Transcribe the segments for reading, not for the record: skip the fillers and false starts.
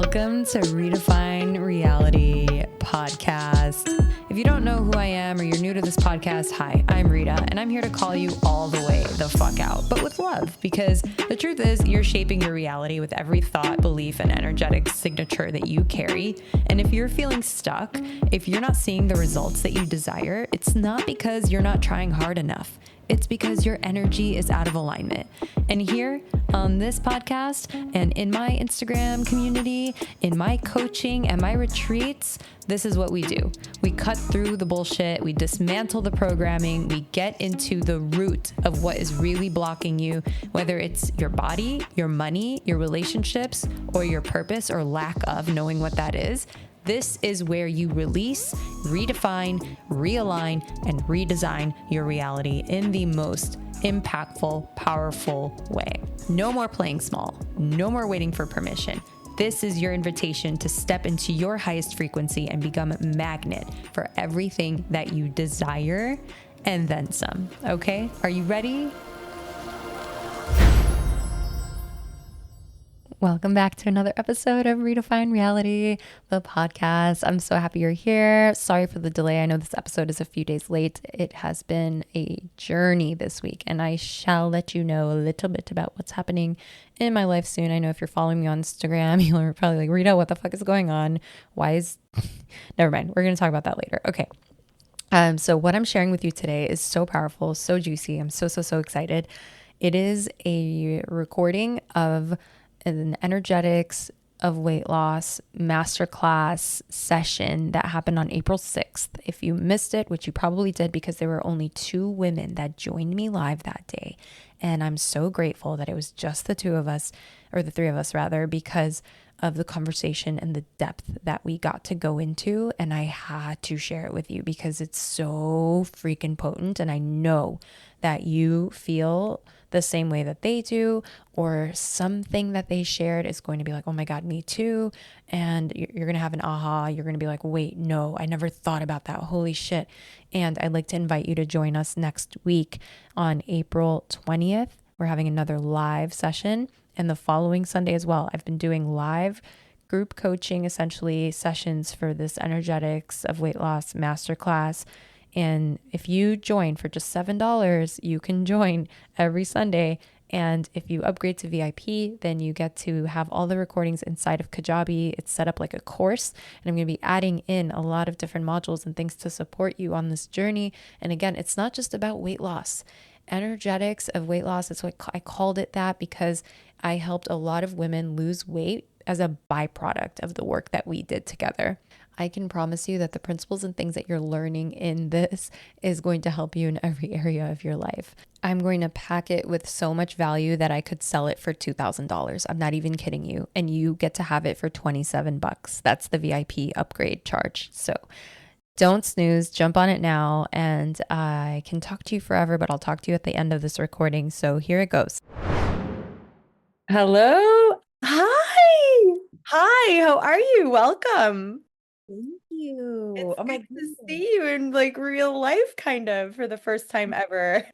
Welcome to Redefine Reality podcast. If you don't know who I am or you're new to this podcast, hi, I'm Rita, and I'm here to call you all the way the fuck out, but with love, because the truth is you're shaping your reality with every thought, belief, and energetic signature that you carry. And if you're feeling stuck, if you're not seeing the results that you desire, it's not because you're not trying hard enough. It's because your energy is out of alignment. And here on this podcast and in my Instagram community, in my coaching and my retreats, this is what we do. We cut through the bullshit, we dismantle the programming, we get into the root of what is really blocking you, whether it's your body, your money, your relationships, or your purpose or lack of knowing what that is. This is where you release, redefine, realign, and redesign your reality in the most impactful, powerful way. No more playing small. No more waiting for permission. This is your invitation to step into your highest frequency and become a magnet for everything that you desire and then some. Okay? Are you ready? Welcome back to another episode of Redefine Reality, the podcast. I'm so happy you're here. Sorry for the delay. I know this episode is a few days late. It has been a journey this week, and I shall let you know a little bit about what's happening in my life soon. I know if you're following me on Instagram, you're probably like, Rita, what the fuck is going on? Why is... Never mind. We're going to talk about that later. Okay. So what I'm sharing with you today is so powerful, so juicy. I'm so excited. It is a recording of an energetics of weight loss masterclass session that happened on April 6th. If you missed it, which you probably did because there were only 2 women that joined me live that day. And I'm so grateful that it was just the 2 of us, or the 3 of us rather, because of the conversation and the depth that we got to go into. And I had to share it with you because it's so freaking potent. And I know that you feel the same way that they do, or something that they shared is going to be like, oh my God, me too. And you're going to have an aha. You're going to be like, wait, no, I never thought about that. Holy shit. And I'd like to invite you to join us next week on April 20th. We're having another live session, and the following Sunday as well. I've been doing live group coaching, essentially sessions for this energetics of weight loss masterclass. And if you join for just $7, you can join every Sunday. And if you upgrade to VIP, then you get to have all the recordings inside of Kajabi. It's set up like a course. And I'm going to be adding in a lot of different modules and things to support you on this journey. And again, it's not just about weight loss. Energetics of weight loss, it's what I called it that because I helped a lot of women lose weight as a byproduct of the work that we did together. I can promise you that the principles and things that you're learning in this is going to help you in every area of your life. I'm going to pack it with so much value that I could sell it for $2,000. I'm not even kidding you. And you get to have it for $27. That's the VIP upgrade charge. So don't snooze, jump on it now. And I can talk to you forever, but I'll talk to you at the end of this recording. So here it goes. Hello. Hi. Hi. How are you? Welcome. Thank you. It's Oh my good to goodness. see you in like real life, kind of, for the first time ever.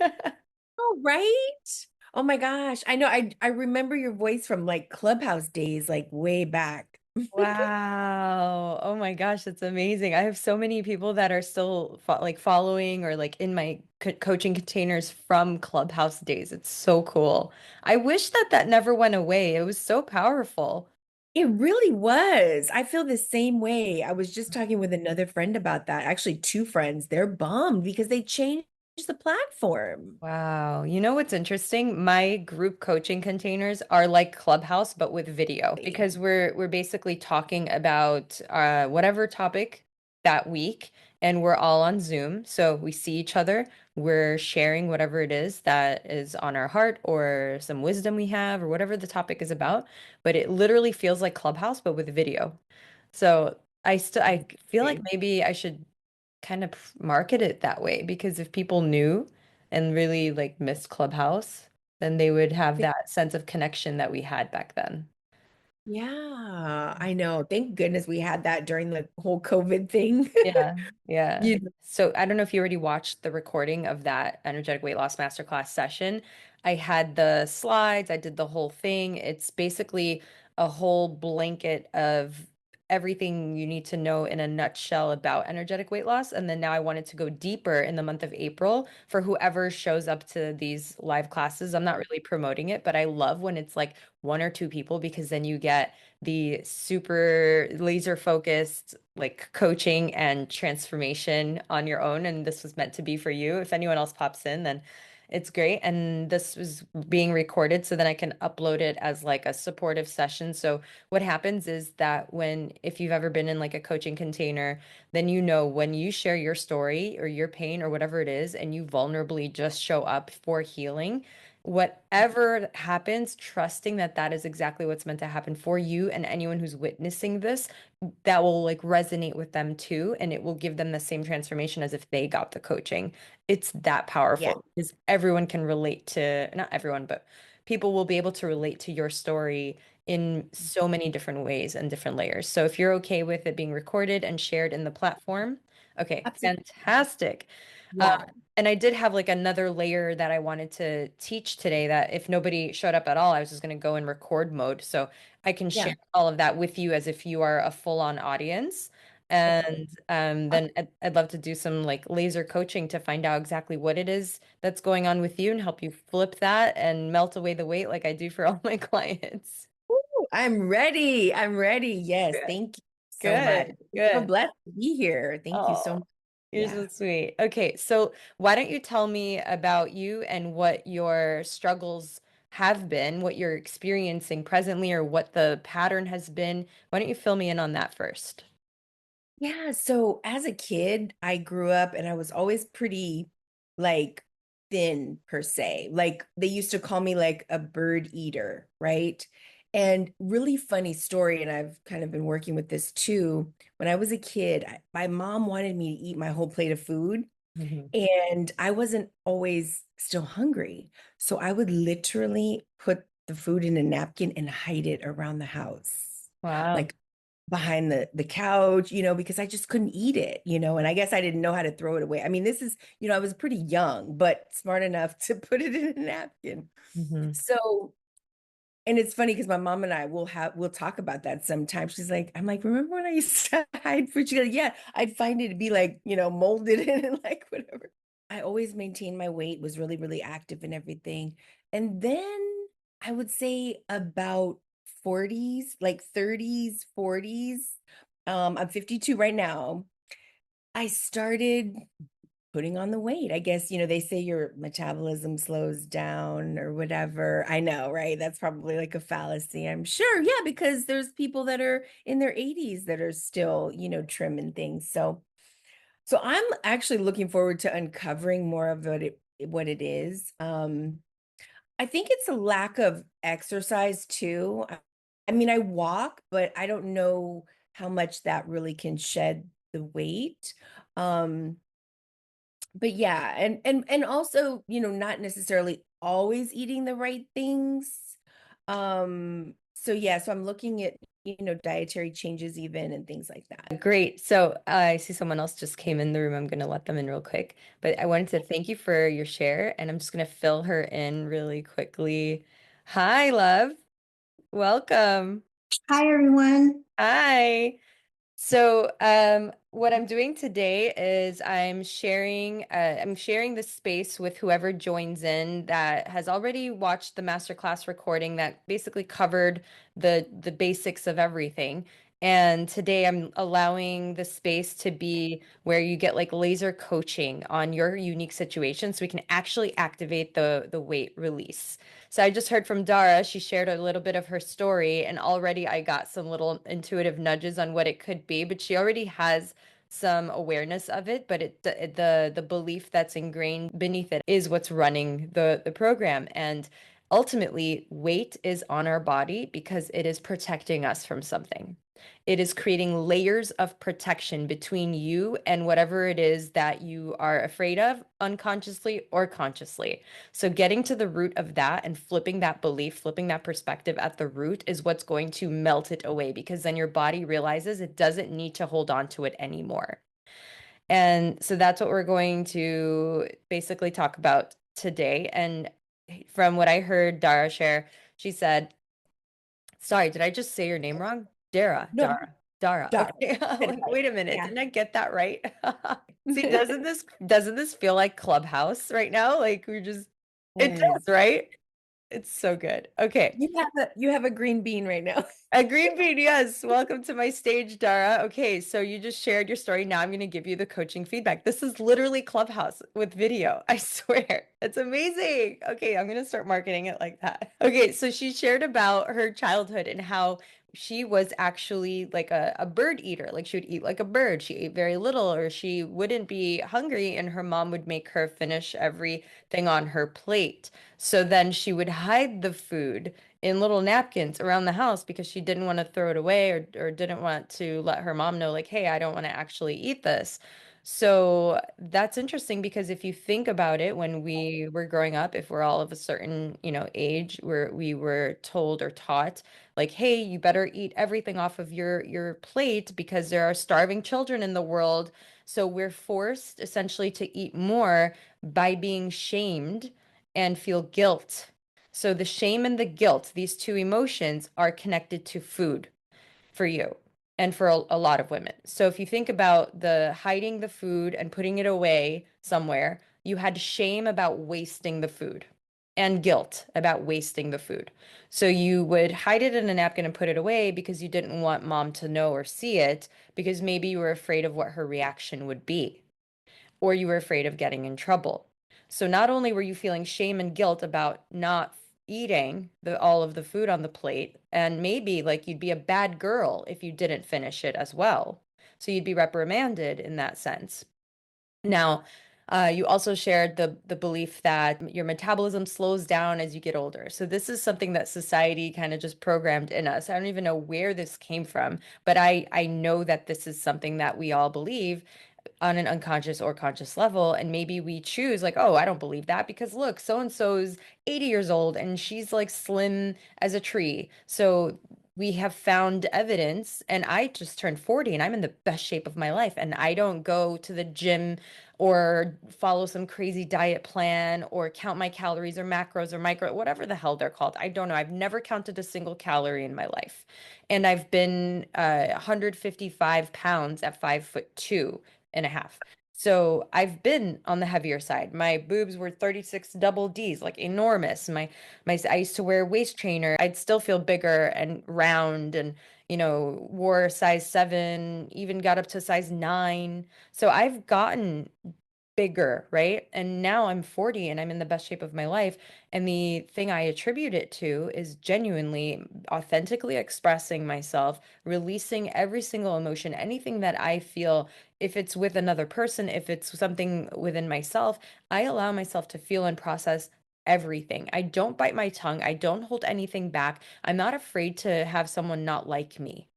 Oh, right? Oh my gosh. I know I remember your voice from like Clubhouse days, like way back. Wow. Oh my gosh, that's amazing. I have so many people that are still like following or like in my coaching containers from Clubhouse days. It's so cool. I wish that that never went away. It was so powerful. It really was. I feel the same way. I was just talking with another friend about that. Actually, 2 friends. They're bummed because they changed the platform. Wow. You know what's interesting? My group coaching containers are like Clubhouse, but with video because we're basically talking about whatever topic that week, and we're all on Zoom. So we see each other. We're sharing whatever it is that is on our heart or some wisdom we have or whatever the topic is about. But it literally feels like Clubhouse, but with video. So I feel like maybe I should kind of market it that way because if people knew and really like missed Clubhouse, then they would have that sense of connection that we had back then. Yeah, I know. Thank goodness we had that during the whole COVID thing. Yeah, yeah. You So I don't know if you already watched the recording of that energetic weight loss masterclass session. I had the slides, I did the whole thing. It's basically a whole blanket of everything you need to know in a nutshell about energetic weight loss. And then now I wanted to go deeper in the month of April for whoever shows up to these live classes. I'm not really promoting it, but I love when it's like one or two people because then you get the super laser focused like coaching and transformation on your own. And this was meant to be for you. If anyone else pops in, then it's great. And this was being recorded so then I can upload it as like a supportive session. So what happens is that if you've ever been in like a coaching container, then you know when you share your story or your pain or whatever it is, and you vulnerably just show up for healing, whatever happens, trusting that that is exactly what's meant to happen for you and anyone who's witnessing this, that will like resonate with them too, and it will give them the same transformation as if they got the coaching. It's that Yeah. powerful because everyone can relate to, not everyone, but people will be able to relate to your story in so many different ways and different layers. So if you're okay with it being recorded and shared in the platform, okay, Absolutely. fantastic. Um, Yeah. and I did have like another layer that I wanted to teach today that if nobody showed up at all, I was just going to go in record mode. So I can Yeah. share all of that with you as if you are a full-on audience. Okay. And then I'd love to do some like laser coaching to find out exactly what it is that's going on with you and help you flip that and melt away the weight like I do for all my clients. Ooh, I'm ready. I'm ready. Yes. Good, Thank you so much. good, I'm so good. blessed to be here. Thank you so Oh, much. you're so Yeah. sweet. Okay, so why don't you tell me about you and what your struggles have been, what you're experiencing presently, or what the pattern has been? Why don't you fill me in on that first? Yeah, so as a kid, I grew up and I was always pretty like thin per se. Like they used to call me like a bird eater, right? And really funny story, and I've kind of been working with this too. When I was a kid, my mom wanted me to eat my whole plate of food, Mhm. and I wasn't always still hungry. So I would literally put the food in a napkin and hide it around the house. Wow. Like behind the couch, because I just couldn't eat it, and I guess I didn't know how to throw it away. I mean, this is, I was pretty young, but smart enough to put it in a napkin. Hmm. So, and it's funny because my mom and I we'll talk about that sometimes. I'm like, remember when I used to hide food? She's like, yeah, I'd find it to be like, molded in and like whatever. I always maintained my weight, was really, really active and everything. And then I would say about 40s, like 30s, 40s. I'm 52 right now. I started putting on the weight. I guess, they say your metabolism slows down or whatever. I know, right? That's probably like a fallacy, I'm sure. Yeah, because there's people that are in their 80s that are still, trim and things. So I'm actually looking forward to uncovering more of what it is. I think it's a lack of exercise too. I mean, I walk, but I don't know how much that really can shed the weight. Um, but yeah, and also, not necessarily always eating the right things. So yeah, so I'm looking at, dietary changes even and things like that. Great. So I see someone else just came in the room. I'm going to let them in real quick. But I wanted to thank you for your share, and I'm just going to fill her in really quickly. Hi, love. Welcome. Hi, everyone. Hi. So, what I'm doing today is I'm sharing the space with whoever joins in that has already watched the masterclass recording that basically covered the basics of everything. And today I'm allowing the space to be where you get like laser coaching on your unique situation so we can actually activate the weight release. So I just heard from Dara. She shared a little bit of her story, and already I got some little intuitive nudges on what it could be, but she already has some awareness of it, but the belief that's ingrained beneath it is what's running the program. And ultimately, weight is on our body because it is protecting us from something. It is creating layers of protection between you and whatever it is that you are afraid of, unconsciously or consciously. So, getting to the root of that and flipping that belief, flipping that perspective at the root is what's going to melt it away because then your body realizes it doesn't need to hold on to it anymore. And so that's what we're going to basically talk about today. And from what I heard Dara share, she said, Sorry, did I just say your name wrong? Dara, No, Dara, Dara. Dara. Okay. I'm Said like, it right. wait a minute, Yeah. didn't I get that right? See, doesn't this feel like Clubhouse right now? Like we're just it Yes. does, right? It's so good. Okay. You have a green bean right now. A green bean, yes. Welcome to my stage, Dara. Okay, so you just shared your story. Now I'm going to give you the coaching feedback. This is literally Clubhouse with video. I swear. It's amazing. Okay, I'm going to start marketing it like that. Okay, so she shared about her childhood and how she was actually like a bird eater. Like she would eat like a bird. She ate very little, or she wouldn't be hungry, and her mom would make her finish everything on her plate. So then she would hide the food in little napkins around the house because she didn't want to throw it away, or didn't want to let her mom know, like, hey, I don't want to actually eat this. So that's interesting because if you think about it, when we were growing up, if we're all of a certain, age where we were told or taught, like, hey, you better eat everything off of your plate because there are starving children in the world. So we're forced essentially to eat more by being shamed and feel guilt. So the shame and the guilt, these two emotions are connected to food for you and for a lot of women. So if you think about the hiding the food and putting it away somewhere, you had shame about wasting the food and guilt about wasting the food. So you would hide it in a napkin and put it away because you didn't want mom to know or see it because maybe you were afraid of what her reaction would be, or you were afraid of getting in trouble. So not only were you feeling shame and guilt about not eating all of the food on the plate, and maybe like you'd be a bad girl if you didn't finish it as well. So you'd be reprimanded in that sense. Now, you also shared the belief that your metabolism slows down as you get older. So this is something that society kind of just programmed in us. I don't even know where this came from, but I know that this is something that we all believe on an unconscious or conscious level. And maybe we choose, like, oh, I don't believe that because look, so and so's 80 years old and she's like slim as a tree. So we have found evidence, and I just turned 40 and I'm in the best shape of my life. And I don't go to the gym or follow some crazy diet plan or count my calories or macros or micro, whatever the hell they're called. I don't know. I've never counted a single calorie in my life. And I've been 155 pounds at 5'2" and a half. So I've been on the heavier side. My boobs were 36 double D's, like enormous. My I used to wear waist trainer. I'd still feel bigger and round, and wore a size 7, even got up to size 9. So I've gotten bigger, right? And now I'm 40 and I'm in the best shape of my life. And the thing I attribute it to is genuinely, authentically expressing myself, releasing every single emotion, anything that I feel, if it's with another person, if it's something within myself, I allow myself to feel and process everything. I don't bite my tongue. I don't hold anything back. I'm not afraid to have someone not like me.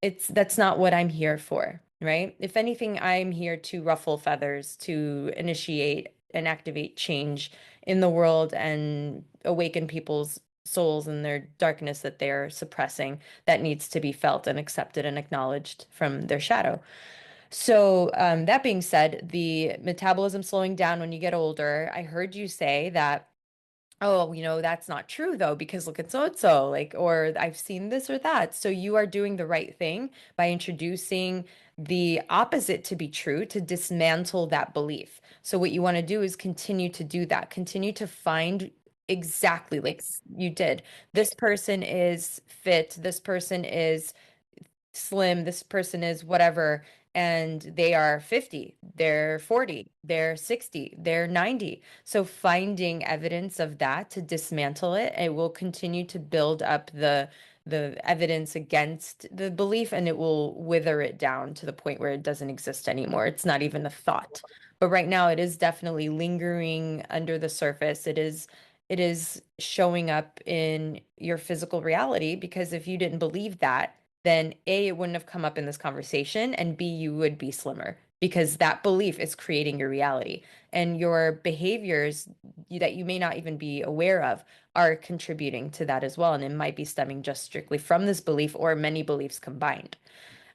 That's not what I'm here for, right? If anything, I'm here to ruffle feathers, to initiate and activate change in the world and awaken people's souls and their darkness that they're suppressing, that needs to be felt and accepted and acknowledged from their shadow. So, that being said, the metabolism slowing down when you get older, I heard you say that, oh, that's not true though, because look at so and so, like, or I've seen this or that. So you are doing the right thing by introducing the opposite to be true, to dismantle that belief. So what you want to do is continue to do that, continue to find exactly like you did. This person is fit, this person is slim, this person is whatever, and they are 50, they're 40, they're 60, they're 90. So finding evidence of that to dismantle it, it will continue to build up the evidence against the belief, and it will wither it down to the point where it doesn't exist anymore. It's not even a thought. But right now it is definitely lingering under the surface. It is showing up in your physical reality, because if you didn't believe that, then A, it wouldn't have come up in this conversation, and B, you would be slimmer because that belief is creating your reality. And your behaviors that you may not even be aware of are contributing to that as well. And it might be stemming just strictly from this belief or many beliefs combined.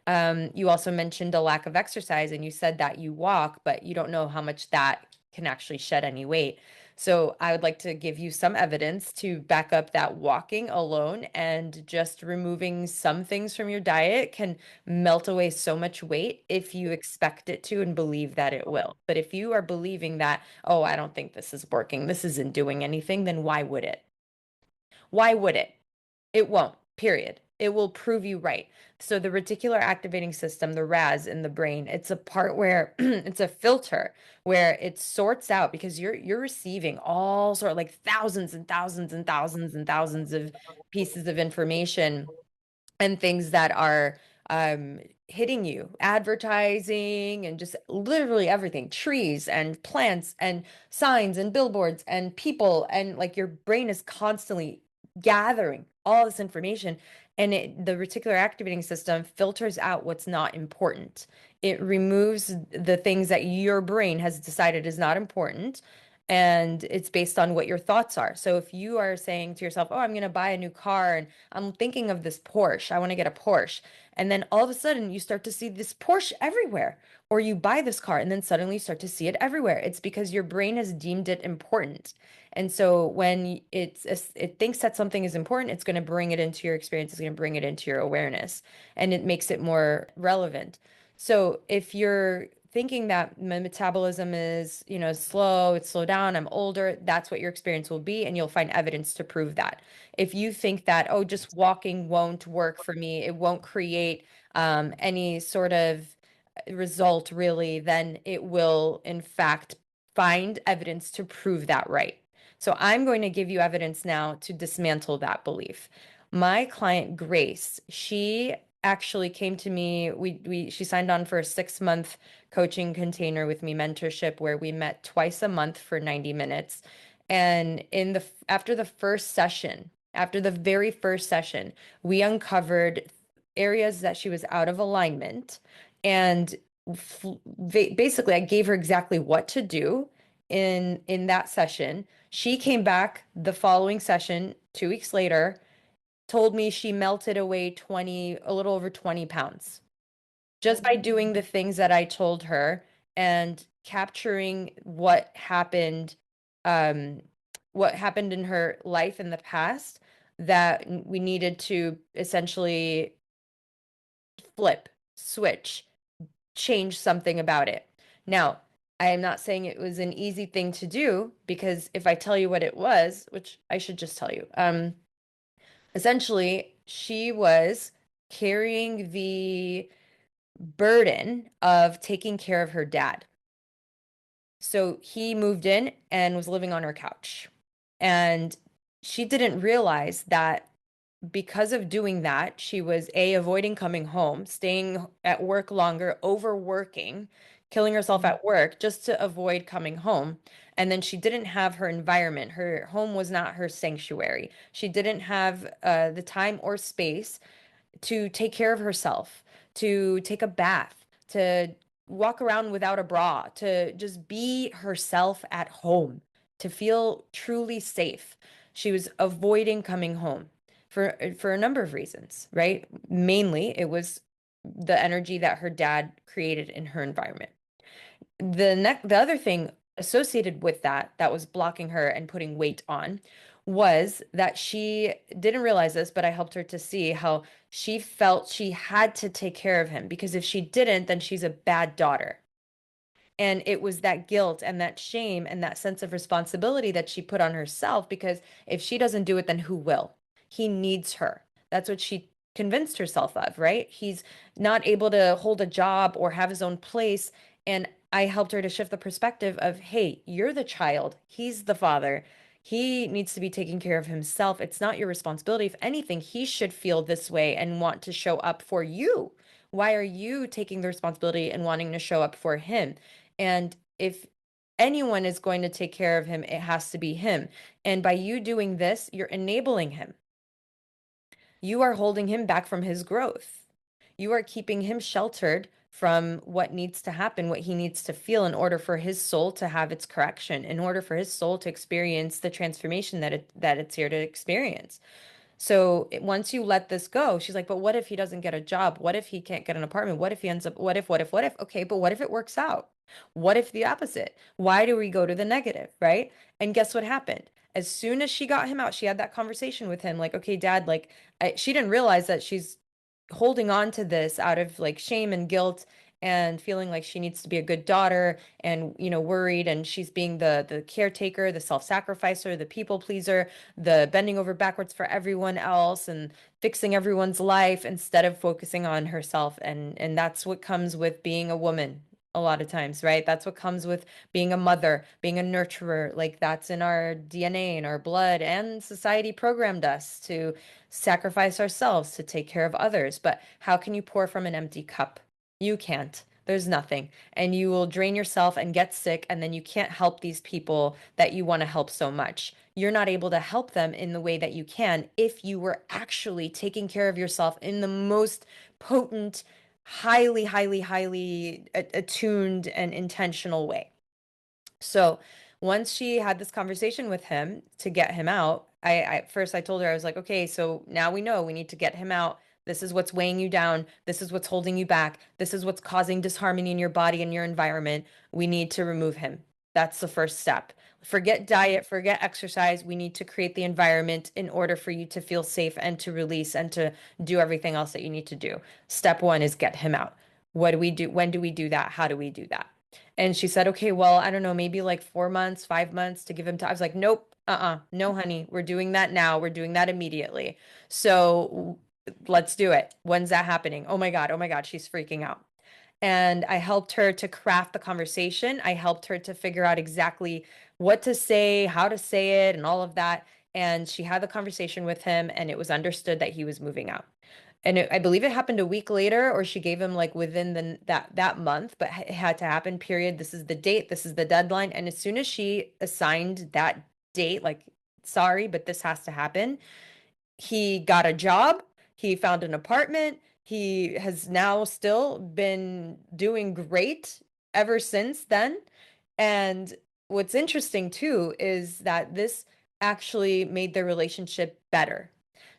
You also mentioned a lack of exercise, and you said that you walk, but you don't know how much that can actually shed any weight. So I would like to give you some evidence to back up that walking alone and just removing some things from your diet can melt away so much weight if you expect it to and believe that it will. But if you are believing that, oh, I don't think this is working, this isn't doing anything, then why would it? Why would it? It won't, period. It will prove you right. So the reticular activating system, the RAS in the brain, it's a part where it's a filter where it sorts out because you're receiving all sort of like thousands and thousands and thousands and thousands of pieces of information and things that are um, hitting you, advertising and just literally everything, trees and plants and signs and billboards and people. And like your brain is constantly gathering all this information. And the reticular activating system filters out what's not important. It removes the things that your brain has decided is not important, and it's based on what your thoughts are. So if you are saying to yourself, "Oh, I'm going to buy a new car and I'm thinking of this Porsche. I want to get a Porsche." And then all of a sudden you start to see this Porsche everywhere, or you buy this car and then suddenly you start to see it everywhere. It's because your brain has deemed it important. And so when it thinks that something is important, it's going to bring it into your experience, it's going to bring it into your awareness, and it makes it more relevant. So if you're thinking that my metabolism is, slow, it's slowed down, I'm older, that's what your experience will be, and you'll find evidence to prove that. If you think that, oh, just walking won't work for me, it won't create any sort of result really, then it will, in fact, find evidence to prove that right. So I'm going to give you evidence now to dismantle that belief. My client Grace, she actually came to me. She signed on for a 6-month coaching container with me, mentorship, where we met twice a month for 90 minutes. And after the first session, after the very first session, we uncovered areas that she was out of alignment. And basically, I gave her exactly what to do in that session. She came back the following session 2 weeks later, told me she melted away a little over 20 pounds just by doing the things that I told her and capturing um, what happened in her life in the past that we needed to essentially flip, switch, change something about it. Now, I am not saying it was an easy thing to do, because if I tell you what it was, which I should just tell you, essentially, she was carrying the burden of taking care of her dad. So he moved in and was living on her couch. And she didn't realize that because of doing that, she was avoiding coming home, staying at work longer, overworking, killing herself at work just to avoid coming home. And then she didn't have her environment. Her home was not her sanctuary. She didn't have the time or space to take care of herself, to take a bath, to walk around without a bra, to just be herself at home, to feel truly safe. She was avoiding coming home for a number of reasons, right? Mainly, it was the energy that her dad created in her environment. The other thing associated with that was blocking her and putting weight on, was that she didn't realize this, but I helped her to see how she felt she had to take care of him, because if she didn't, then she's a bad daughter. And it was that guilt and that shame and that sense of responsibility that she put on herself, because if she doesn't do it, then who will? He needs her. That's what she convinced herself of, right? He's not able to hold a job or have his own place. And I helped her to shift the perspective of, hey, you're the child, he's the father. He needs to be taking care of himself. It's not your responsibility. If anything, he should feel this way and want to show up for you. Why are you taking the responsibility and wanting to show up for him? And if anyone is going to take care of him, it has to be him. And by you doing this, you're enabling him. You are holding him back from his growth. You are keeping him sheltered from what needs to happen, what he needs to feel in order for his soul to have its correction, in order for his soul to experience the transformation that it's here to experience. So once you let this go, she's like, but what if he doesn't get a job? What if he can't get an apartment? What if he ends up, what if? Okay, but what if it works out? What if the opposite? Why do we go to the negative, right? And guess what happened? As soon as she got him out, she had that conversation with him, like, okay, dad, like, she didn't realize that she's holding on to this out of like shame and guilt and feeling like she needs to be a good daughter and worried, and she's being the caretaker, the self-sacrificer, the people pleaser, the bending over backwards for everyone else and fixing everyone's life instead of focusing on herself. And that's what comes with being a woman a lot of times, right? That's what comes with being a mother, being a nurturer. Like that's in our DNA, in our blood, and society programmed us to sacrifice ourselves to take care of others. But how can you pour from an empty cup? You can't. There's nothing. And you will drain yourself and get sick, and then you can't help these people that you want to help so much. You're not able to help them in the way that you can if you were actually taking care of yourself in the most potent, highly, highly, highly attuned and intentional way. So once she had this conversation with him to get him out, I first I told her, I was like, okay, so now we know we need to get him out. This is what's weighing you down. This is what's holding you back. This is what's causing disharmony in your body and your environment. We need to remove him. That's the first step. Forget diet, forget exercise. We need to create the environment in order for you to feel safe and to release and to do everything else that you need to do. Step one is get him out. What do we do? When do we do that? How do we do that? And she said, okay, well, I don't know, maybe like 4 months, 5 months to give him time. I was like, nope, no, honey, we're doing that now. We're doing that immediately. So let's do it. When's that happening? Oh my God, she's freaking out. And I helped her to craft the conversation. I helped her to figure out exactly what to say, how to say it, and all of that. And she had the conversation with him, and it was understood that he was moving out. And I believe it happened a week later, or she gave him like within that month, but it had to happen, period. This is the date, this is the deadline. And as soon as she assigned that date, like, sorry, but this has to happen, he got a job, he found an apartment, he has now still been doing great ever since then. And what's interesting too is that this actually made their relationship better.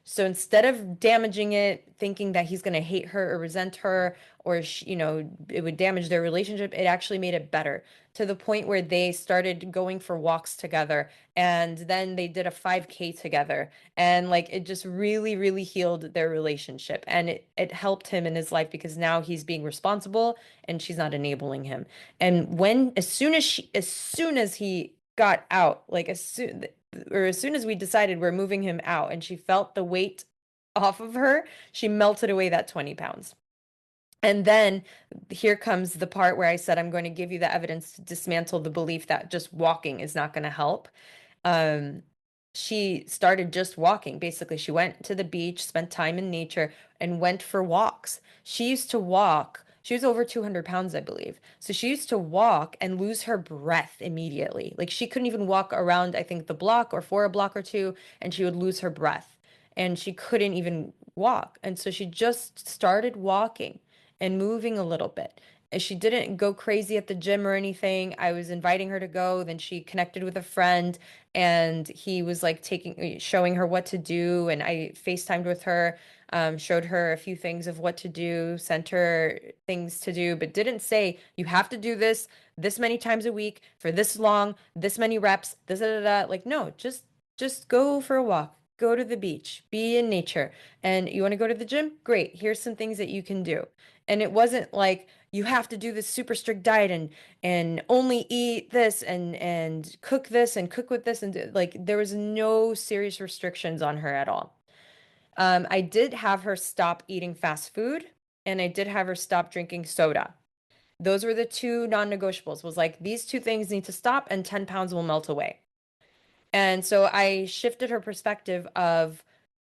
So instead of damaging it, thinking that he's going to hate her or resent her, or it would damage their relationship, it actually made it better to the point where they started going for walks together, and then they did a 5K together, and like it just really, really healed their relationship, and it helped him in his life because now he's being responsible and she's not enabling him. And as soon as he got out, like as soon as we decided we're moving him out and she felt the weight off of her, she melted away that 20 pounds. And then here comes the part where I said, I'm going to give you the evidence to dismantle the belief that just walking is not going to help. Um, she started just walking. Basically, she went to the beach, spent time in nature, and went for walks. She used to walk. She was over 200 pounds, I believe. So she used to walk and lose her breath immediately. Like she couldn't even walk around, I think, the block or for a block or two, and she would lose her breath. And she couldn't even walk. And so she just started walking and moving a little bit. And she didn't go crazy at the gym or anything. I was inviting her to go. Then she connected with a friend, and he was like showing her what to do. And I FaceTimed with her, showed her a few things of what to do, sent her things to do, but didn't say, you have to do this many times a week for this long, this many reps, this, da, da, da. Like, no, just go for a walk. Go to the beach, be in nature. And you want to go to the gym? Great. Here's some things that you can do. And it wasn't like you have to do this super strict diet and only eat this and cook this and cook with this like there was no serious restrictions on her at all. I did have her stop eating fast food, and I did have her stop drinking soda. Those were the two non-negotiables. Was like these two things need to stop and 10 pounds will melt away. And so I shifted her perspective of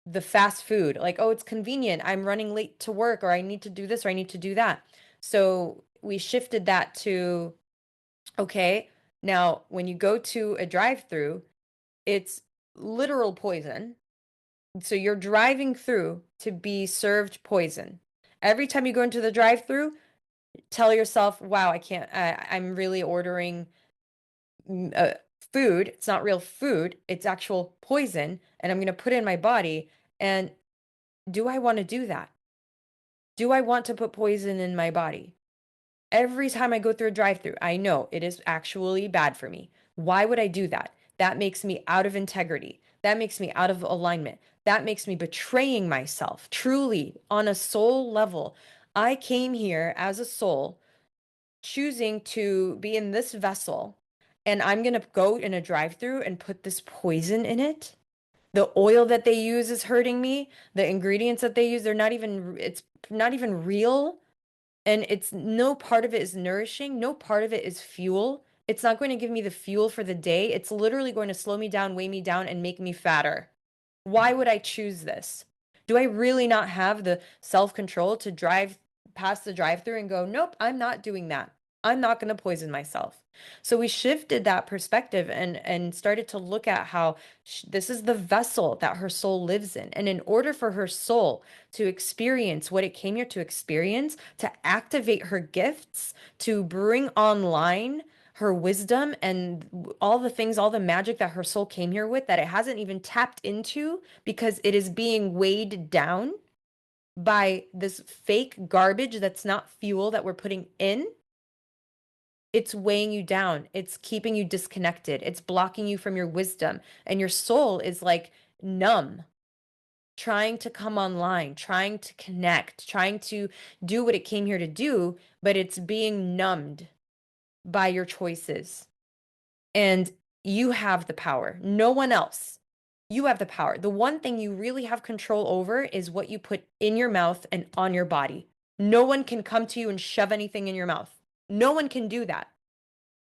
the fast food, like, oh, it's convenient. I'm running late to work, or I need to do this, or I need to do that. So we shifted that to, okay, now when you go to a drive-through, it's literal poison. So you're driving through to be served poison. Every time you go into the drive-through, tell yourself, wow, I'm really ordering uh, food. It's not real food, it's actual poison, and I'm going to put it in my body. And do I want to do that? Do I want to put poison in my body? Every time I go through a drive-through, I know it is actually bad for me. Why would I do that? That makes me out of integrity. That makes me out of alignment. That makes me betraying myself, truly, on a soul level. I came here as a soul, choosing to be in this vessel, and I'm going to go in a drive-through and put this poison in it. The oil that they use is hurting me. The ingredients that they use, it's not even real. And it's no part of it is nourishing, no part of it is fuel. It's not going to give me the fuel for the day. It's literally going to slow me down, weigh me down, and make me fatter. Why would I choose this? Do I really not have the self-control to drive past the drive-through and go, nope, I'm not doing that. I'm not going to poison myself. So we shifted that perspective and started to look at how this is the vessel that her soul lives in. And in order for her soul to experience what it came here to experience, to activate her gifts, to bring online her wisdom and all the things, all the magic that her soul came here with that it hasn't even tapped into because it is being weighed down by this fake garbage that's not fuel that we're putting in. It's weighing you down. It's keeping you disconnected. It's blocking you from your wisdom. And your soul is like numb, trying to come online, trying to connect, trying to do what it came here to do, but it's being numbed by your choices. And you have the power, no one else. You have the power. The one thing you really have control over is what you put in your mouth and on your body. No one can come to you and shove anything in your mouth. No one can do that.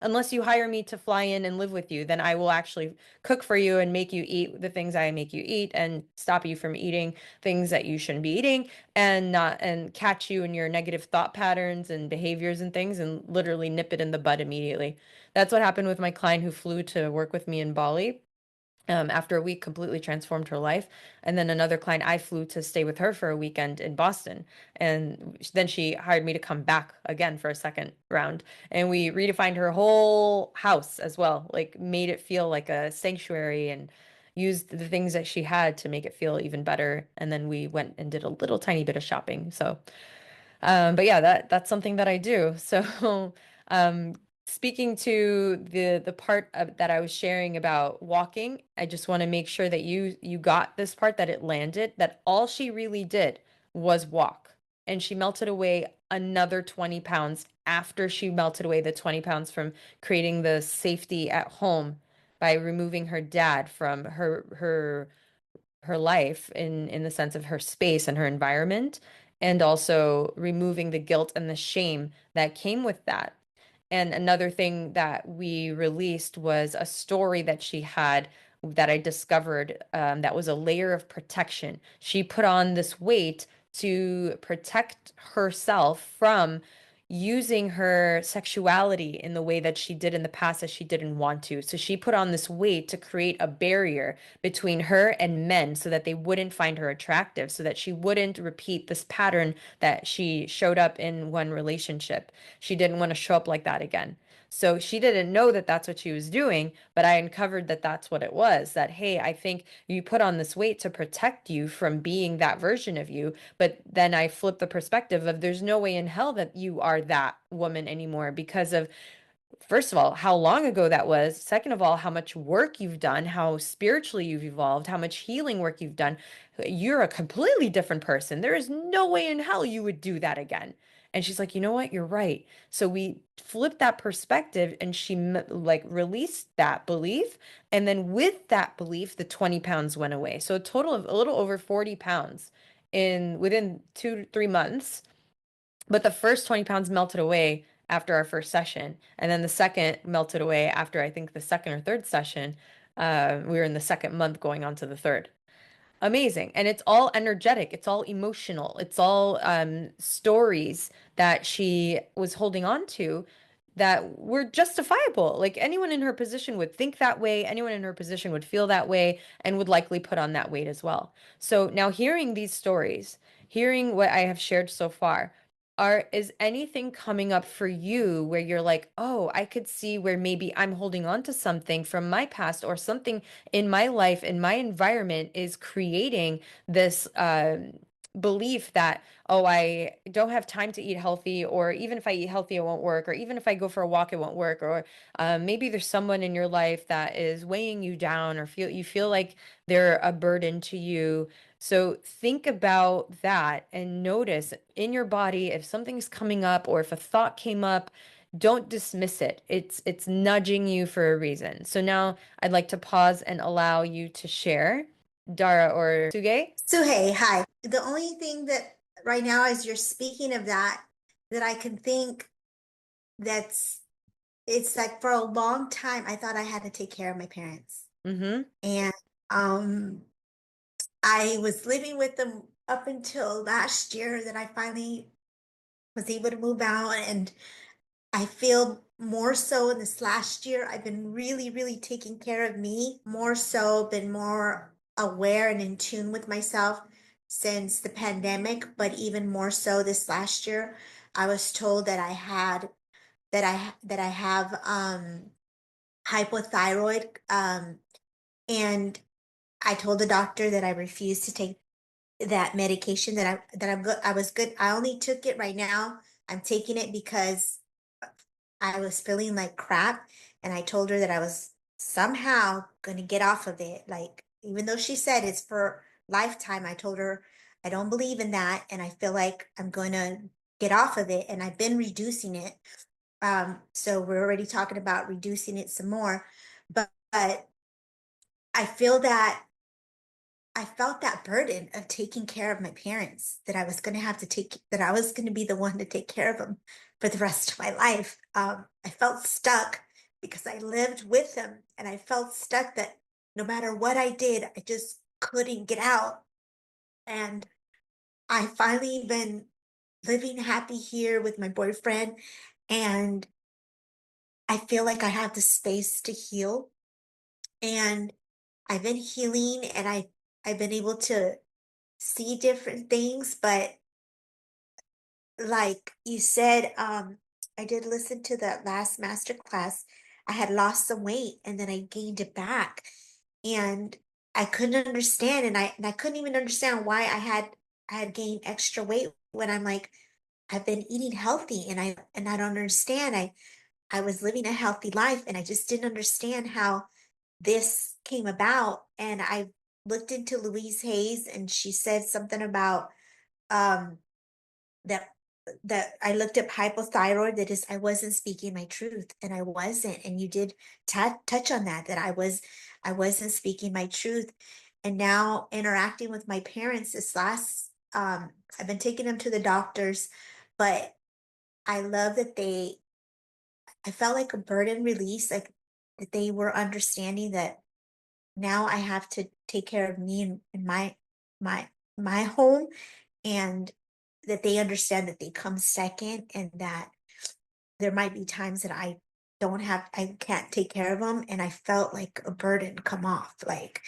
Unless you hire me to fly in and live with you, then I will actually cook for you and make you eat the things I make you eat and stop you from eating things that you shouldn't be eating and not and catch you in your negative thought patterns and behaviors and things and literally nip it in the bud immediately. That's what happened with my client who flew to work with me in Bali. After a week, completely transformed her life. And then another client, I flew to stay with her for a weekend in Boston. And then she hired me to come back again for a second round. And we redefined her whole house as well, like made it feel like a sanctuary and used the things that she had to make it feel even better. And then we went and did a little tiny bit of shopping. So but yeah, that's something that I do. So, um, speaking to the part that I was sharing about walking, I just want to make sure that you got this part, that it landed, that all she really did was walk, and she melted away another 20 pounds after she melted away the 20 pounds from creating the safety at home by removing her dad from her life in the sense of her space and her environment, and also removing the guilt and the shame that came with that. And another thing that we released was a story that she had that I discovered, that was a layer of protection. She put on this weight to protect herself from using her sexuality in the way that she did in the past that she didn't want to. So she put on this weight to create a barrier between her and men so that they wouldn't find her attractive, so that she wouldn't repeat this pattern that she showed up in one relationship. She didn't want to show up like that again. So she didn't know that that's what she was doing, but I uncovered that that's what it was. That, hey, I think you put on this weight to protect you from being that version of you. But then I flipped the perspective of there's no way in hell that you are that woman anymore because of, first of all, how long ago that was. Second of all, how much work you've done, how spiritually you've evolved, how much healing work you've done. You're a completely different person. There is no way in hell you would do that again. And she's like, you know what? You're right. So we flipped that perspective and she like released that belief. And then with that belief, the 20 pounds went away. So a total of a little over 40 pounds in within 2 to 3 months. But the first 20 pounds melted away after our first session. And then the second melted away after I think the second or third session. We were in the second month going on to the third. Amazing. And it's all energetic. It's all emotional. It's all stories that she was holding on to that were justifiable. Like anyone in her position would think that way. Anyone in her position would feel that way and would likely put on that weight as well. So now hearing these stories, hearing what I have shared so far, is anything coming up for you where you're like, oh, I could see where maybe I'm holding on to something from my past or something in my life, in my environment is creating this belief that, oh, I don't have time to eat healthy, or even if I eat healthy, it won't work, or even if I go for a walk, it won't work, or maybe there's someone in your life that is weighing you down, or you feel like they're a burden to you. So think about that and notice in your body if something's coming up, or if a thought came up. Don't dismiss it. It's nudging you for a reason. So now I'd like to pause and allow you to share, Dara or Suge. So, hey, hi. The only thing that right now, as you're speaking of that, that I can think that's, it's like for a long time, I thought I had to take care of my parents. Mm-hmm. And um, I was living with them up until last year that I finally was able to move out. And I feel more so in this last year, I've been really, really taking care of me, more so, been more aware and in tune with myself since the pandemic, but even more so this last year. I was told that I have hypothyroid, and I told the doctor that I refused to take that medication, that I'm good. I was good. I only took it right now. I'm taking it because I was feeling like crap, and I told her that I was somehow going to get off of it. Like, even though she said it's for lifetime, I told her I don't believe in that, and I feel like I'm going to get off of it, and I've been reducing it. So we're already talking about reducing it some more, but I feel that I felt that burden of taking care of my parents, that I was going to have to that I was going to be the one to take care of them for the rest of my life. I felt stuck because I lived with them, and I felt stuck that no matter what I did, I just couldn't get out. And I finally been living happy here with my boyfriend, and I feel like I have the space to heal. And I've been healing, and I've been able to see different things, but like you said, I did listen to the last master class. I had lost some weight, and then I gained it back, and I couldn't understand, and I couldn't even understand why I had gained extra weight when I'm like, I've been eating healthy, and I don't understand. I was living a healthy life, and I just didn't understand how this came about. And I looked into Louise Hayes, and she said something about um that I looked up hypothyroid, that is, I wasn't speaking my truth, and I wasn't. And you did touch on that, that I wasn't speaking my truth. And now interacting with my parents this last, I've been taking them to the doctors, but I love that I felt like a burden release, like that they were understanding that now I have to take care of me and my my home, and that they understand that they come second, and that there might be times that I can't take care of them, and I felt like a burden come off, like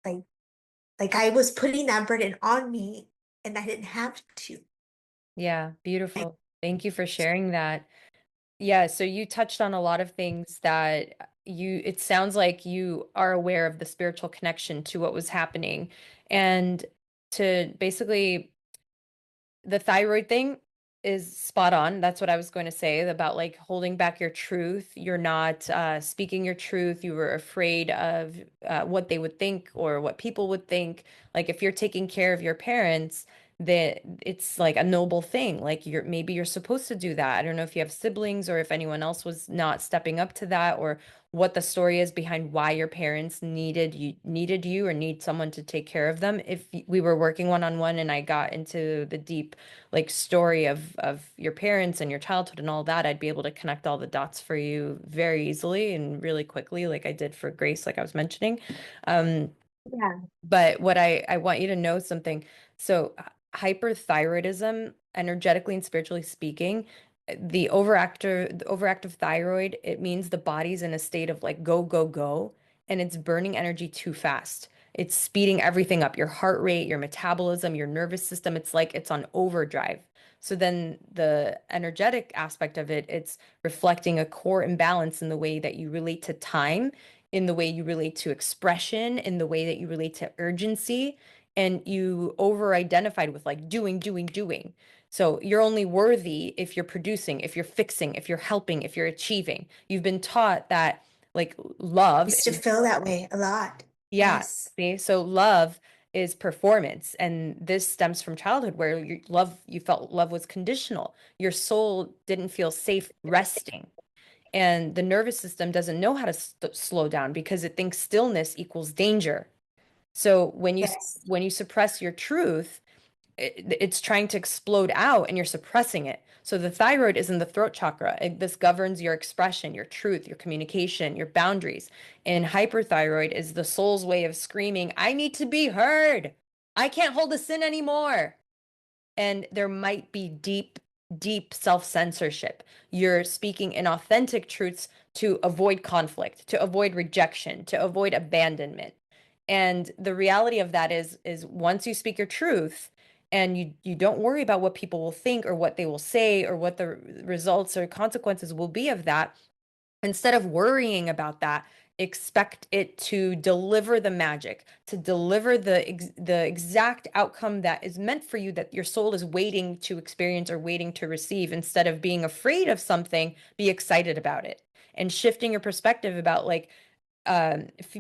like I was putting that burden on me, and I didn't have to. Yeah, beautiful. Thank you for sharing that. Yeah, so you touched on a lot of things that it sounds like you are aware of the spiritual connection to what was happening. And to basically, the thyroid thing is spot on. That's what I was going to say about like holding back your truth. You're not speaking your truth. You were afraid of what they would think or what people would think. Like if you're taking care of your parents, that it's like a noble thing. Like maybe you're supposed to do that. I don't know if you have siblings or if anyone else was not stepping up to that, or what the story is behind why your parents needed you or need someone to take care of them. If we were working one-on-one and I got into the deep like story of your parents and your childhood and all that, I'd be able to connect all the dots for you very easily and really quickly, like I did for Grace, like I was mentioning. Um, Yeah. but what I want you to know something. So hyperthyroidism, energetically and spiritually speaking, the overactive thyroid, it means the body's in a state of like go, go, go, and it's burning energy too fast. It's speeding everything up, your heart rate, your metabolism, your nervous system. It's like it's on overdrive. So then the energetic aspect of it, it's reflecting a core imbalance in the way that you relate to time, in the way you relate to expression, in the way that you relate to urgency. and you over identified with like doing, doing, doing. So you're only worthy if you're producing, if you're fixing, if you're helping, if you're achieving. You've been taught that like love Used to is, feel that way a lot. yeah, Yes. see, so love is performance. And this stems from childhood where you felt love was conditional. Your soul didn't feel safe resting. And the nervous system doesn't know how to slow down because it thinks stillness equals danger. So Yes. when you suppress your truth, it's trying to explode out and you're suppressing it. So the thyroid is in the throat chakra. This governs your expression, your truth, your communication, your boundaries. And hyperthyroid is the soul's way of screaming, I need to be heard. I can't hold this in anymore. And there might be deep, deep self-censorship. You're speaking inauthentic truths to avoid conflict, to avoid rejection, to avoid abandonment. And the reality of that is once you speak your truth and you don't worry about what people will think or what they will say or what the results or consequences will be of that, instead of worrying about that, expect it to deliver the magic, to deliver the exact outcome that is meant for you, that your soul is waiting to experience or waiting to receive. Instead of being afraid of something, be excited about it and shifting your perspective about like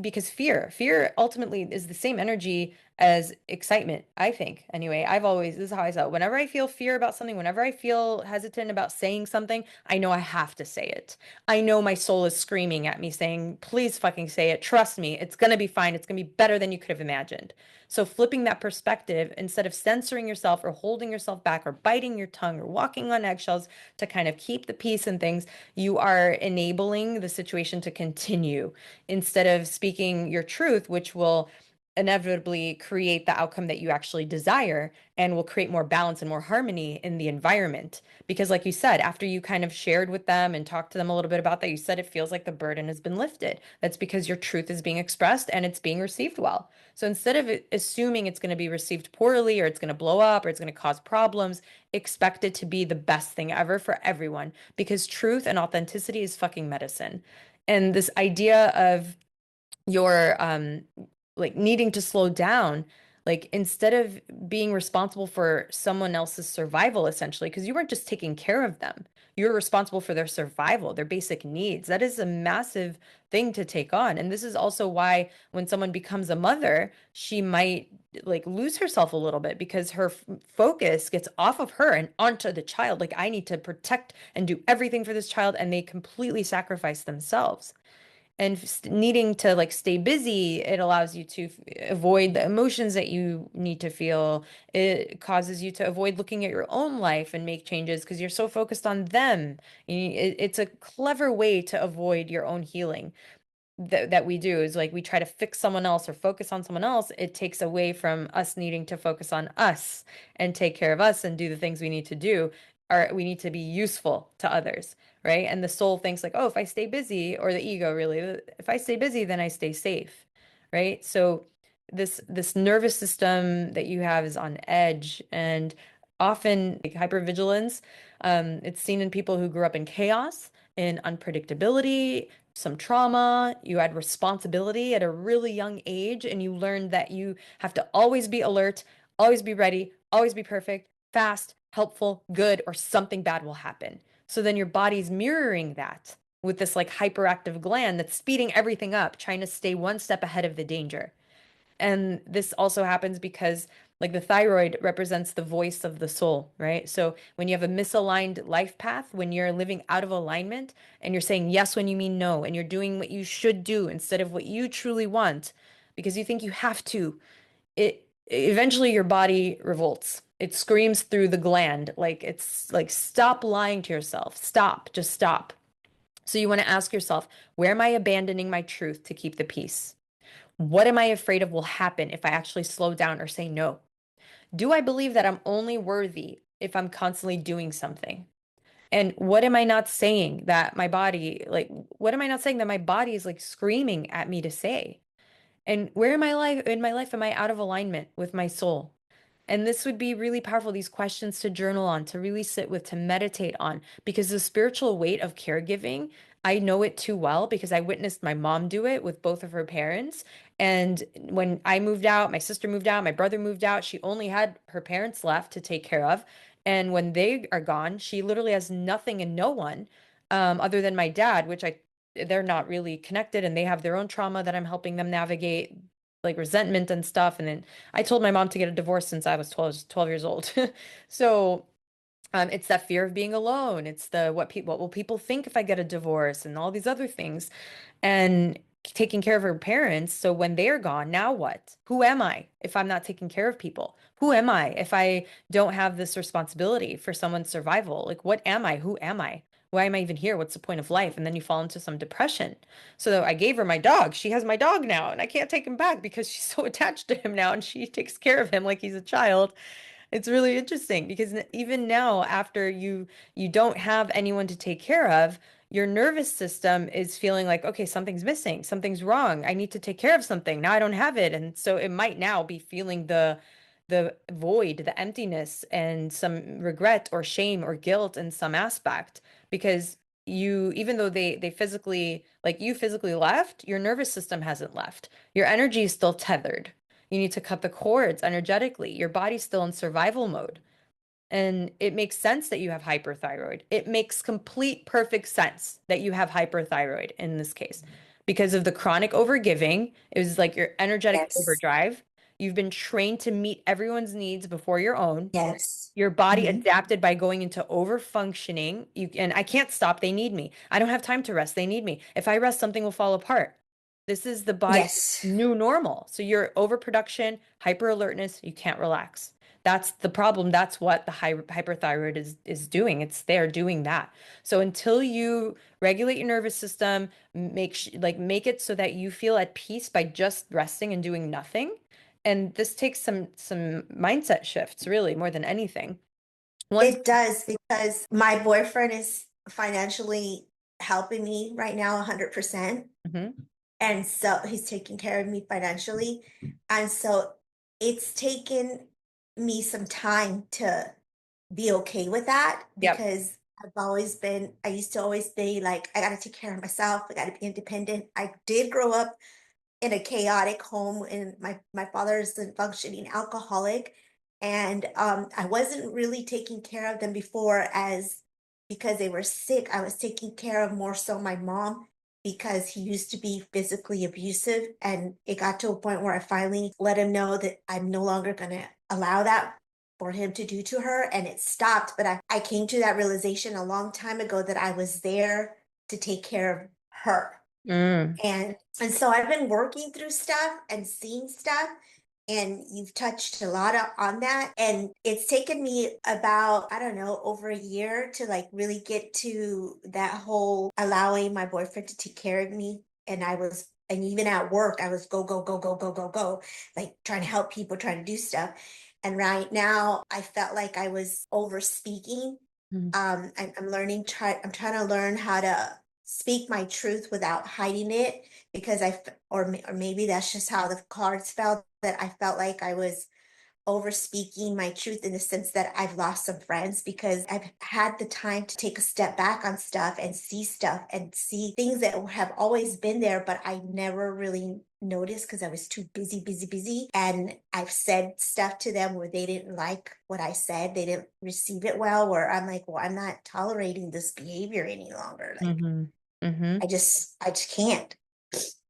because fear ultimately is the same energy as excitement, I think. Anyway, this is how I saw it. Whenever I feel fear about something, whenever I feel hesitant about saying something, I know I have to say it. I know my soul is screaming at me saying, please fucking say it. Trust me, it's gonna be fine. It's gonna be better than you could have imagined. So flipping that perspective, instead of censoring yourself or holding yourself back or biting your tongue or walking on eggshells to kind of keep the peace and things, you are enabling the situation to continue instead of speaking your truth, which will inevitably create the outcome that you actually desire and will create more balance and more harmony in the environment. Because, like you said, after you kind of shared with them and talked to them a little bit about that, you said it feels like the burden has been lifted. That's because your truth is being expressed and it's being received well. So instead of assuming it's going to be received poorly or it's going to blow up or it's going to cause problems, expect it to be the best thing ever for everyone because truth and authenticity is fucking medicine. And this idea of your like needing to slow down, like instead of being responsible for someone else's survival essentially, because you weren't just taking care of them, you're responsible for their survival, their basic needs. That is a massive thing to take on. And this is also why when someone becomes a mother, she might like lose herself a little bit because her focus gets off of her and onto the child. Like, I need to protect and do everything for this child, and they completely sacrifice themselves. And needing to like stay busy, it allows you to avoid the emotions that you need to feel. It causes you to avoid looking at your own life and make changes because you're so focused on them. It's a clever way to avoid your own healing that we do, is like we try to fix someone else or focus on someone else. It takes away from us needing to focus on us and take care of us and do the things we need to do, or we need to be useful to others, right? And the soul thinks like, oh, if I stay busy, or the ego really, if I stay busy, then I stay safe, right? So this nervous system that you have is on edge, and often like hypervigilance, it's seen in people who grew up in chaos, in unpredictability, some trauma, you had responsibility at a really young age, and you learned that you have to always be alert, always be ready, always be perfect, fast, helpful, good, or something bad will happen. So then your body's mirroring that with this like hyperactive gland that's speeding everything up, trying to stay one step ahead of the danger. And this also happens because like the thyroid represents the voice of the soul, right? So when you have a misaligned life path, when you're living out of alignment and you're saying yes when you mean no, and you're doing what you should do instead of what you truly want because you think you have to, it eventually your body revolts. It screams through the gland, like it's like, stop lying to yourself. Stop, just stop. So you want to ask yourself, where am I abandoning my truth to keep the peace? What am I afraid of will happen if I actually slow down or say no? Do I believe that I'm only worthy if I'm constantly doing something? And what am I not saying that my body, like, what am I not saying that my body is like screaming at me to say? And where in my life am I out of alignment with my soul? And this would be really powerful, these questions to journal on, to really sit with, to meditate on, because the spiritual weight of caregiving, I know it too well because I witnessed my mom do it with both of her parents. And when I moved out, my sister moved out, my brother moved out, she only had her parents left to take care of. And when they are gone, she literally has nothing and no one, other than my dad, which they're not really connected and they have their own trauma that I'm helping them navigate, like resentment and stuff. And then I told my mom to get a divorce since I was 12 years old. So it's that fear of being alone. It's the what will people think if I get a divorce and all these other things. And taking care of her parents. So when they're gone, now what? Who am I if I'm not taking care of people? Who am I if I don't have this responsibility for someone's survival? Like, what am I? Who am I? Why am I even here? What's the point of life? And then you fall into some depression. So I gave her my dog. She has my dog now, and I can't take him back because she's so attached to him now, and she takes care of him like he's a child. It's really interesting because even now, after you don't have anyone to take care of, your nervous system is feeling like, okay, something's missing, something's wrong. I need to take care of something. Now I don't have it. And so it might now be feeling the void, the emptiness, and some regret or shame or guilt in some aspect because even though they physically, like you physically left, your nervous system hasn't left. Your energy is still tethered. You need to cut the cords energetically. Your body's still in survival mode. And it makes sense that you have hyperthyroid. It makes complete perfect sense that you have hyperthyroid in this case because of the chronic overgiving. It was like your energetic Yes. overdrive. You've been trained to meet everyone's needs before your own. Yes. Your body Mhm. adapted by going into over functioning. And I can't stop. They need me. I don't have time to rest. They need me. If I rest, something will fall apart. This is the body's Yes. new normal. So your overproduction, hyper alertness, you can't relax. That's the problem. That's what the hyperthyroid is doing. It's there doing that. So until you regulate your nervous system, make it so that you feel at peace by just resting and doing nothing. And this takes some mindset shifts, really, more than anything. Once, It does because my boyfriend is financially helping me right now 100%. Mhm. And so he's taking care of me financially. And so it's taken me some time to be okay with that Yep. because I used to always be like, I got to take care of myself. I got to be independent. I did grow up in a chaotic home, and my father is a functioning alcoholic, and I wasn't really taking care of them before as because they were sick. I was taking care of more so my mom because he used to be physically abusive, and it got to a point where I finally let him know that I'm no longer going to allow that for him to do to her, and it stopped. But I came to that realization a long time ago that I was there to take care of her. Mm. And so I've been working through stuff and seeing stuff, and you've touched a lot on that. And it's taken me about, I don't know, over a year to like really get to that whole allowing my boyfriend to take care of me. And even at work, I was go, go, go, go, go, go, go, like trying to help people, trying to do stuff. And right now I felt like I was over speaking. Mm. I'm trying to learn how to speak my truth without hiding it because or maybe that's just how the cards felt, that I felt like I was over speaking my truth in the sense that I've lost some friends because I've had the time to take a step back on stuff and see things that have always been there, but I never really noticed because I was too busy, busy, busy. And I've said stuff to them where they didn't like what I said. They didn't receive it well, where I'm like, well, I'm not tolerating this behavior any longer. Like Mhm. Mhm. I just can't.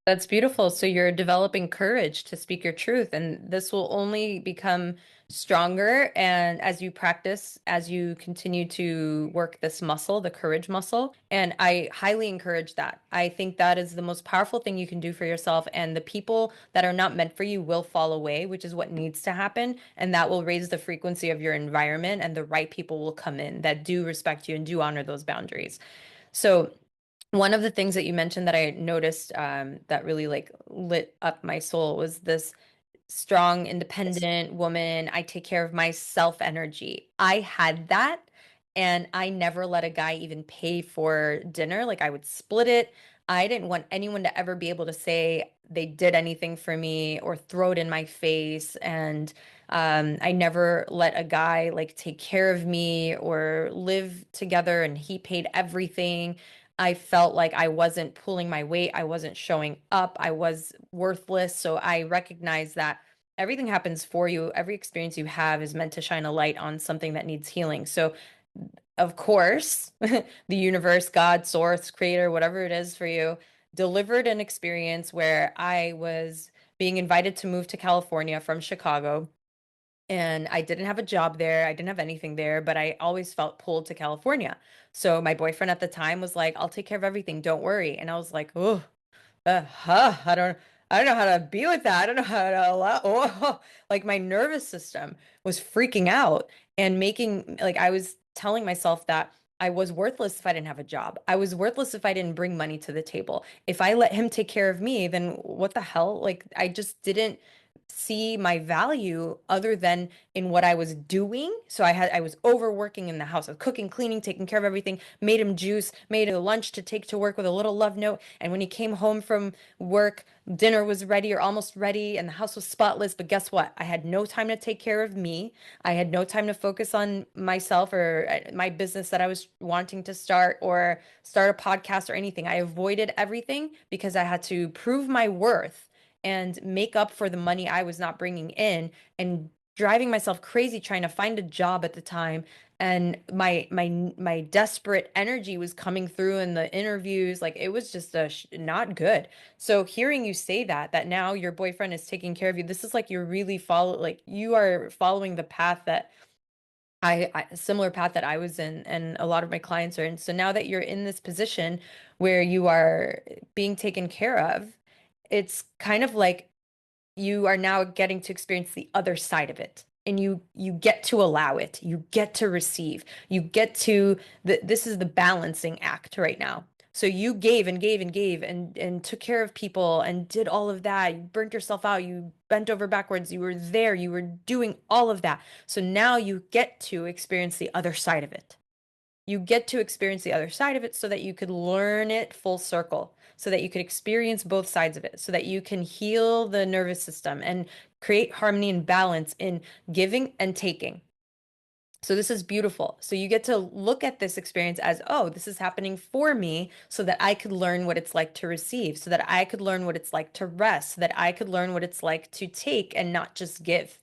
That's beautiful. So you're developing courage to speak your truth, and this will only become stronger. And as you practice, as you continue to work this muscle, the courage muscle, and I highly encourage that. I think that is the most powerful thing you can do for yourself. And the people that are not meant for you will fall away, which is what needs to happen. And that will raise the frequency of your environment, and the right people will come in that do respect you and do honor those boundaries. So, one of the things that you mentioned that I noticed that really like lit up my soul was this strong, independent woman. I take care of myself energy. I had that, and I never let a guy even pay for dinner. Like I would split it. I didn't want anyone to ever be able to say they did anything for me or throw it in my face. And I never let a guy like take care of me or live together and he paid everything. I felt like I wasn't pulling my weight. I wasn't showing up. I was worthless. So I recognized that everything happens for you. Every experience you have is meant to shine a light on something that needs healing. So, of course, the universe, God, source, creator, whatever it is for you, delivered an experience where I was being invited to move to California from Chicago. And I didn't have a job there. I didn't have anything there, but I always felt pulled to California. So my boyfriend at the time was like, I'll take care of everything. Don't worry. And I was like, oh, I don't know how to be with that. I don't know how to allow, oh, like my nervous system was freaking out and making, like, I was telling myself that I was worthless if I didn't have a job. I was worthless if I didn't bring money to the table. If I let him take care of me, then what the hell? Like, I just didn't see my value other than in what I was doing. So I was overworking in the house. I was cooking, cleaning, taking care of everything, made him juice, made a lunch to take to work with a little love note. And when he came home from work, dinner was ready or almost ready and the house was spotless. But guess what? I had no time to take care of me. I had no time to focus on myself or my business that I was wanting to start or start a podcast or anything. I avoided everything because I had to prove my worth and make up for the money I was not bringing in and driving myself crazy trying to find a job at the time. And my desperate energy was coming through in the interviews. Like it was just not good. So hearing you say that now your boyfriend is taking care of you, this is like you're really like you are following the path that a similar path that I was in and a lot of my clients are in. So now that you're in this position where you are being taken care of, it's kind of like you are now getting to experience the other side of it, and you get to allow it, you get to receive, you get to this is the balancing act right now. So you gave and gave and gave and took care of people and did all of that. You burnt yourself out, you bent over backwards, you were there, you were doing all of that. So now you get to experience the other side of it. You get to experience the other side of it so that you could learn it full circle, so that you could experience both sides of it, so that you can heal the nervous system and create harmony and balance in giving and taking. So this is beautiful. So you get to look at this experience as, oh, this is happening for me so that I could learn what it's like to receive, so that I could learn what it's like to rest, so that I could learn what it's like to take and not just give.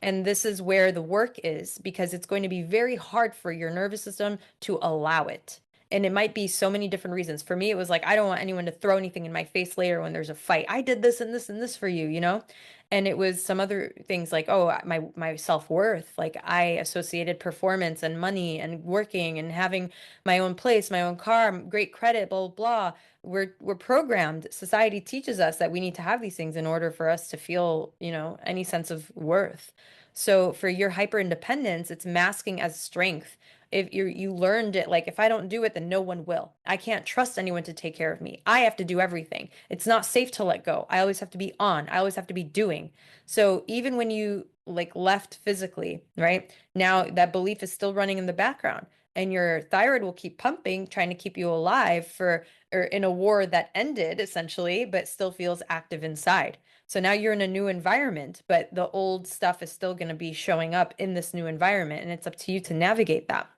And this is where the work is, because it's going to be very hard for your nervous system to allow it. And it might be so many different reasons. For me, it was like, I don't want anyone to throw anything in my face later when there's a fight. I did this and this and this for you, you know? And it was some other things like, oh, my self-worth. Like I associated performance and money and working and having my own place, my own car, great credit, blah, blah, blah. We're programmed. Society teaches us that we need to have these things in order for us to feel, you know, any sense of worth. So for your hyper independence, it's masking as strength. If you learned it, like if I don't do it, then no one will. I can't trust anyone to take care of me. I have to do everything. It's not safe to let go. I always have to be on. I always have to be doing. So even when you like left physically, right? Now that belief is still running in the background and your thyroid will keep pumping, trying to keep you alive for or in a war that ended essentially, but still feels active inside. So now you're in a new environment, but the old stuff is still going to be showing up in this new environment. And it's up to you to navigate that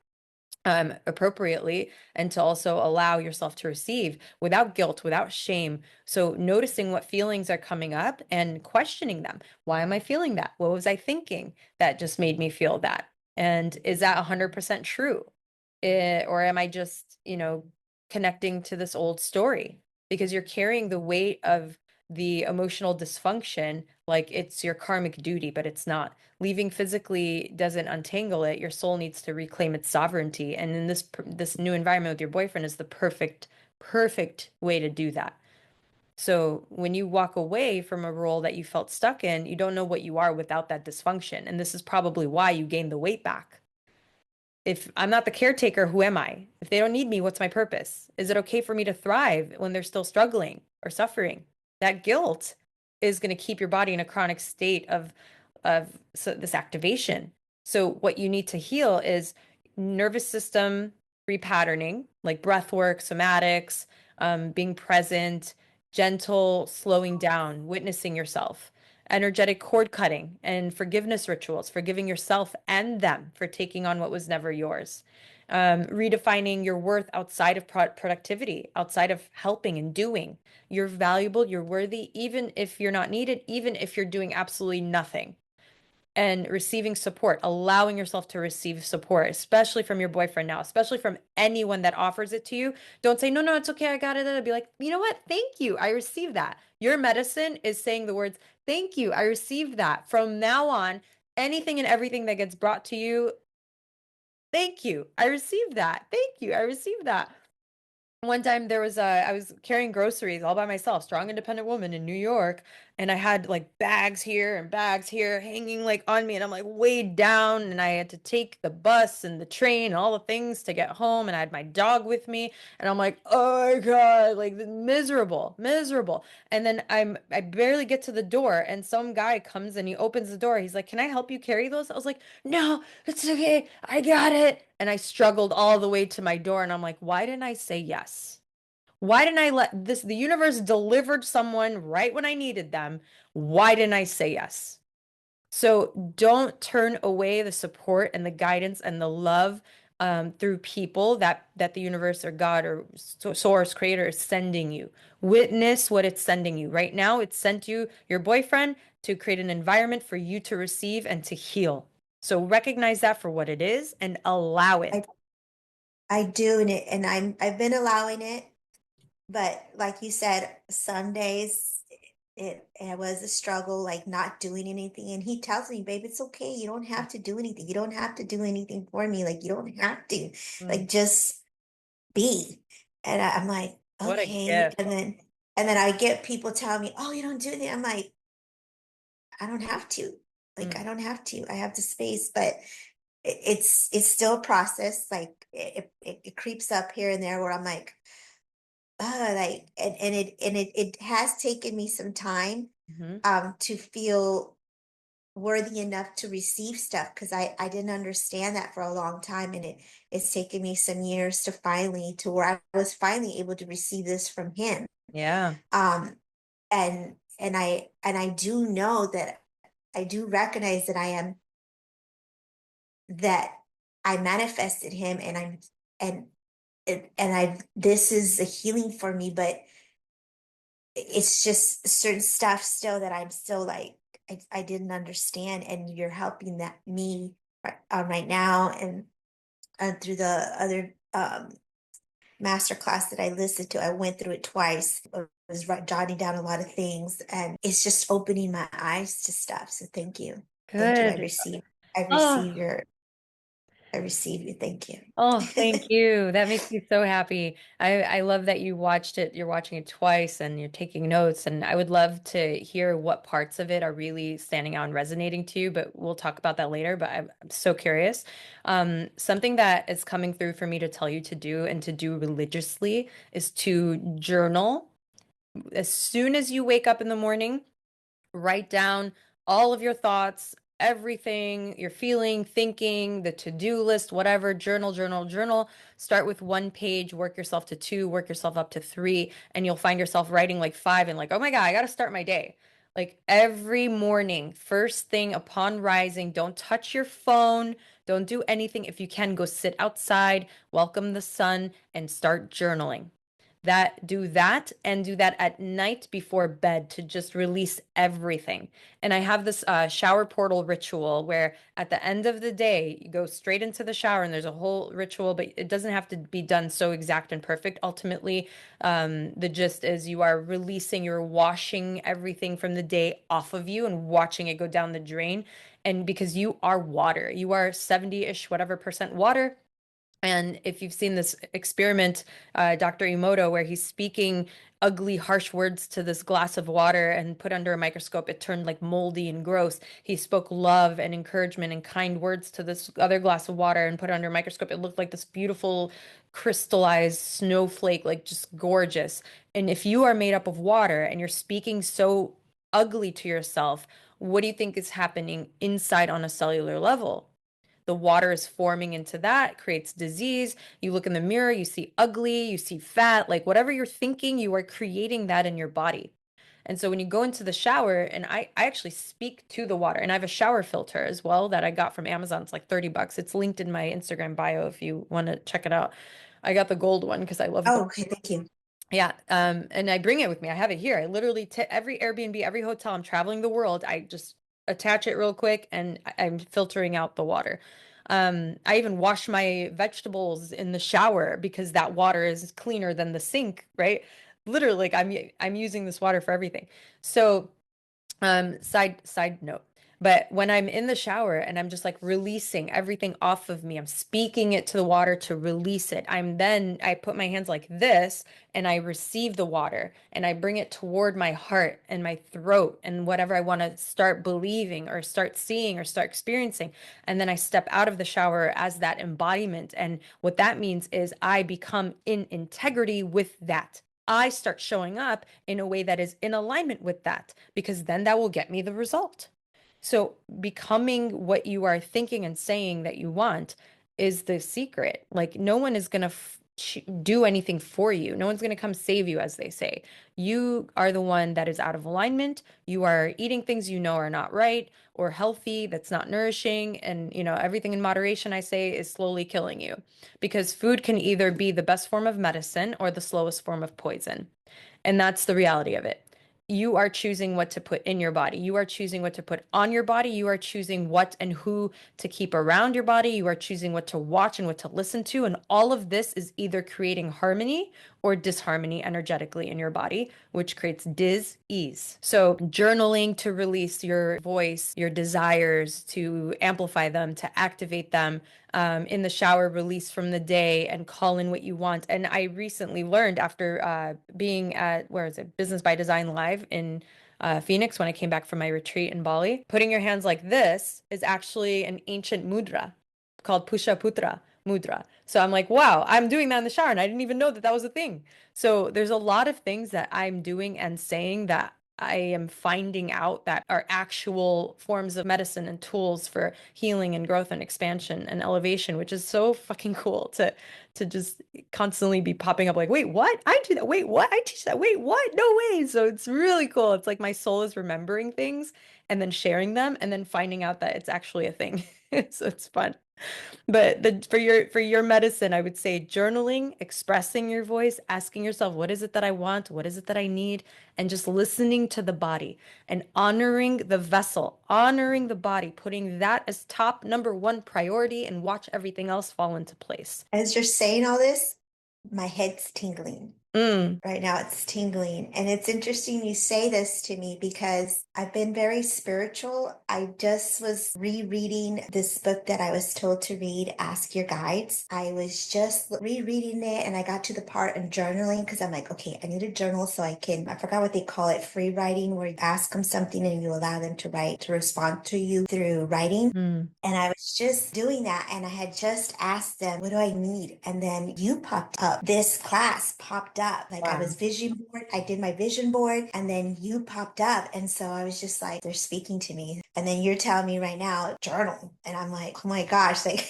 appropriately and to also allow yourself to receive without guilt, without shame. So noticing what feelings are coming up and questioning them. Why am I feeling that? What was I thinking that just made me feel that? And is that 100% true? Or am I just, you know, connecting to this old story? Because you're carrying the weight of the emotional dysfunction like it's your karmic duty, but it's not. Leaving physically doesn't untangle it. Your soul needs to reclaim its sovereignty. And in this new environment with your boyfriend is the perfect way to do that. So when you walk away from a role that you felt stuck in, you don't know what you are without that dysfunction. And this is probably why you gained the weight back. If I'm not the caretaker, who am I? If they don't need me, what's my purpose? Is it okay for me to thrive when they're still struggling or suffering? That guilt is going to keep your body in a chronic state of this activation. So what you need to heal is nervous system repatterning, like breath work, somatics, being present, gentle, slowing down, witnessing yourself, energetic cord cutting and forgiveness rituals, forgiving yourself and them for taking on what was never yours. redefining your worth outside of productivity, outside of helping and doing. You're valuable, you're worthy, even if you're not needed, even if you're doing absolutely nothing. And receiving support, allowing yourself to receive support, especially from your boyfriend now, especially from anyone that offers it to you. Don't say, no, no, it's okay, I got it. Be like, you know what? Thank you. I received that. Your medicine is saying the words, thank you. I received that. From now on, anything and everything that gets brought to you, thank you. I received that. Thank you. I received that. One time there was I was carrying groceries all by myself, strong independent woman in New York, and I had like bags here and bags here hanging like on me, and I'm like weighed down, and I had to take the bus and the train and all the things to get home, and I had my dog with me, and I'm like, oh my God, like miserable, miserable. And then I barely get to the door, and some guy comes and he opens the door. He's like, "Can I help you carry those?" I was like, "No, it's okay. I got it." And I struggled all the way to my door, and I'm like, why didn't I say yes? Why didn't I let this, the universe delivered someone right when I needed them. Why didn't I say yes? So don't turn away the support and the guidance and the love through people that the universe or God or source creator is sending you. Witness what it's sending you. Right now, it's sent you your boyfriend to create an environment for you to receive and to heal. So recognize that for what it is and allow it. I do, and I've been allowing it, but like you said, some days it was a struggle, like not doing anything. And he tells me, "Babe, it's okay. You don't have to do anything. You don't have to do anything for me. Like you don't have to. Like just be." And I'm like, What a okay. gift. And then I get people telling me, "Oh, you don't do anything." I'm like, I don't have to. Like I don't have to. I have the space, but it's still a process. Like it creeps up here and there where I'm like, like and it has taken me some time Mhm. to feel worthy enough to receive stuff, because I didn't understand that for a long time, and it's taken me some years to finally to where I was finally able to receive this from him. Yeah. um and I do know that I do recognize that that I manifested him, and and I this is a healing for me, but it's just certain stuff still that I'm still like I didn't understand, and you're helping that me right now, and through the other master class that I listened to. I went through it twice. I was jotting down a lot of things, and it's just opening my eyes to stuff. So thank you. Thank you. Good. I Oh, receive I receive you. Thank you. oh, thank you. That makes me so happy. I love that you watched it. You're watching it twice and you're taking notes. And I would love to hear what parts of it are really standing out and resonating to you, but we'll talk about that later. But I'm so curious. Something that is coming through for me to tell you to do and to do religiously is to journal. As soon as you wake up in the morning, write down all of your thoughts, everything you're feeling, thinking, the to-do list, whatever, journal, journal, journal. Start with 1 page, work yourself to 2, work yourself up to 3, and you'll find yourself writing like 5 and like, oh my God, I got to start my day. Like every morning, first thing upon rising, don't touch your phone, don't do anything. If you can, go sit outside, welcome the sun, and start journaling. Do that and do that at night before bed to just release everything. And I have this shower portal ritual where at the end of the day you go straight into the shower, and there's a whole ritual, but it doesn't have to be done so exact and perfect. Ultimately, the gist is you are releasing, you're washing everything from the day off of you and watching it go down the drain. And because you are water, you are 70-ish whatever percent water. And if you've seen this experiment, Dr. Emoto, where he's speaking ugly, harsh words to this glass of water and put under a microscope, it turned like moldy and gross. He spoke love and encouragement and kind words to this other glass of water and put it under a microscope. It looked like this beautiful, crystallized snowflake, like just gorgeous. And if you are made up of water and you're speaking so ugly to yourself, what do you think is happening inside on a cellular level? The water is forming into that, creates disease. You look in the mirror, you see ugly, you see fat, like whatever you're thinking, you are creating that in your body. And so when you go into the shower, and I actually speak to the water, and I have a shower filter as well that I got from Amazon. It's like $30. It's linked in my Instagram bio if you want to check it out. I got the gold one because I love Oh, gold. okay, thank you. Yeah, and I bring it with me. I have it here. I literally every Airbnb, every hotel, I'm traveling the world, I just attach it real quick and I'm filtering out the water. I even wash my vegetables in the shower because that water is cleaner than the sink, right? Literally, like I'm using this water for everything. So side note. But when I'm in the shower and I'm just like releasing everything off of me, I'm speaking it to the water to release it. I put my hands like this and I receive the water and I bring it toward my heart and my throat and whatever I want to start believing or start seeing or start experiencing. And then I step out of the shower as that embodiment. And what that means is I become in integrity with that. I start showing up in a way that is in alignment with that, because then that will get me the result. So, becoming what you are thinking and saying that you want is the secret. Like, no one is going to do anything for you. No one's going to come save you, as they say. You are the one that is out of alignment. You are eating things you know are not right or healthy, that's not nourishing. And, everything in moderation, I say, is slowly killing you, because food can either be the best form of medicine or the slowest form of poison. And that's the reality of it. You are choosing what to put in your body. You are choosing what to put on your body. You are choosing what and who to keep around your body. You are choosing what to watch and what to listen to. And all of this is either creating harmony or disharmony energetically in your body, which creates dis-ease. So, journaling to release your voice, your desires, to amplify them, to activate them. In the shower, release from the day and call in what you want. And I recently learned after being at, where is it, Business by Design Live in Phoenix, when I came back from my retreat in Bali, putting your hands like this is actually an ancient mudra called Pusha Putra mudra. So I'm like, wow, I'm doing that in the shower and I didn't even know that that was a thing. So there's a lot of things that I'm doing and saying that I am finding out that are actual forms of medicine and tools for healing and growth and expansion and elevation, which is so fucking cool to just constantly be popping up like, wait, what? I do that. Wait, what? I teach that. Wait, what? No way. So it's really cool. It's like my soul is remembering things and then sharing them and then finding out that it's actually a thing. So it's fun. But for your medicine, I would say journaling, expressing your voice, asking yourself, what is it that I want? What is it that I need? And just listening to the body and honoring the vessel, honoring the body, putting that as top number one priority, and watch everything else fall into place. As you're saying all this, my head's tingling. Mm, Right now it's tingling. And it's interesting you say this to me because I've been very spiritual. I just was rereading this book that I was told to read, Ask Your Guides. I was just rereading it and I got to the part on journaling because I'm like, okay, I need a journal so I forgot what they call it, free writing, where you ask them something and you allow them to write, to respond to you through writing. mm. And I was just doing that and I had just asked them, what do I need? And then you popped up. This class popped up. Like I Wow. was vision board. I did my vision board and then you popped up. And so I was just like, they're speaking to me. And then you're telling me right now, journal. And I'm like, oh my gosh, like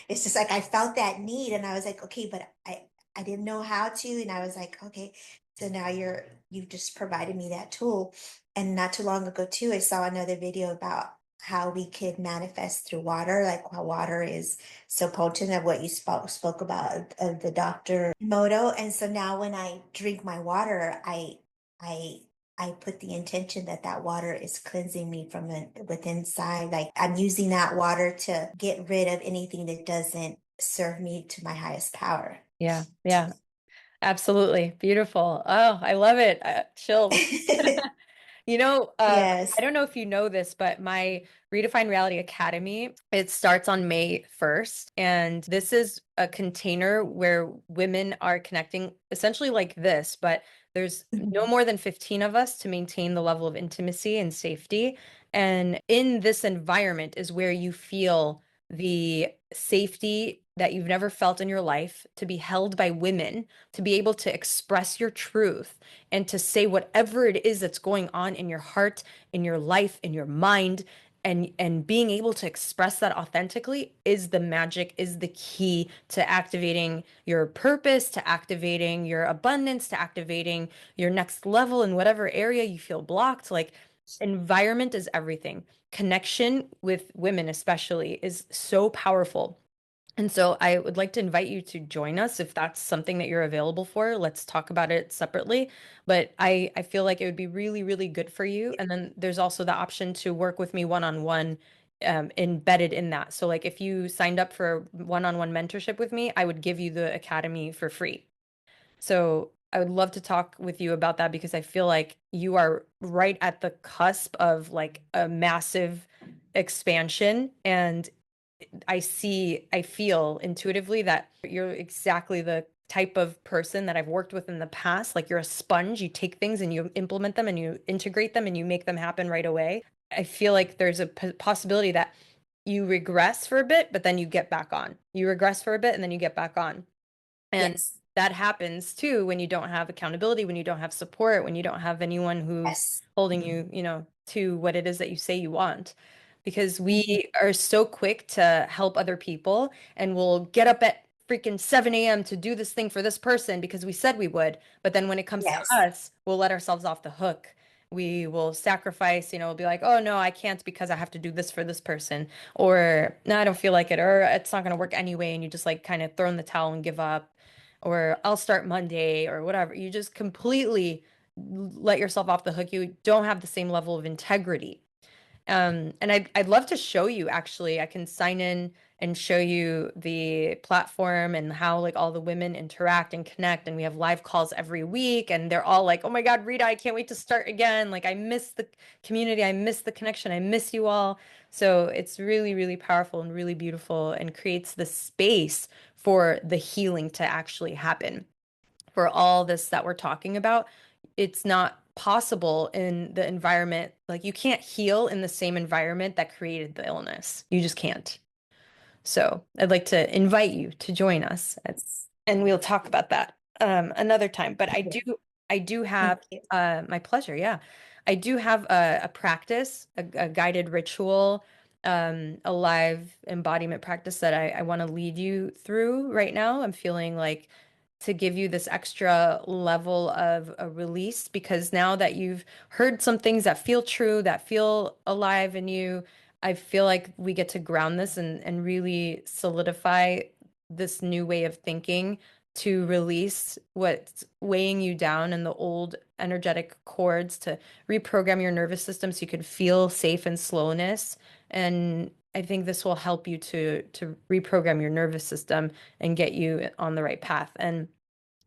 it's just like I felt that need. And I was like, okay, but I didn't know how to. And I was like, okay. So now you've just provided me that tool. And not too long ago too, I saw another video about how we could manifest through water, like how water is so potent, of what you spoke about of the Dr. Moto. And so now when I drink my water, I I put the intention that that water is cleansing me from within inside. Like I'm using that water to get rid of anything that doesn't serve me to my highest power. Yeah, yeah, absolutely. Beautiful. Oh, I love it. Chills. I Yes. don't know if you know this, but my Redefine Reality Academy, it starts on May 1st. And this is a container where women are connecting essentially like this, but there's no more than 15 of us to maintain the level of intimacy and safety. And in this environment is where you feel the safety that you've never felt in your life, to be held by women, to be able to express your truth and to say whatever it is that's going on in your heart, in your life, in your mind, and being able to express that authentically is the magic, is the key to activating your purpose, to activating your abundance, to activating your next level in whatever area you feel blocked. Like, environment is everything. Connection with women, especially, is so powerful. And so I would like to invite you to join us if that's something that you're available for. Let's talk about it separately. But I feel like it would be really, really good for you. And then there's also the option to work with me one-on-one, embedded in that. So like if you signed up for one-on-one mentorship with me, I would give you the academy for free. So I would love to talk with you about that because I feel like you are right at the cusp of like a massive expansion. And I feel intuitively that you're exactly the type of person that I've worked with in the past. Like, you're a sponge, you take things and you implement them and you integrate them and you make them happen right away. I feel like there's a possibility that you regress for a bit, but then you get back on. You regress for a bit and then you get back on. And Yes. that happens too when you don't have accountability, when you don't have support, when you don't have anyone who's Yes. holding you, to what it is that you say you want. Because Mhm. we are so quick to help other people and we'll get up at freaking 7 a.m. to do this thing for this person because we said we would. But then when it comes to Yes. us, we'll let ourselves off the hook. We will sacrifice, we'll be like, oh no, I can't because I have to do this for this person. Or no, I don't feel like it. Or it's not going to work anyway. And you just like kind of throw in the towel and give up, or I'll start Monday or whatever. You just completely let yourself off the hook. You don't have the same level of integrity. And I'd love to show you, actually. I can sign in and show you the platform and how like all the women interact and connect. And we have live calls every week and they're all like, oh my God, Rita, I can't wait to start again. Like, I miss the community. I miss the connection. I miss you all. So it's really, really powerful and really beautiful and creates the space for the healing to actually happen. For all this that we're talking about, it's not possible in the environment. Like, you can't heal in the same environment that created the illness. You just can't. So I'd like to invite you to join us, and we'll talk about that another time. But I do have, Thank you. my pleasure. Yeah, I do have a practice, a guided ritual, a live embodiment practice that I want to lead you through right now. I'm feeling like to give you this extra level of a release, because now that you've heard some things that feel true, that feel alive in you, I feel like we get to ground this and really solidify this new way of thinking to release what's weighing you down and the old energetic cords, to reprogram your nervous system so you can feel safe in slowness. And I think this will help you to reprogram your nervous system and get you on the right path. And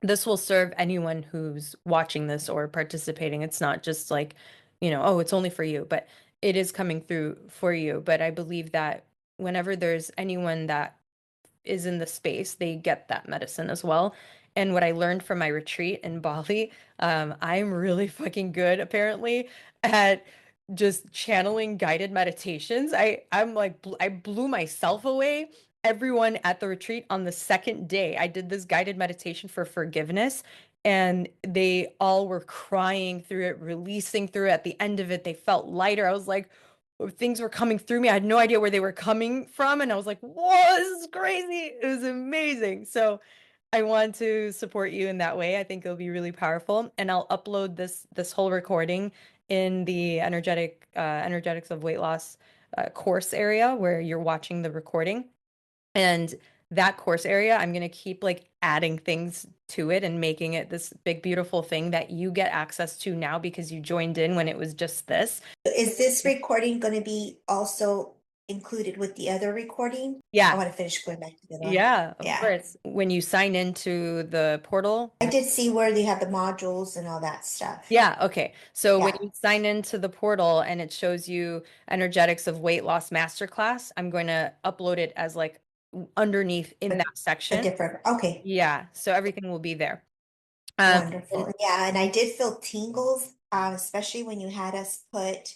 this will serve anyone who's watching this or participating. It's not just like, oh, it's only for you, but it is coming through for you. But I believe that whenever there's anyone that is in the space, they get that medicine as well. And what I learned from my retreat in Bali, I'm really fucking good apparently at just channeling guided meditations. I'm like I blew myself away. Everyone at the retreat on the second day, I did this guided meditation for forgiveness, and they all were crying through it, releasing through it. At the end of it, they felt lighter. I was like, things were coming through me. I had no idea where they were coming from. And I was like, whoa, this is crazy. It was amazing. So I want to support you in that way. I think it'll be really powerful. And I'll upload this whole recording in the energetics of weight loss course area where you're watching the recording. And that course area, I'm going to keep like adding things to it and making it this big, beautiful thing that you get access to now because you joined in when it was just this. Is this recording going to be also included with the other recording? I Yeah. want to finish going back to the other one. Yeah, of Yeah. course. When you sign into the portal. I did see where they have the modules and all that stuff. Yeah, okay. So when Yeah. you sign into the portal and it shows you energetics of weight loss masterclass, I'm going to upload it as like underneath in that A section. different, okay. Yeah, so everything will be there. And Wonderful. Yeah, and I did feel tingles, especially when you had us put,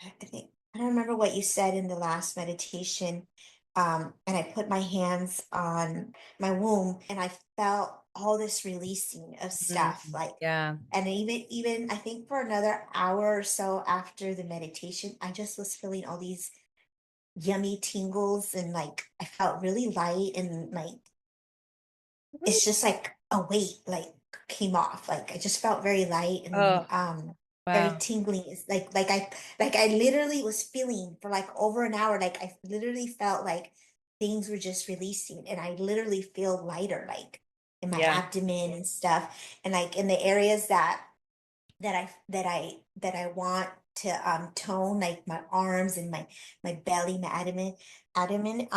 I think, I don't remember what you said in the last meditation. And I put my hands on my womb and I felt all this releasing of stuff, like, Yeah. and even I think for another hour or so after the meditation, I just was feeling all these yummy tingles, and like I felt really light, and like it's just like a weight like came off. Like I just felt very light and Oh, very wow. tingling. It's like I literally was feeling for like over an hour, like I literally felt like things were just releasing, and I literally feel lighter, like in my Yeah. abdomen and stuff, and like in the areas that I want to tone, like my arms and my belly, my abdomen.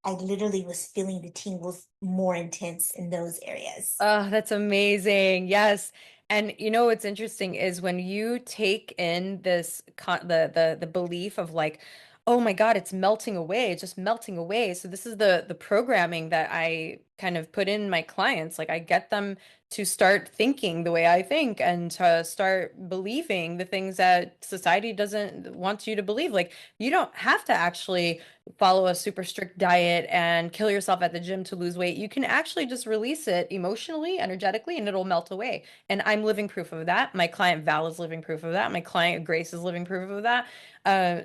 I literally was feeling the tingles more intense in those areas. Oh, that's amazing. Yes. And you know what's interesting is when you take in this the belief of like, oh my God, it's melting away, it's just melting away. So this is the programming that I kind of put in my clients. Like I get them to start thinking the way I think and to start believing the things that society doesn't want you to believe. Like you don't have to actually follow a super strict diet and kill yourself at the gym to lose weight. You can actually just release it emotionally, energetically, and it'll melt away. And I'm living proof of that. My client Val is living proof of that. My client Grace is living proof of that.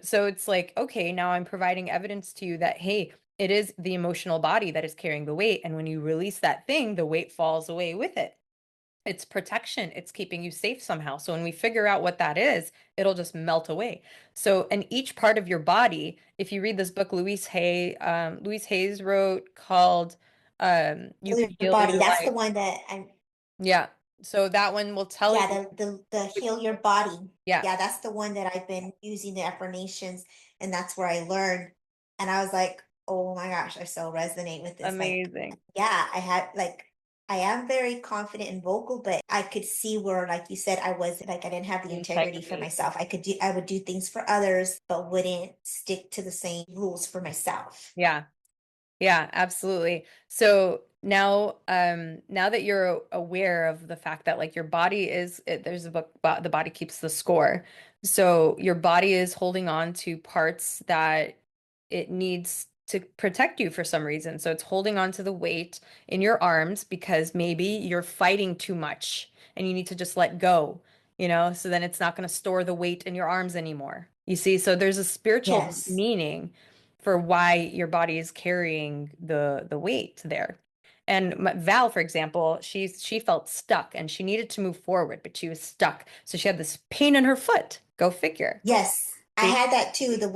So it's like, okay, now I'm providing evidence to you that, hey, it is the emotional body that is carrying the weight. And when you release that thing, the weight falls away with it. It's protection. It's keeping you safe somehow. So when we figure out what that is, it'll just melt away. So, and each part of your body, if you read this book, Louise Hayes wrote called You Heal Can Your Heal body. Your That's the Life. one that I Yeah. So that one will tell yeah, you. the heal your body. Yeah. Yeah, that's the one that I've been using the affirmations, and that's where I learned. And I was like, oh my gosh, I so resonate with this. Like, Amazing. yeah, I am very confident and vocal, but I could see where, like you said, I was like I didn't have the integrity for Integrity. myself. I would do things for others, but wouldn't stick to the same rules for myself. Yeah. Yeah, absolutely. So now, now that you're aware of the fact that like your body there's a book, The Body Keeps the Score. So your body is holding on to parts that it needs to protect you for some reason. So it's holding on to the weight in your arms because maybe you're fighting too much and you need to just let go, so then it's not going to store the weight in your arms anymore. You see, so there's a spiritual Yes. meaning for why your body is carrying the weight there. And Val, for example, she felt stuck and she needed to move forward, but she was stuck. So she had this pain in her foot. Go figure. Yes. I See? had that too. The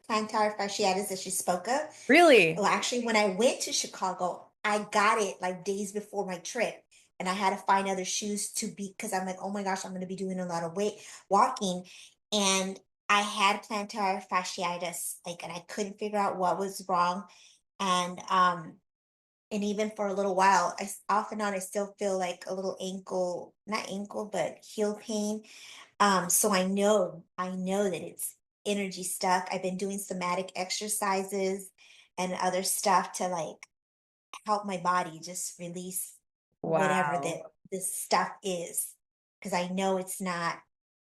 plantar fasciitis that she spoke of. Really Well, actually, when I went to Chicago, I got it like days before my trip. And I had to find other shoes to be because I'm like, oh my gosh, I'm going to be doing a lot of weight walking. And I had plantar fasciitis, like, and I couldn't figure out what was wrong. And even for a little while, off and on, I still feel like a little ankle, not ankle, but heel pain. So I know that it's energy stuff. I've been doing somatic exercises and other stuff to like help my body just release whatever wow. that this stuff is. Because I know it's not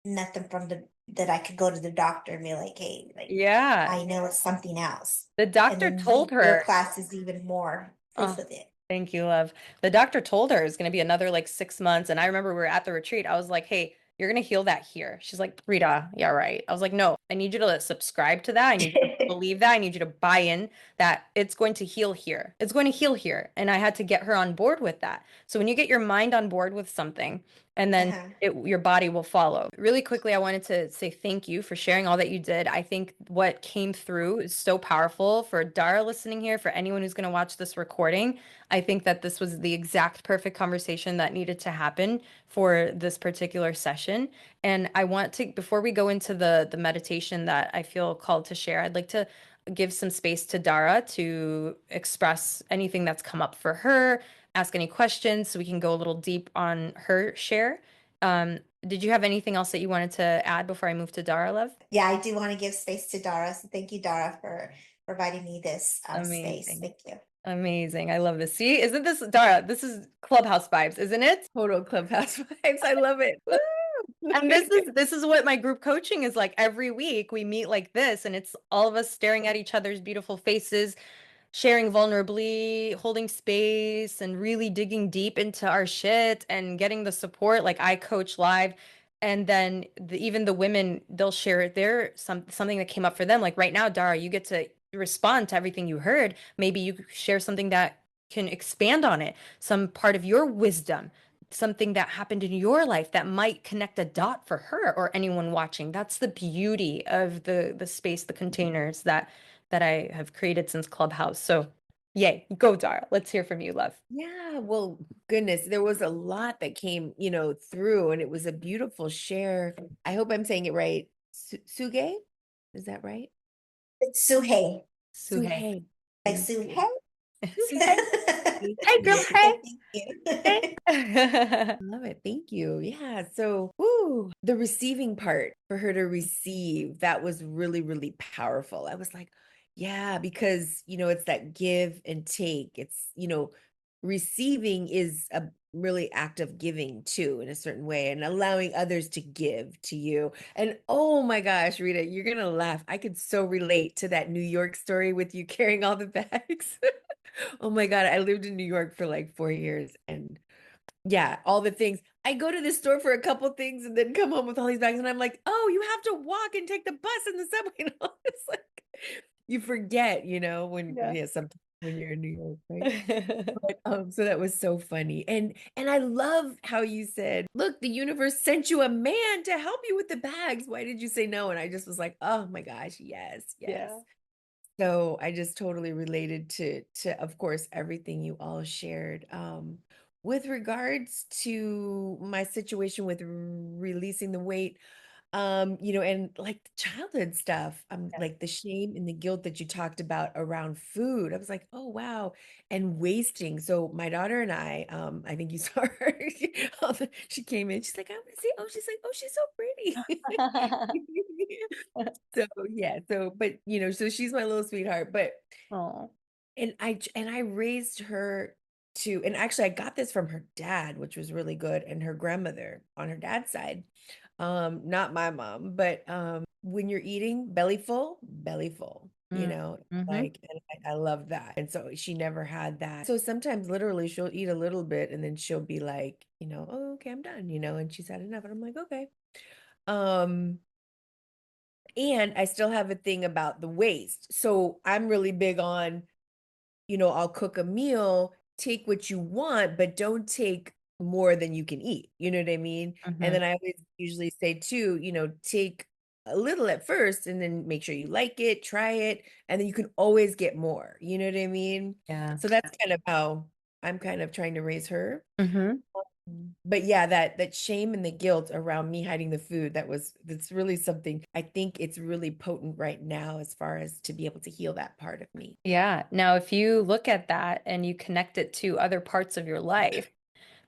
nothing from the that I could go to the doctor and be like, hey, like Yeah. I know it's something else. The And doctor then told your her, class is even more proof oh, of it. thank you, love. The doctor told her it's going to be another like 6 months. And I remember we were at the retreat. I was like, hey, you're going to heal that here. She's like, Rita, yeah, right. I was like, no, I need you to subscribe to that. I need you to believe that. I need you to buy in that it's going to heal here. It's going to heal here. And I had to get her on board with that. So when you get your mind on board with something, and then Uh-huh. your body will follow. Really quickly, I wanted to say thank you for sharing all that you did. I think what came through is so powerful for Dara listening here, for anyone who's going to watch this recording. I think that this was the exact perfect conversation that needed to happen for this particular session. And I want to, before we go into the meditation that I feel called to share, I'd like to give some space to Dara to express anything that's come up for her, ask any questions so we can go a little deep on her share. Did you have anything else that you wanted to add before I move to Dara, love? Yeah, I do want to give space to Dara. So thank you, Dara, for providing me this space. Amazing. Thank you. Amazing. I love this. See, isn't this Dara? This is Clubhouse vibes, isn't it? Total clubhouse vibes. I love it. Woo! And this is what my group coaching is like. Every week we meet like this, and it's all of us staring at each other's beautiful faces, sharing vulnerably, holding space, and really digging deep into our shit and getting the support. Like I coach live, and then even the women, they'll share something that came up for them. Like right now, Dara, you get to respond to everything you heard. Maybe you share something that can expand on it, some part of your wisdom, something that happened in your life that might connect a dot for her or anyone watching. That's the beauty of the space, the containers that I have created since Clubhouse. So, yay, go Dara. Let's hear from you, love. Yeah, well, goodness, there was a lot that came, through, and it was a beautiful share. I hope I'm saying it right. Suge? Is that right? It's Suhei. Suhei. Suhei. Like Thank you. Suhei. Suhei. Thank Hey, girl, you. hey. Thank you. Love it. Thank you. Yeah. So, woo, the receiving part for her to receive, that was really, really powerful. I was like, yeah, because, it's that give and take. It's, receiving is a really act of giving too, in a certain way, and allowing others to give to you. And oh my gosh, Rita, you're going to laugh. I could so relate to that New York story with you carrying all the bags. Oh my God. I lived in New York for like 4 years, and yeah, all the things. I go to the store for a couple things and then come home with all these bags, and I'm like, oh, you have to walk and take the bus and the subway and all this. Like, you forget, when Yeah. yeah, sometimes when you're in New York, right? But so that was so funny. And I love how you said, look, the universe sent you a man to help you with the bags. Why did you say no? And I just was like, oh my gosh, yes, yes. Yeah. So I just totally related to of course everything you all shared. With regards to my situation with releasing the weight, and like the childhood stuff, like the shame and the guilt that you talked about around food. I was like, oh wow, and wasting. So my daughter and I think you saw her. She came in, she's like, I want to see. Oh, she's like, oh, she's so pretty. So yeah, but so she's my little sweetheart, but Oh. and I raised her to, and actually I got this from her dad, which was really good, and her grandmother on her dad's side. Not my mom, but when you're eating belly full, Mm-hmm. like, and I love that. And so she never had that. So sometimes literally she'll eat a little bit and then she'll be like, oh, okay, I'm done, and she's had enough. And I'm like, okay. Um, and I still have a thing about the waste. So I'm really big on, I'll cook a meal, take what you want, but don't take more than you can eat. You know what I mean? And Mm-hmm. then I always usually say too, take a little at first and then make sure you like it, try it, and then you can always get more. You know what I mean? Yeah. So that's kind of how I'm kind of trying to raise her. Mm-hmm. But yeah, that shame and the guilt around me hiding the food, that's really something. I think it's really potent right now as far as to be able to heal that part of me. Yeah. Now, if you look at that and you connect it to other parts of your life,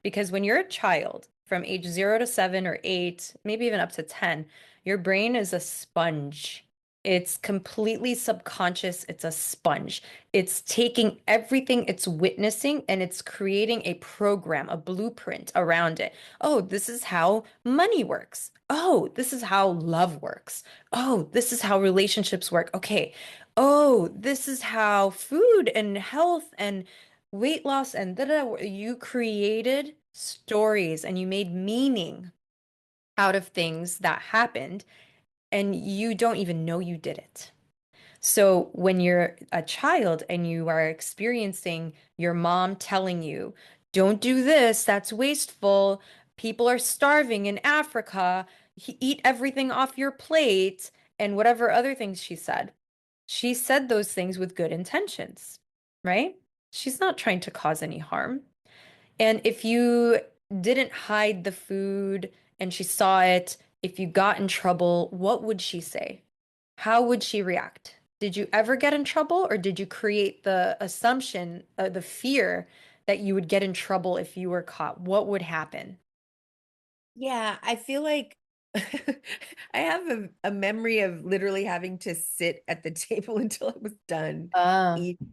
because when you're a child from age 0 to 7 or 8, maybe even up to 10, your brain is a sponge. It's completely subconscious. It's a sponge. It's taking everything it's witnessing and it's creating a program, a blueprint around it. Oh, this is how money works. Oh, this is how love works. Oh, this is how relationships work. Okay. Oh, this is how food and health and weight loss and you created stories and you made meaning out of things that happened and you don't even know you did it. So when you're a child and you are experiencing your mom telling you, don't do this, that's wasteful. People are starving in Africa. Eat everything off your plate, and whatever other things she said. She said those things with good intentions, right? She's not trying to cause any harm. And if you didn't hide the food and she saw it, if you got in trouble, what would she say? How would she react? Did you ever get in trouble, or did you create the assumption, the fear that you would get in trouble if you were caught? What would happen? Yeah, I feel like I have a memory of literally having to sit at the table until I was done Ah. eating.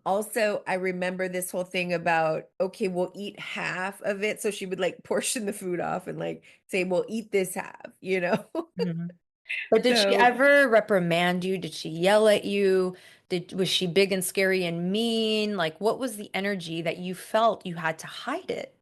Also, I remember this whole thing about, okay, we'll eat half of it. So she would like portion the food off and like say, we'll eat this half, Mhm. But did she So, ever reprimand you? Did she yell at you? Was she big and scary and mean? Like, what was the energy that you felt you had to hide it?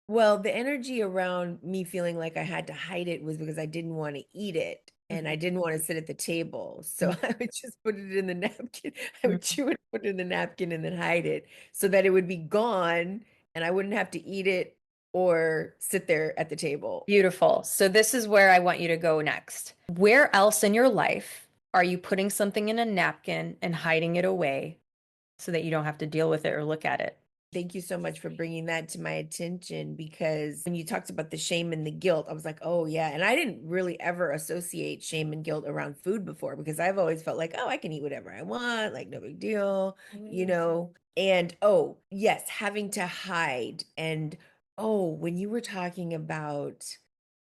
well, the energy around me feeling like I had to hide it was because I didn't want to eat it and I didn't want to sit at the table. So Mhm. I would just put it in the napkin. I would Mhm. chew it, put it in the napkin, and then hide it so that it would be gone and I wouldn't have to eat it or sit there at the table. Beautiful. So this is where I want you to go next. Where else in your life are you putting something in a napkin and hiding it away so that you don't have to deal with it or look at it? Thank you so much for bringing that to my attention because when you talked about the shame and the guilt, I was like, oh, yeah. And I didn't really ever associate shame and guilt around food before because I've always felt like, oh, I can eat whatever I want, like no big deal, you know? And oh, yes, having to hide. And oh, when you were talking about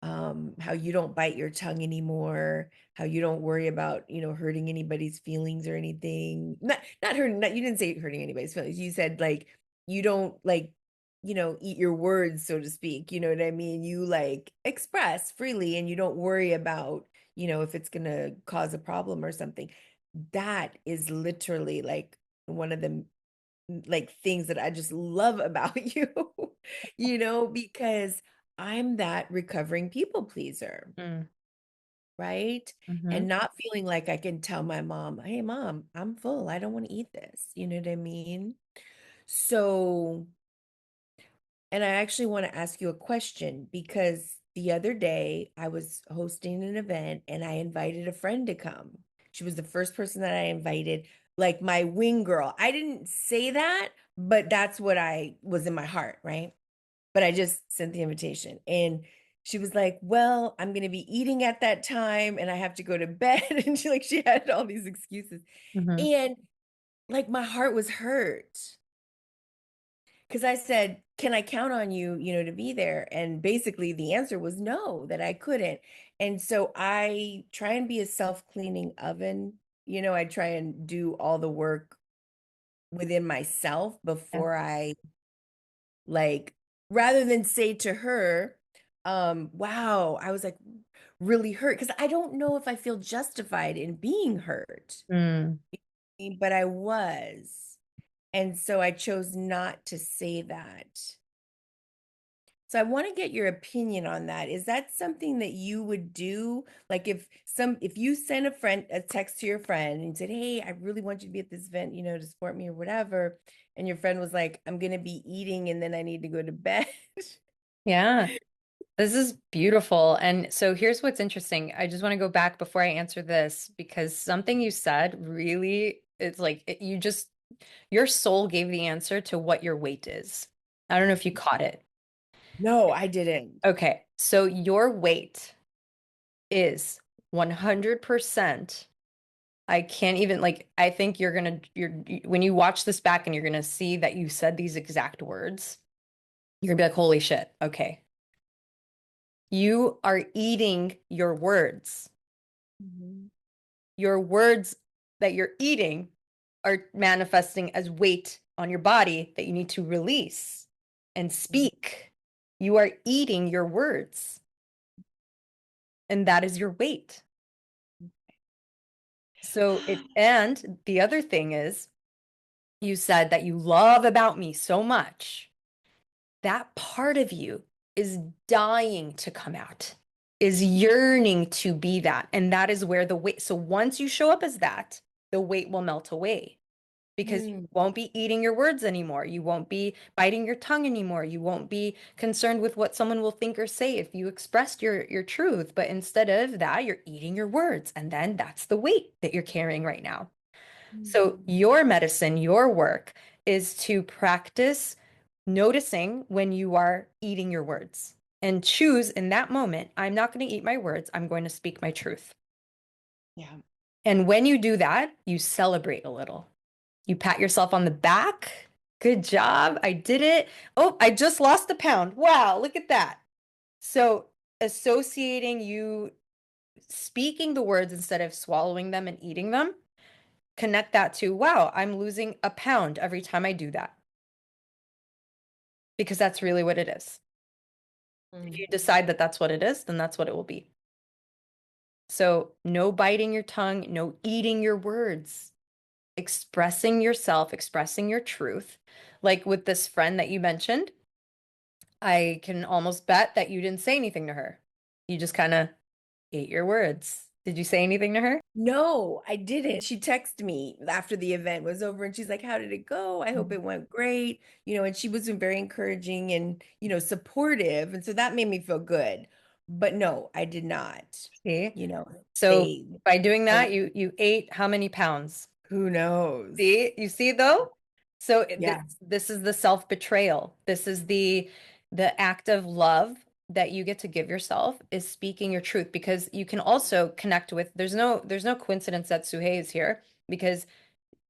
how you don't bite your tongue anymore, how you don't worry about, hurting anybody's feelings or anything. Not hurting, not, you didn't say hurting anybody's feelings. You said like you don't like eat your words, so to speak, you know what I mean? You like express freely and you don't worry about if it's going to cause a problem or something. That is literally like one of the like things that I just love about you, because I'm that recovering people pleaser, Mm. right? Mhm. And not feeling like I can tell my mom, hey mom, I'm full, I don't want to eat this, you know what I mean? So, and I actually want to ask you a question because the other day I was hosting an event and I invited a friend to come. She was the first person that I invited, like my wing girl. I didn't say that, but that's what I was in my heart, right? But I just sent the invitation and she was like, "Well, I'm going to be eating at that time and I have to go to bed." And she had all these excuses. Mhm. And like my heart was hurt because I said, "Can I count on you, to be there?" And basically the answer was no, that I couldn't. And so I try and be a self-cleaning oven. I try and do all the work within myself Yeah. before I like rather than say to her, wow, I was like really hurt because I don't know if I feel justified in being hurt, Mm. but I was. And so I chose not to say that. So I want to get your opinion on that. Is that something that you would do? Like if you send a text to your friend and said, "Hey, I really want you to be at this event, to support me or whatever," and your friend was like, "I'm gonna be eating and then I need to go to bed." Yeah. This is beautiful. And so here's what's interesting. I just want to go back before I answer this because something you said really, it's like your soul gave the answer to what your weight is. I don't know if you caught it. No, I didn't. Okay. So your weight is 100%. I can't even like, I think when you watch this back and you're going to see that you said these exact words, you're going to be like, holy shit. Okay. You are eating your words. Mhm. Your words that you're eating are manifesting as weight on your body that you need to release and speak. You are eating your words, and that is your weight. And the other thing is, you said that you love about me so much. That part of you is dying to come out, is yearning to be that. And that is where the weight. So once you show up as that, the weight will melt away because you Mm. won't be eating your words anymore. You won't be biting your tongue anymore. You won't be concerned with what someone will think or say if you expressed your truth. But instead of that, you're eating your words. And then that's the weight that you're carrying right now. So Mhm. your medicine, your work is to practice noticing when you are eating your words and choose in that moment, I'm not going to eat my words. I'm going to speak my truth. Yeah. And when you do that, you celebrate a little. You pat yourself on the back. Good job. I did it. Oh, I just lost a pound. Wow, look at that. So associating you speaking the words instead of swallowing them and eating them, connect that to, wow, I'm losing a pound every time I do that. Because that's really what it is. If Mm. you decide that that's what it is, then that's what it will be. So no biting your tongue, no eating your words, expressing yourself, expressing your truth. Like with this friend that you mentioned, I can almost bet that you didn't say anything to her. You just kind of ate your words. Did you say anything to her? No, I didn't. She texted me after the event was over and she's like, "How did it go? I hope it went great." And she was very encouraging and, supportive. And so that made me feel good. But no, I did not, See? you know, So say, by doing I, that, you ate how many pounds? who knows? See, you see though? So Yeah. this is the self-betrayal. This is the act of love that you get to give yourself is speaking your truth because you can also connect with there's no coincidence that Suhei is here because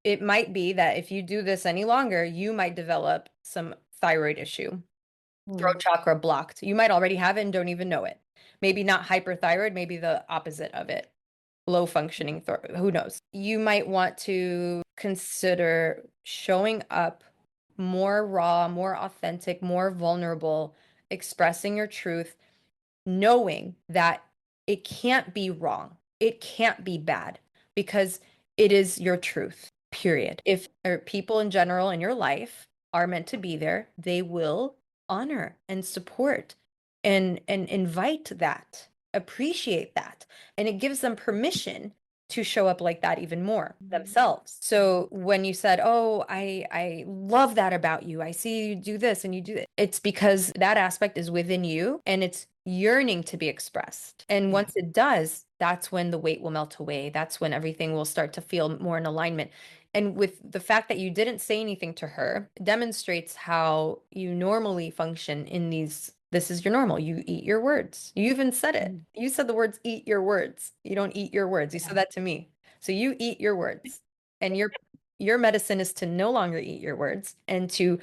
it might be that if you do this any longer, you might develop some thyroid issue, throat Mm. chakra blocked. You might already have it and don't even know it. Maybe not hyperthyroid, maybe the opposite of it, low functioning throat. Who knows? You might want to consider showing up more raw, more authentic, more vulnerable, expressing your truth, knowing that it can't be wrong. It can't be bad because it is your truth, period. If people in general in your life are meant to be there, they will honor and support and invite that, appreciate that. And it gives them permission to show up like that even more themselves. So when you said, "Oh, I love that about you. I see you do this and you do it." It's because that aspect is within you and it's yearning to be expressed. And Yeah. once it does, that's when the weight will melt away. That's when everything will start to feel more in alignment. And with the fact that you didn't say anything to her demonstrates how you normally function in these. This is your normal. You eat your words. You even said it. You said the words eat your words. You don't eat your words. You said that to me. So you eat your words. And your medicine is to no longer eat your words and to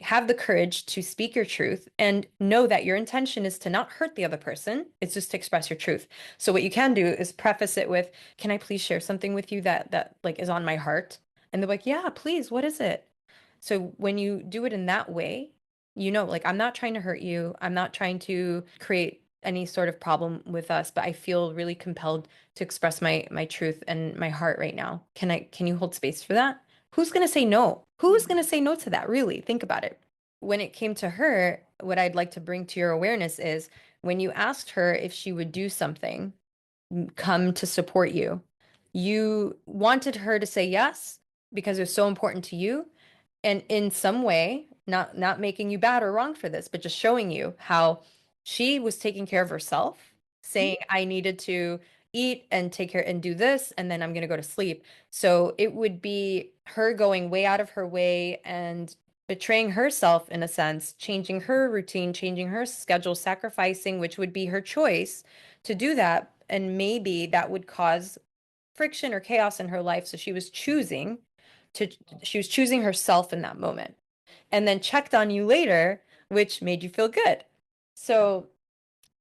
have the courage to speak your truth and know that your intention is to not hurt the other person. It's just to express your truth. So what you can do is preface it with, "Can I please share something with you that like is on my heart?" And they're like, "Yeah, please. What is it?" So when you do it in that way, like I'm not trying to hurt you. I'm not trying to create any sort of problem with us, but I feel really compelled to express my truth and my heart right now. Can you hold space for that? Who's going to say no? Who's going to say no to that? Really? Think about it. When it came to her, what I'd like to bring to your awareness is when you asked her if she would do something, come to support you, you wanted her to say yes because it was so important to you and in some way not making you bad or wrong for this but just showing you how she was taking care of herself saying I needed to eat and take care and do this and then I'm going to go to sleep, so it would be her going way out of her way and betraying herself in a sense, changing her routine, changing her schedule, sacrificing, which would be her choice to do that, and maybe that would cause friction or chaos in her life, so to she was choosing herself in that moment and then checked on you later, which made you feel good. So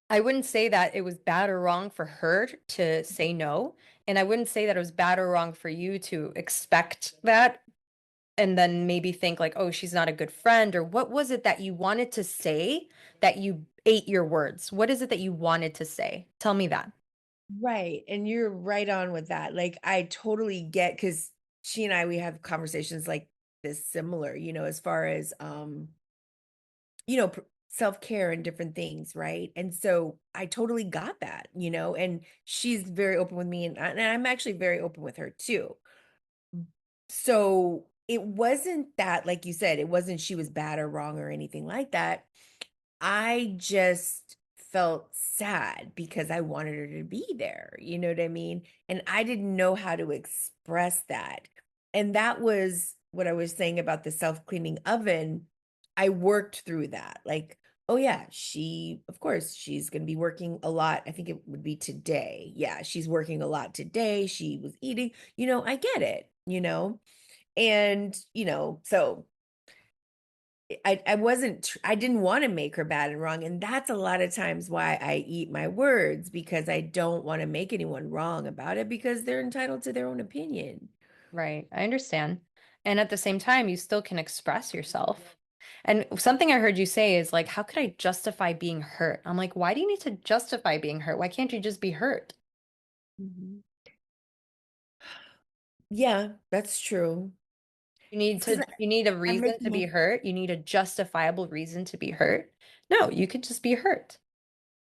I wouldn't say that it was bad or wrong for her to say no. And I wouldn't say that it was bad or wrong for you to expect that and then maybe think like, "Oh, she's not a good friend." Or what was it that you wanted to say that you ate your words? What is it that you wanted to say? Tell me that. Right. And you're right on with that. Like, I totally get because she and I, we have conversations like this similar, as far as, self-care and different things, right? And so I totally got that, and she's very open with me and I'm actually very open with her too. So it wasn't that, like you said, it wasn't she was bad or wrong or anything like that. I just felt sad because I wanted her to be there. You know what I mean? And I didn't know how to express that. And that was what I was saying about the self-cleaning oven. I worked through that. Like, oh yeah, of course, she's going to be working a lot. I think it would be today. Yeah, she's working a lot today. She was eating, I get it, and, so I didn't want to make her bad and wrong. And that's a lot of times why I eat my words, because I don't want to make anyone wrong about it because they're entitled to their own opinion. Right. I understand. And at the same time, you still can express yourself. And something I heard you say is like, how could I justify being hurt? I'm like, why do you need to justify being hurt? Why can't you just be hurt? Mhm. Yeah, that's true. It's because You need a I'm reason to making be hurt. You need a justifiable reason to be hurt. No, you could just be hurt.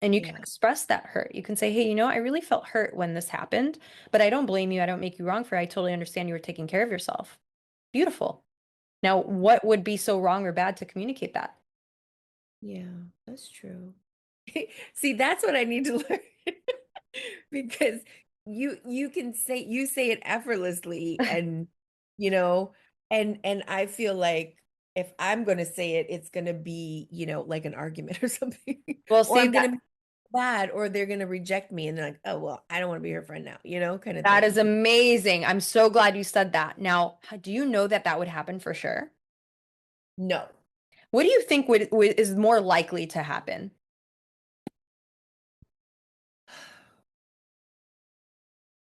And you can yeah. express that hurt. You can say, hey, I really felt hurt when this happened, but I don't blame you. I don't make you wrong for it. I totally understand you were taking care of yourself. Beautiful. Now, what would be so wrong or bad to communicate that? Yeah, that's true. See, that's what I need to learn because you can say you say it effortlessly and you know and I feel like if I'm going to say it it's going to be, like an argument or something Well, or see I'm going to that be bad or they're going to reject me and they're like, "Oh, well, I don't want to be your friend now," kind of that is thing. amazing. I'm so glad you said that. Now, do you know that that would happen for sure? No. What do you think is more likely to happen?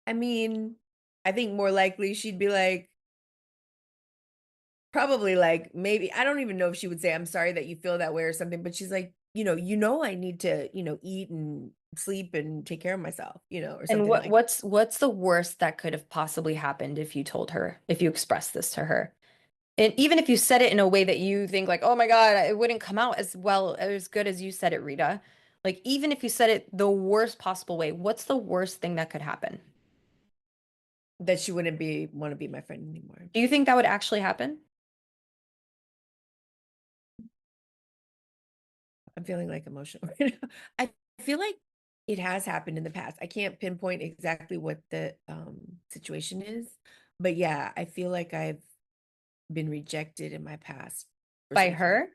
I mean, I think more likely she'd be like probably like maybe I don't even know if she would say I'm sorry that you feel that way or something, but she's like, I need to, eat and sleep and take care of myself, or And something like what's the worst that could have possibly happened if you told her, if you expressed this to her? And even if you said it in a way that you think like, oh my God, it wouldn't come out as well, as good as you said it, Rita. Like, even if you said it the worst possible way, what's the worst thing that could happen? that she wouldn't be want to be my friend anymore. Do you think that would actually happen? I'm feeling like emotional right now. I feel like it has happened in the past. I can't pinpoint exactly what the situation is, but yeah, I feel like I've been rejected in my past for By something. her?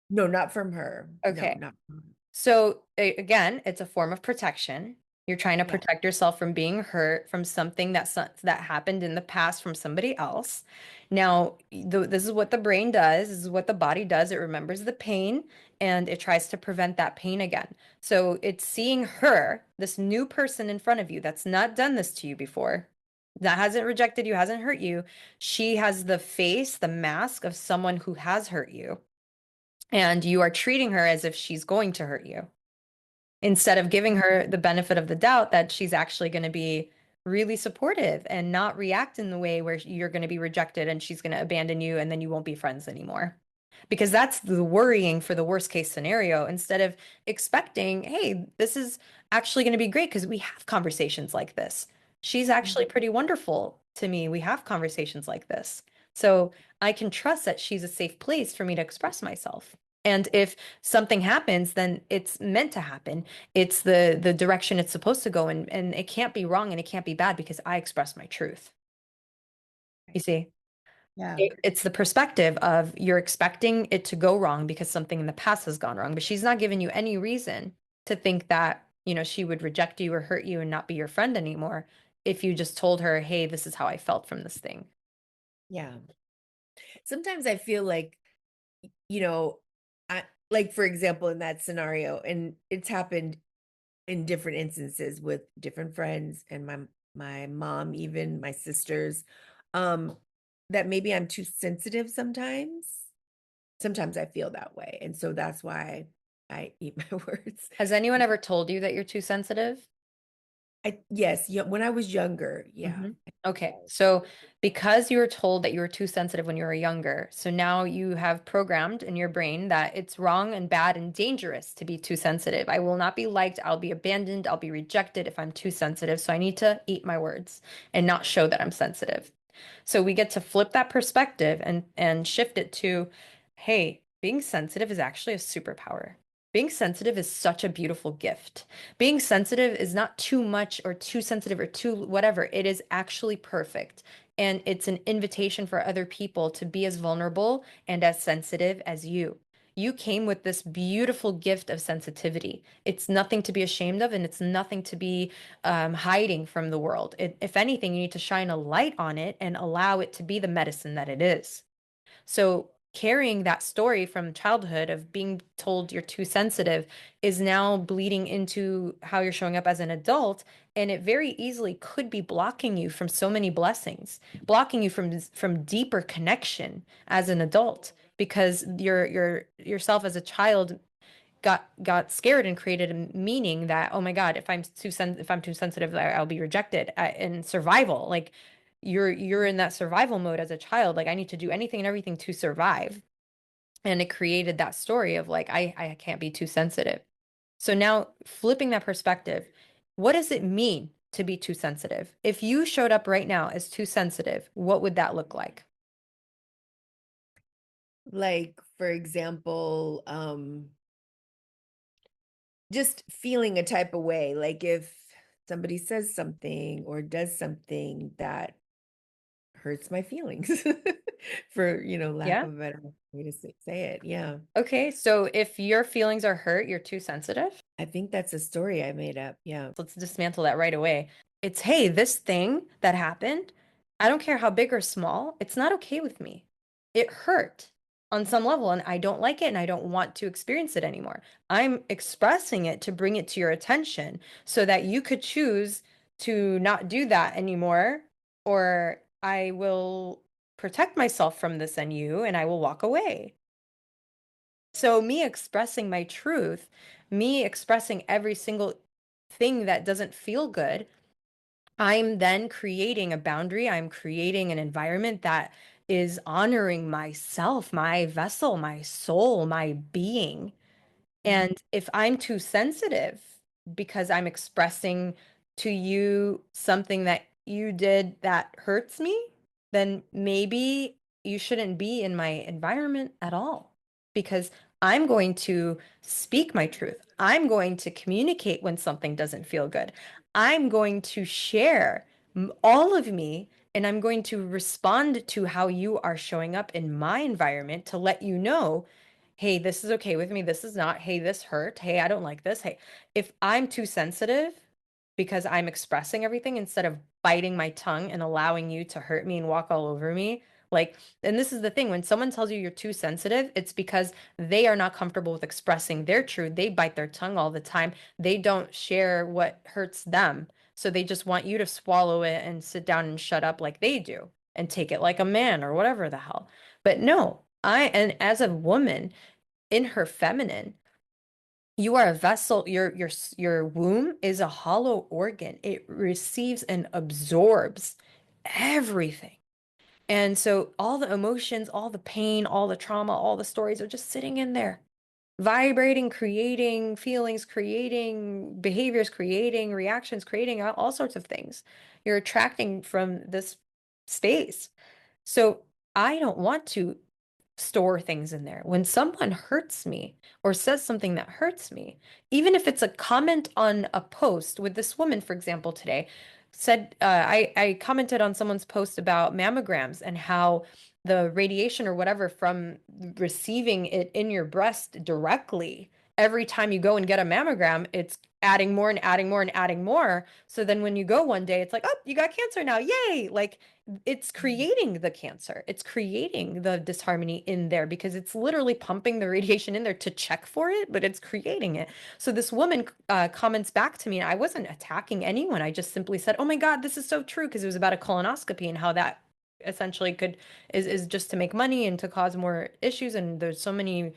No, not from her. No, Okay. not from her. So again, it's a form of protection. You're trying to Yeah. protect yourself from being hurt from something that happened in the past from somebody else. Now, this is what the brain does. This is what the body does. It remembers the pain and it tries to prevent that pain again. So it's seeing her, this new person in front of you that's not done this to you before, that hasn't rejected you, hasn't hurt you. She has the face, the mask of someone who has hurt you. And you are treating her as if she's going to hurt you instead of giving her the benefit of the doubt that she's actually going to be really supportive and not react in the way where you're going to be rejected and she's going to abandon you and then you won't be friends anymore. Because that's the worrying for the worst case scenario instead of expecting, hey, this is actually going to be great because we have conversations like this. She's actually pretty wonderful to me. We have conversations like this. So I can trust that she's a safe place for me to express myself. And if something happens, then it's meant to happen. It's the direction it's supposed to go in, and it can't be wrong and it can't be bad because I express my truth. You see? Yeah. It's the perspective of you're expecting it to go wrong because something in the past has gone wrong, but she's not giving you any reason to think that, she would reject you or hurt you and not be your friend anymore if you just told her, hey, this is how I felt from this thing. Yeah. Sometimes I feel like, you know, I like for example in that scenario, and it's happened in different instances with different friends and my mom, even my sisters, um, that maybe I'm too sensitive sometimes. Sometimes I feel that way. And so that's why I eat my words. Has anyone ever told you that you're too sensitive? Yes, yeah, when I was younger, yeah. Okay, so because you were told that you were too sensitive when you were younger, so now you have programmed in your brain that it's wrong and bad and dangerous to be too sensitive. I will not be liked, I'll be abandoned, I'll be rejected if I'm too sensitive. So I need to eat my words and not show that I'm sensitive. So we get to flip that perspective and shift it to, hey, being sensitive is actually a superpower. Being sensitive is such a beautiful gift. Being sensitive is not too much or too sensitive or too whatever. It is actually perfect. And it's an invitation for other people to be as vulnerable and as sensitive as you. You came with this beautiful gift of sensitivity. It's nothing to be ashamed of, and it's nothing to be hiding from the world. If anything, you need to shine a light on it and allow it to be the medicine that it is. So carrying that story from childhood of being told you're too sensitive is now bleeding into how you're showing up as an adult, and it very easily could be blocking you from so many blessings, blocking you from deeper connection as an adult because your yourself as a child got scared and created a meaning that, oh my God, if I'm too sensitive, I'll be rejected, in survival. Like you're in that survival mode as a child. Like I need to do anything and everything to survive. And it created that story of like, I can't be too sensitive. So now flipping that perspective, what does it mean to be too sensitive? If you showed up right now as too sensitive, what would that look like? Like, for example, just feeling a type of way, like if somebody says something or does something that hurts my feelings, for, lack Yeah. of a better way to say it. Yeah. Okay. So if your feelings are hurt, you're too sensitive. I think that's a story I made up. Yeah. Let's dismantle that right away. It's, hey, this thing that happened, I don't care how big or small, it's not okay with me. It hurt on some level and I don't like it and I don't want to experience it anymore. I'm expressing it to bring it to your attention so that you could choose to not do that anymore, or I will protect myself from this and you and I will walk away. So me expressing my truth, me expressing every single thing that doesn't feel good, I'm then creating a boundary. I'm creating an environment that is honoring myself, my vessel, my soul, my being. And if I'm too sensitive because I'm expressing to you something that you did that hurts me, then maybe you shouldn't be in my environment at all, because I'm going to speak my truth. I'm going to communicate when something doesn't feel good. I'm going to share all of me, and I'm going to respond to how you are showing up in my environment to let you know, hey, this is okay with me. This is not. Hey, this hurt. Hey, I don't like this. Hey, if I'm too sensitive because I'm expressing everything instead of biting my tongue and allowing you to hurt me and walk all over me, like, and this is the thing, when someone tells you you're too sensitive, it's because they are not comfortable with expressing their truth. They bite their tongue all the time. They don't share what hurts them. So they just want you to swallow it and sit down and shut up like they do and take it like a man or whatever the hell. But no, and as a woman in her feminine, you are a vessel. Your womb is a hollow organ. It receives and absorbs everything. And so all the emotions, all the pain, all the trauma, all the stories are just sitting in there, vibrating, creating feelings, creating behaviors, creating reactions, creating all sorts of things. You're attracting from this space. So I don't want to store things in there. When someone hurts me or says something that hurts me, even if it's a comment on a post, with this woman, for example, today said, I commented on someone's post about mammograms and how the radiation or whatever from receiving it in your breast directly, every time you go and get a mammogram, it's adding more and adding more and adding more. So then when you go one day, it's like, oh, you got cancer now. Yay. Like, it's creating the cancer. It's creating the disharmony in there because it's literally pumping the radiation in there to check for it, but it's creating it. So this woman comments back to me, and I wasn't attacking anyone. I just simply said, oh my God, this is so true, because it was about a colonoscopy and how that essentially is just to make money and to cause more issues. And there's so many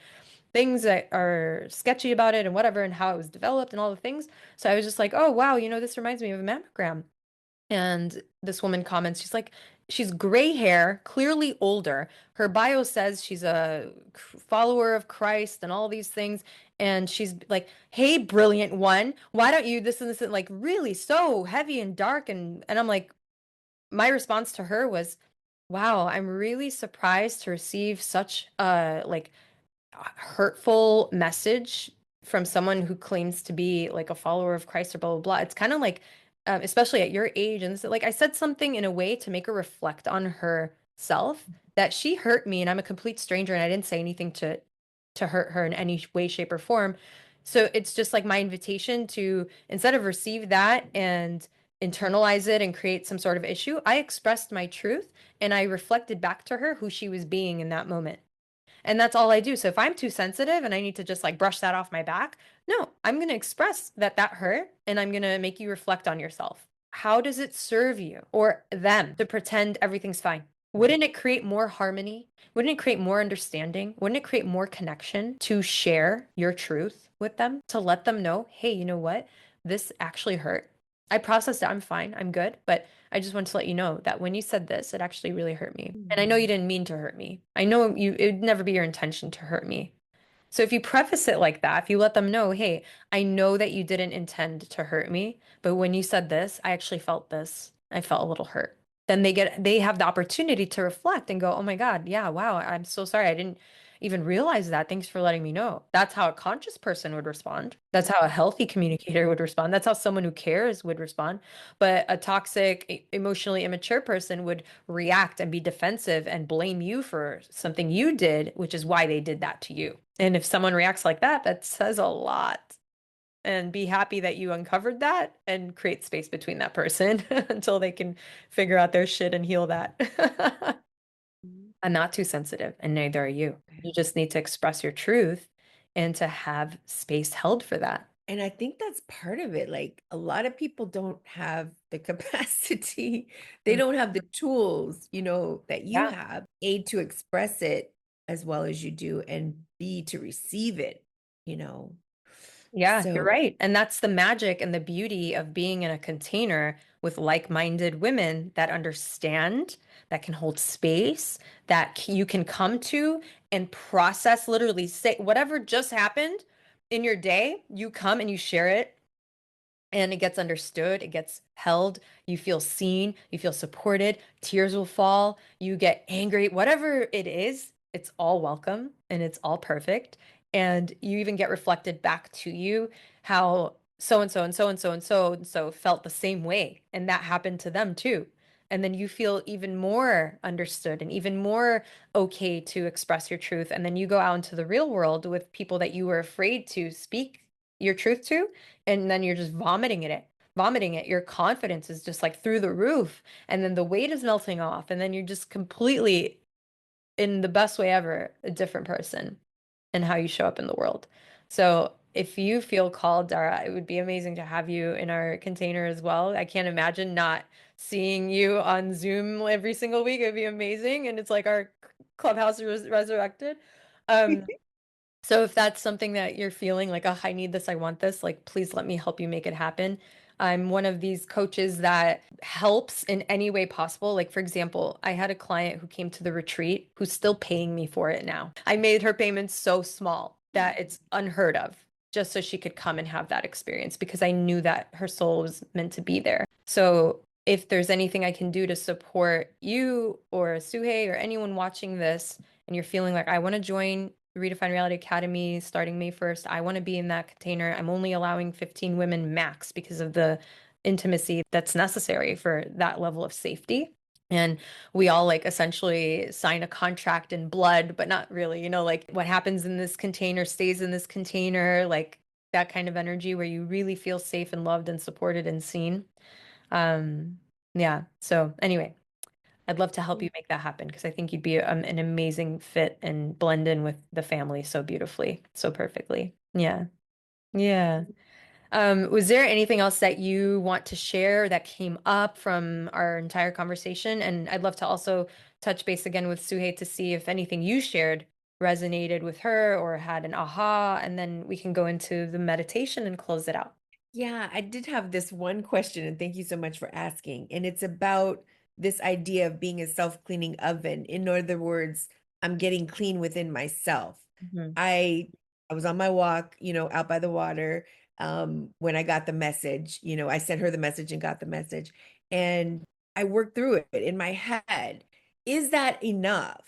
things that are sketchy about it and whatever, and how it was developed and all the things. So I was just like, oh wow, this reminds me of a mammogram. And this woman comments, she's like, she's gray hair, clearly older. Her bio says she's a follower of Christ and all these things. And she's like, hey, brilliant one, why don't you this and this, and like really so heavy and dark. And I'm like, my response to her was, wow, I'm really surprised to receive such like hurtful message from someone who claims to be like a follower of Christ or blah blah blah. It's kind of like, especially at your age, and like I said something in a way to make her reflect on herself, that she hurt me and I'm a complete stranger and I didn't say anything to hurt her in any way, shape, or form. So it's just like my invitation to, instead of receive that and internalize it and create some sort of issue, I expressed my truth and I reflected back to her who she was being in that moment. And that's all I do. So if I'm too sensitive and I need to just like brush that off my back, no, I'm going to express that hurt and I'm going to make you reflect on yourself. How does it serve you or them to pretend everything's fine? Wouldn't it create more harmony? Wouldn't it create more understanding? Wouldn't it create more connection to share your truth with them, to let them know, hey, you know what? This actually hurt. I processed it. I'm fine. I'm good. But I just want to let you know that when you said this, it actually really hurt me. And I know you didn't mean to hurt me. I know it would never be your intention to hurt me. So if you preface it like that, if you let them know, hey, I know that you didn't intend to hurt me, but when you said this, I actually felt this. I felt a little hurt. Then they have the opportunity to reflect and go, oh my God, yeah, wow, I'm so sorry. I didn't even realize that. Thanks for letting me know. That's how a conscious person would respond. That's how a healthy communicator would respond. That's how someone who cares would respond. But a toxic, emotionally immature person would react and be defensive and blame you for something you did, which is why they did that to you. And if someone reacts like that, that says a lot. And be happy that you uncovered that and create space between that person until they can figure out their shit and heal that. I'm not too sensitive, and neither are you. You just need to express your truth and to have space held for that. And I think that's part of it. Like a lot of people don't have the capacity, they don't have the tools, that you Yeah. have, A, to express it as well as you do, and B, to receive it, you know. Yeah, you're So right. And that's the magic and the beauty of being in a container with like-minded women that understand, that can hold space, that you can come to and process, literally say whatever just happened in your day, you come and you share it and it gets understood, it gets held, you feel seen, you feel supported, tears will fall, you get angry, whatever it is, it's all welcome and it's all perfect. And you even get reflected back to you how so and so and so and so and so and so felt the same way. And that happened to them too. And then you feel even more understood and even more okay to express your truth. And then you go out into the real world with people that you were afraid to speak your truth to, and then you're just vomiting it. Your confidence is just like through the roof, and then the weight is melting off, and then you're just completely, in the best way ever, a different person and how you show up in the world. So if you feel called, Dara, it would be amazing to have you in our container as well. I can't imagine not seeing you on Zoom every single week. It'd be amazing, and it's like our clubhouse resurrected. Um, so if that's something that you're feeling like, oh, I need this, I want this, like, please let me help you make it happen. I'm one of these coaches that helps in any way possible. Like, for example, I had a client who came to the retreat who's still paying me for it now. I made her payments so small that it's unheard of, just so she could come and have that experience because I knew that her soul was meant to be there. So if there's anything I can do to support you or Suhei or anyone watching this, and you're feeling like, I want to join Redefine Reality Academy starting May 1st. I want to be in that container. I'm only allowing 15 women max because of the intimacy that's necessary for that level of safety. And we all like essentially sign a contract in blood, but not really, like what happens in this container stays in this container, like that kind of energy where you really feel safe and loved and supported and seen. Yeah. So anyway, I'd love to help you make that happen because I think you'd be an amazing fit and blend in with the family so beautifully, so perfectly. Yeah. Yeah. Was there anything else that you want to share that came up from our entire conversation? And I'd love to also touch base again with Suhei to see if anything you shared resonated with her or had an aha, and then we can go into the meditation and close it out. yeah, I did have this one question, and thank you so much for asking. And it's about this idea of being a self-cleaning oven. In other words, I'm getting clean within myself. Mhm. I was on my walk, out by the water, when I got the message. I sent her the message and got the message, and I worked through it in my head. Is that enough,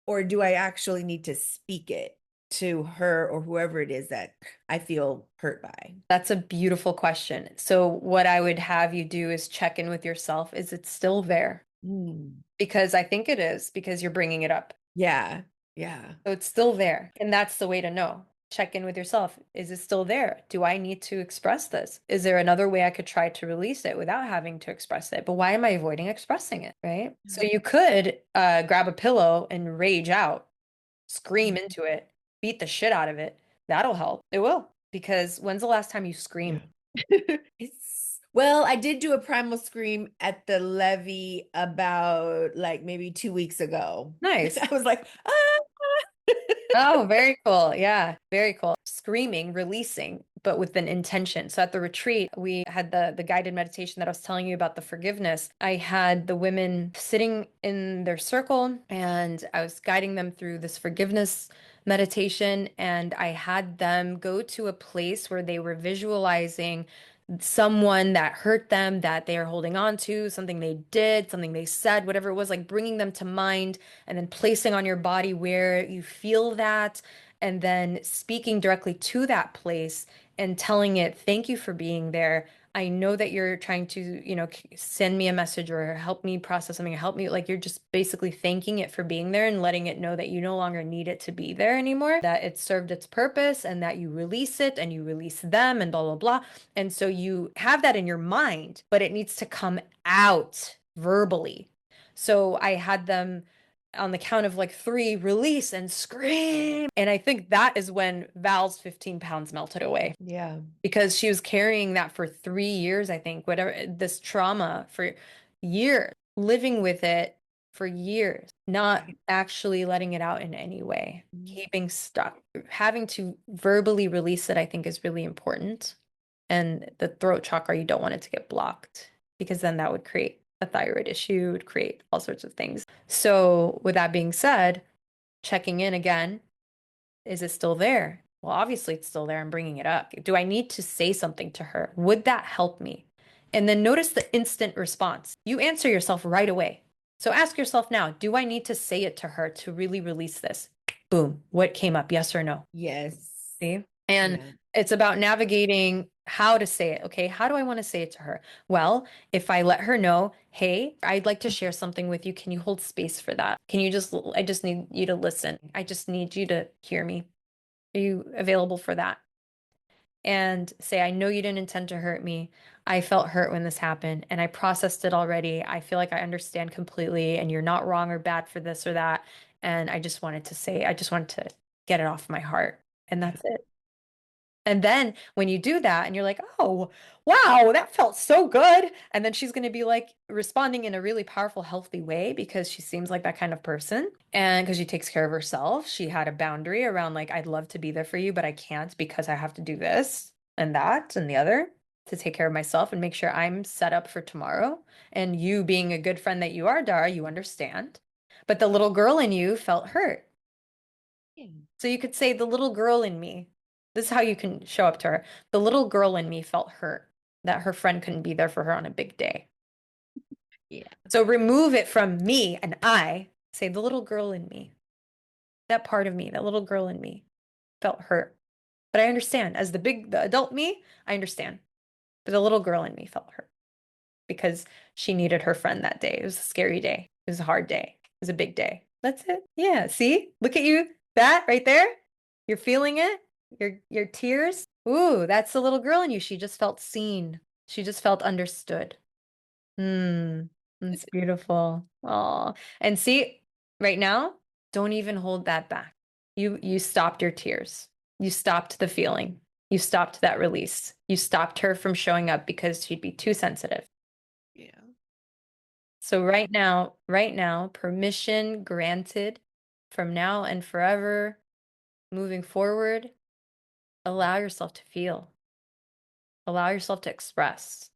or do I actually need to speak it to her or whoever it is that I feel hurt by? That's a beautiful question. So, what I would have you do is check in with yourself. Is it still there? Mm, Because I think it is because you're bringing it up. yeah, yeah. So, it's still there. And that's the way to know. Check in with yourself. Is it still there? Do I need to express this? Is there another way I could try to release it without having to express it? But why am I avoiding expressing it? Right. So, you could grab a pillow and rage out, scream into it, beat the shit out of it. That'll help. It will. Because when's the last time you screamed? Yeah. It's Well, I did do a primal scream at the levee about like maybe 2 weeks ago. Nice. I was like, ah. Oh, very cool. Yeah, very cool. Screaming, releasing, but with an intention. So at the retreat, we had the guided meditation that I was telling you about, the forgiveness. I had the women sitting in their circle and I was guiding them through this forgiveness meditation, and I had them go to a place where they were visualizing someone that hurt them, that they are holding on to, something they did, something they said, whatever it was, like bringing them to mind and then placing on your body where you feel that, and then speaking directly to that place and telling it, thank you for being there. I know that you're trying to, send me a message or help me process something, or help me. Like, you're just basically thanking it for being there and letting it know that you no longer need it to be there anymore, that it served its purpose and that you release it and you release them and blah, blah, blah. And so you have that in your mind, but it needs to come out verbally. So I had them on the count of like 3, release and scream. And I think that is when Val's 15 pounds melted away, Yeah. because she was carrying that for 3 years, I think, whatever, this trauma for years, living with it for years, not actually letting it out in any way, keeping stuck. Having to verbally release it, I think, is really important. And the throat chakra, you don't want it to get blocked, because then that would create a thyroid issue, would create all sorts of things. So with that being said, checking in again, is it still there? Well, obviously it's still there. I'm bringing it up. Do I need to say something to her? Would that help me? And then notice the instant response. You answer yourself right away. So ask yourself now, do I need to say it to her to really release this? Boom. What came up? Yes or no? Yes. See? And Yeah. it's about navigating how to say it. Okay, how do I want to say it to her? Well, if I let her know, hey, I'd like to share something with you. Can you hold space for that? I just need you to listen. I just need you to hear me. Are you available for that? And say, I know you didn't intend to hurt me. I felt hurt when this happened and I processed it already. I feel like I understand completely, and you're not wrong or bad for this or that. And I just wanted to get it off my heart. And that's it. And then when you do that and you're like, oh, wow, that felt so good. And then she's going to be like responding in a really powerful, healthy way, because she seems like that kind of person. And because she takes care of herself, she had a boundary around like, I'd love to be there for you, but I can't because I have to do this and that and the other to take care of myself and make sure I'm set up for tomorrow. And you, being a good friend that you are, Dara, you understand. But the little girl in you felt hurt. So you could say, the little girl in me, this is how you can show up to her. The little girl in me felt hurt that her friend couldn't be there for her on a big day. Yeah. So remove it from me and I say, the little girl in me, that part of me, that little girl in me felt hurt. But I understand, as the adult me, I understand. But the little girl in me felt hurt because she needed her friend that day. It was a scary day. It was a hard day. It was a big day. That's it. Yeah. See, look at you. That right there. You're feeling it. Your tears. Ooh, that's the little girl in you. She just felt seen. She just felt understood. That's beautiful. Oh, and see, right now, don't even hold that back. You stopped your tears. You stopped the feeling. You stopped that release. You stopped her from showing up because she'd be too sensitive. Yeah. So right now, permission granted, from now and forever, moving forward, allow yourself to feel. Allow yourself to express.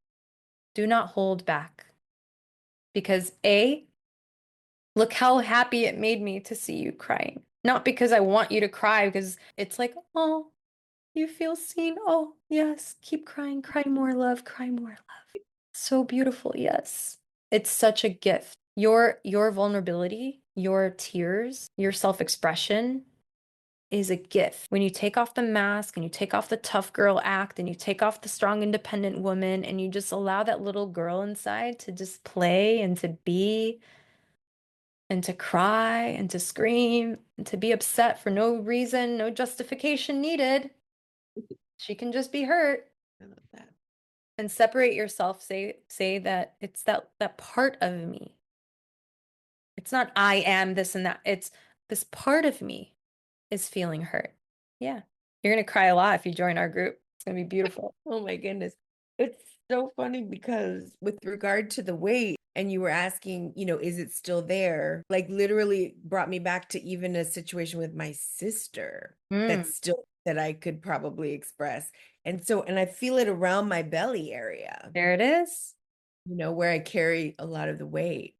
Do not hold back. Because look how happy it made me to see you crying. Not because I want you to cry, because it's like, oh, you feel seen. Oh, yes, keep crying, cry more love, cry more love. So beautiful, yes. It's such a gift. Your vulnerability, your tears, your self-expression is a gift. When you take off the mask and you take off the tough girl act and you take off the strong, independent woman and you just allow that little girl inside to just play and to be and to cry and to scream and to be upset for no reason, no justification needed. She can just be hurt. I love that. And separate yourself. Say that it's that part of me. It's not I am this and that. It's this part of me is feeling hurt. Yeah. You're going to cry a lot if you join our group. It's going to be beautiful. Oh my goodness. It's so funny because with regard to the weight, and you were asking, is it still there? Like literally brought me back to even a situation with my sister Mm, that's still that I could probably express. And I feel it around my belly area, there it is. where I carry a lot of the weight.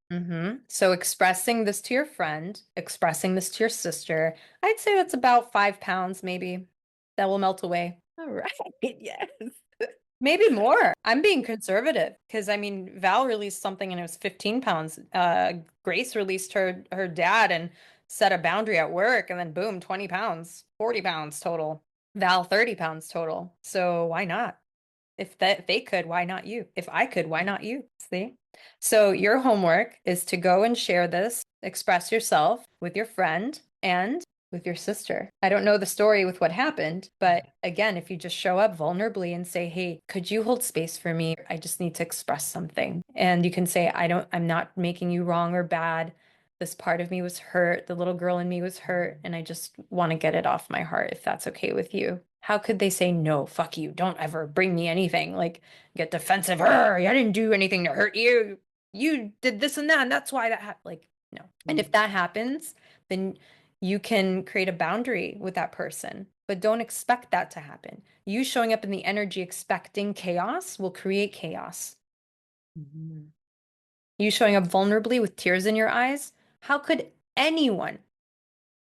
So expressing this to your friend, expressing this to your sister, I'd say that's about 5 pounds, maybe. That will melt away. All right. Yes. Maybe more. I'm being conservative because I mean, Val released something and it was 15 pounds. Grace released her dad and set a boundary at work, and then boom, 20 pounds, 40 pounds total. Val, 30 pounds total. So why not? If they could, why not you? If I could, why not you? See? So your homework is to go and share this, express yourself with your friend and with your sister. I don't know the story with what happened, but again, if you just show up vulnerably and say, "Hey, could you hold space for me? I just need to express something." And you can say, I'm not making you wrong or bad. This part of me was hurt. The little girl in me was hurt, and I just want to get it off my heart if that's okay with you. How could they say no, fuck you, don't ever bring me anything? Like get defensive. I didn't do anything to hurt you. You did this and that, and that's why that happened. Like, no. And if that happens, then you can create a boundary with that person, but don't expect that to happen. You showing up in the energy expecting chaos will create chaos. Mm-hmm. You showing up vulnerably with tears in your eyes, how could anyone,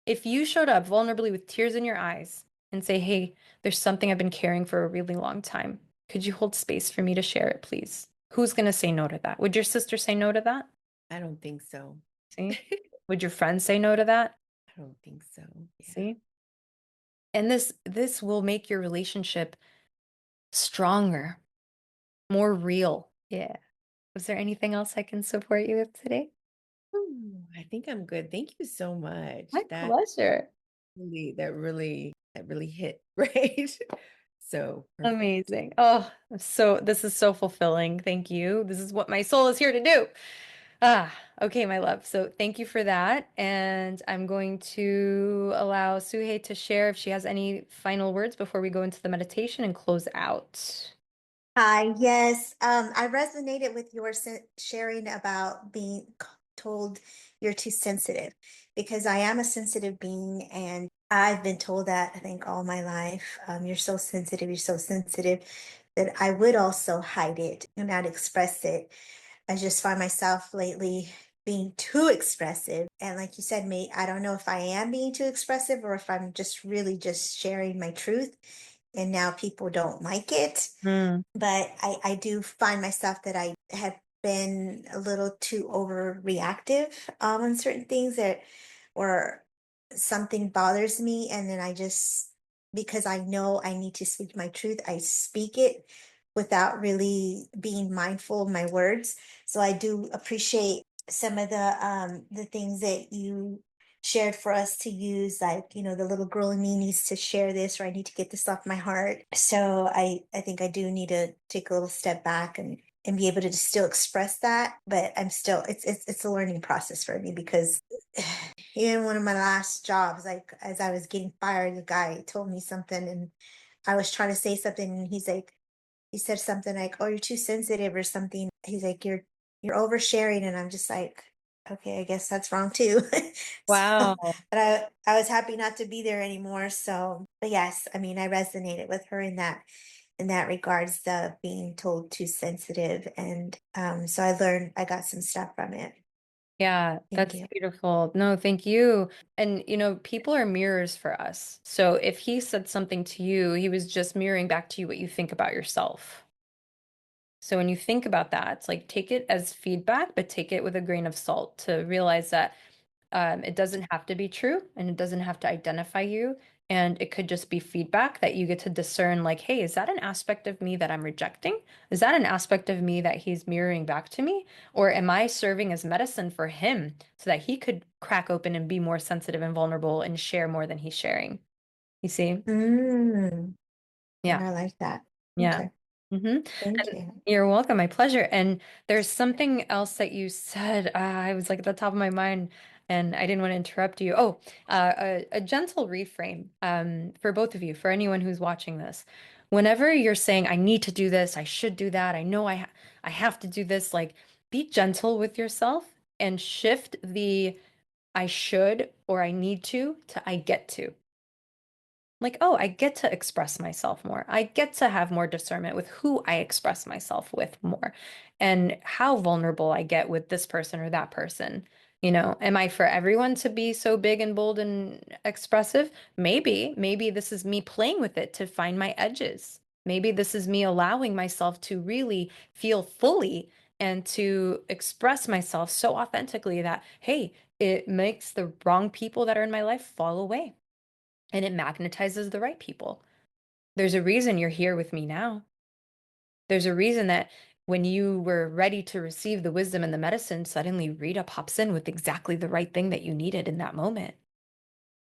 if you showed up vulnerably with tears in your eyes and say, "Hey, there's something I've been carrying for a really long time. Could you hold space for me to share it, please?" Who's going to say no to that? Would your sister say no to that? I don't think so. See? Would your friend say no to that? I don't think so. Yeah. See? And this will make your relationship stronger, more real. Yeah. Was there anything else I can support you with today? Ooh, I think I'm good. Thank you so much. My pleasure. That really hit, right? So perfect. Amazing. Oh, so this is so fulfilling. Thank you. This is what my soul is here to do. Ah, okay, my love. So thank you for that. And I'm going to allow Suhei to share if she has any final words before we go into the meditation and close out. Hi, yes. I resonated with your sharing about being told you're too sensitive because I am a sensitive being and I've been told that I think all my life. You're so sensitive that I would also hide it and not express it. I just find myself lately being too expressive. And like you said, mate, I don't know if I am being too expressive or if I'm just really just sharing my truth. And now people don't like it. Hmm. But I do find myself that I have been a little too overreactive on certain things that or something bothers me and then I just because I know I need to speak my truth, I speak it without really being mindful of my words. So I do appreciate some of the things that you shared for us to use, like, the little girl in me needs to share this or I need to get this off my heart. So I think I do need to take a little step back and be able to still express that, but I'm still it's a learning process for me because even one of my last jobs, like as I was getting fired, the guy told me something and I was trying to say something and he said something like, "Oh, you're too sensitive" or something. He's like, "You're oversharing," and I'm just like, "Okay, I guess that's wrong too." So, Wow. but I was happy not to be there anymore. So, but yes, I mean, I resonated with her in that regards, the being told too sensitive, and so I got some stuff from it. Yeah, Thank that's you. beautiful. No, thank you. And people are mirrors for us. So if he said something to you, he was just mirroring back to you what you think about yourself. So when you think about that, it's like take it as feedback, but take it with a grain of salt to realize that it doesn't have to be true and it doesn't have to identify you. And it could just be feedback that you get to discern, like, hey, is that an aspect of me that I'm rejecting? Is that an aspect of me that he's mirroring back to me? Or am I serving as medicine for him so that he could crack open and be more sensitive and vulnerable and share more than he's sharing? You see? Mm, Yeah. I like that. Yeah. Okay, hmm thank And you. you're welcome. My pleasure. And there's something else that you said. I was like at the top of my mind and I didn't want to interrupt you. Oh, a gentle reframe for both of you, for anyone who's watching this. whenever you're saying, I need to do this, I should do that, I know I have to do this, like, be gentle with yourself and shift the I should or I need to I get to. Like, oh, I get to express myself more. I get to have more discernment with who I express myself with more and how vulnerable I get with this person or that person. Am I for everyone to be so big and bold and expressive? Maybe this is me playing with it to find my edges. Maybe this is me allowing myself to really feel fully and to express myself so authentically that, hey, it makes the wrong people that are in my life fall away and it magnetizes the right people. There's a reason you're here with me now. There's a reason that when you were ready to receive the wisdom and the medicine, suddenly Rita pops in with exactly the right thing that you needed in that moment.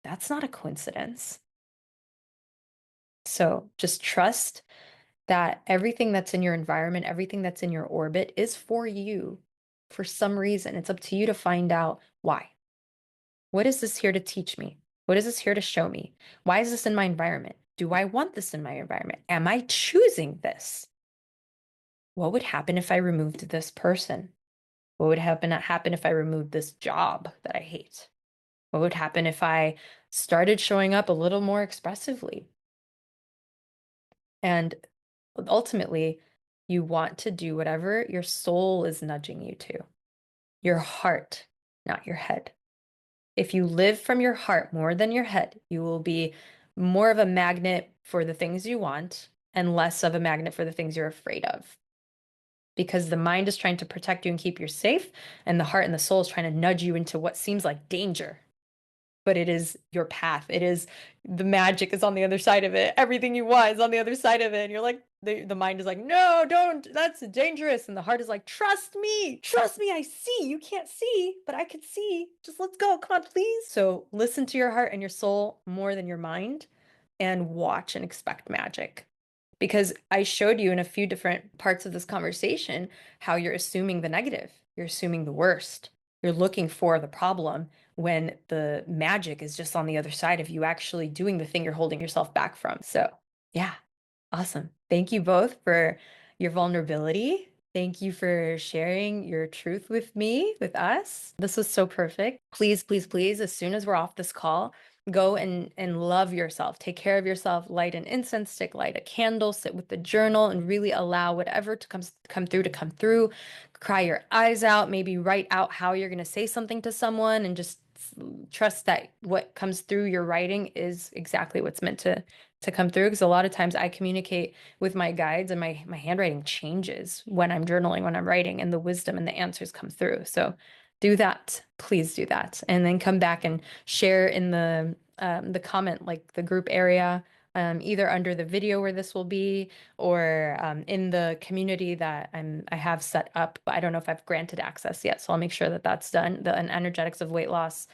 That's not a coincidence. So just trust that everything that's in your environment, everything that's in your orbit is for you for some reason. It's up to you to find out why. What is this here to teach me? What is this here to show me? Why is this in my environment? Do I want this in my environment? Am I choosing this? What would happen if I removed this person? What would happen if I removed this job that I hate? What would happen if I started showing up a little more expressively? And ultimately, you want to do whatever your soul is nudging you to, your heart, not your head. If you live from your heart more than your head, you will be more of a magnet for the things you want and less of a magnet for the things you're afraid of. Because the mind is trying to protect you and keep you safe, and the heart and the soul is trying to nudge you into what seems like danger. But it is your path. It is the magic is on the other side of it. Everything you want is on the other side of it. And you're like, the mind is like, no, don't, that's dangerous. And the heart is like, trust me, I see. You can't see, but I can see. Just let's go. Come on, please. So listen to your heart and your soul more than your mind and watch and expect magic. Because I showed you in a few different parts of this conversation how you're assuming the negative, you're assuming the worst, you're looking for the problem when the magic is just on the other side of you actually doing the thing you're holding yourself back from. So, yeah, awesome. Thank you both for your vulnerability. Thank you for sharing your truth with me, with us. This was so perfect. Please, please, please, as soon as we're off this call, go and love yourself. Take care of yourself. Light an incense stick, light a candle, sit with the journal, and really allow whatever to come through. Cry your eyes out. Maybe write out how you're going to say something to someone, and just trust that what comes through your writing is exactly what's meant to come through. Because a lot of times I communicate with my guides, and my handwriting changes when I'm journaling, when I'm writing, and the wisdom and the answers come through. So do that. Please do that. And then come back and share in the comment, like the group area, either under the video where this will be, or in the community that I have set up, but I don't know if I've granted access yet. So I'll make sure that that's done, an Energetics of Weight Loss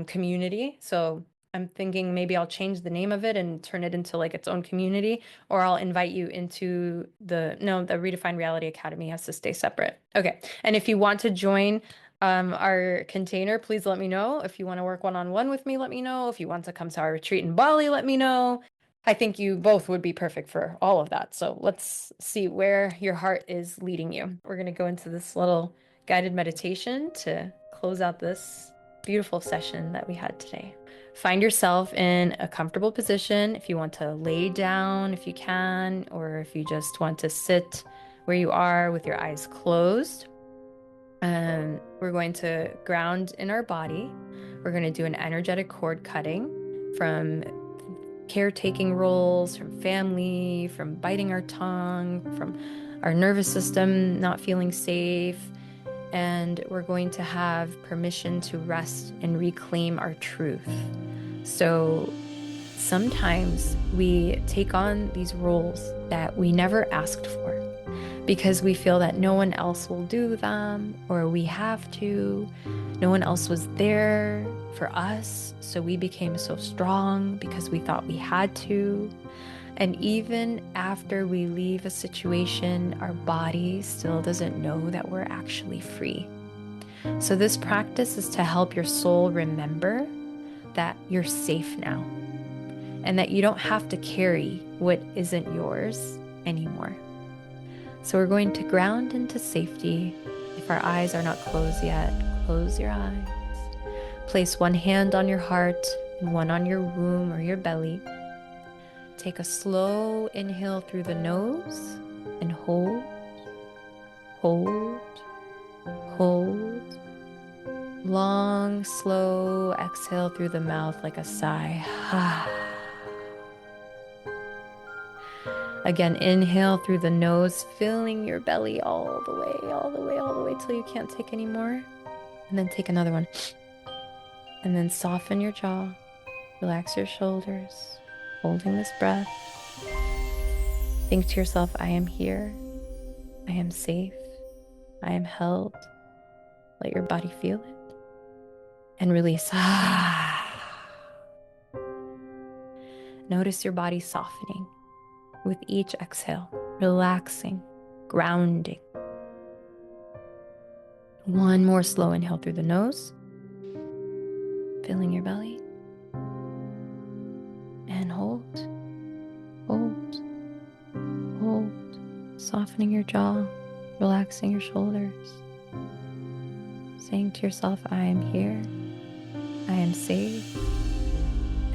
community. So I'm thinking maybe I'll change the name of it and turn it into like its own community, or I'll invite you into the Redefined Reality Academy has to stay separate. Okay. And if you want to join our container, please let me know. If you want to work one-on-one with me, let me know. If you want to come to our retreat in Bali, let me know. I think you both would be perfect for all of that. So let's see where your heart is leading you. We're going to go into this little guided meditation to close out this beautiful session that we had today. Find yourself in a comfortable position. If you want to lay down, if you can, or if you just want to sit where you are with your eyes closed. We're going to ground in our body. We're going to do an energetic cord cutting from caretaking roles, from family, from biting our tongue, from our nervous system not feeling safe. And we're going to have permission to rest and reclaim our truth. So sometimes we take on these roles that we never asked for, because we feel that no one else will do them, or we have to. No one else was there for us, so we became so strong because we thought we had to. And even after we leave a situation, our body still doesn't know that we're actually free. So this practice is to help your soul remember that you're safe now. and that you don't have to carry what isn't yours anymore. So we're going to ground into safety. If our eyes are not closed yet, close your eyes. Place one hand on your heart and one on your womb or your belly. Take a slow inhale through the nose and hold, hold, hold. Long, slow exhale through the mouth like a sigh. Again, inhale through the nose, filling your belly all the way, all the way, all the way till you can't take any more. And then take another one. And then soften your jaw, relax your shoulders, holding this breath. Think to yourself, I am here, I am safe, I am held. Let your body feel it. And release. Notice your body softening with each exhale, relaxing, grounding. One more slow inhale through the nose, filling your belly. And hold, hold, hold, softening your jaw, relaxing your shoulders. Saying to yourself, I am here, I am safe,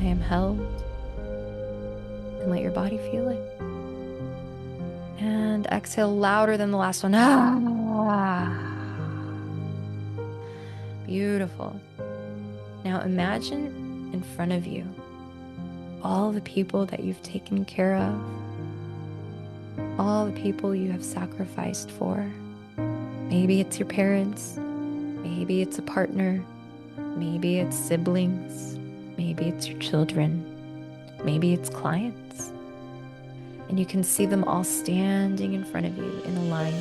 I am held. And let your body feel it. And exhale louder than the last one. Beautiful. Now imagine in front of you all the people that you've taken care of, all the people you have sacrificed for. Maybe it's your parents, maybe it's a partner, maybe it's siblings, maybe it's your children, maybe it's clients. And you can see them all standing in front of you in a line.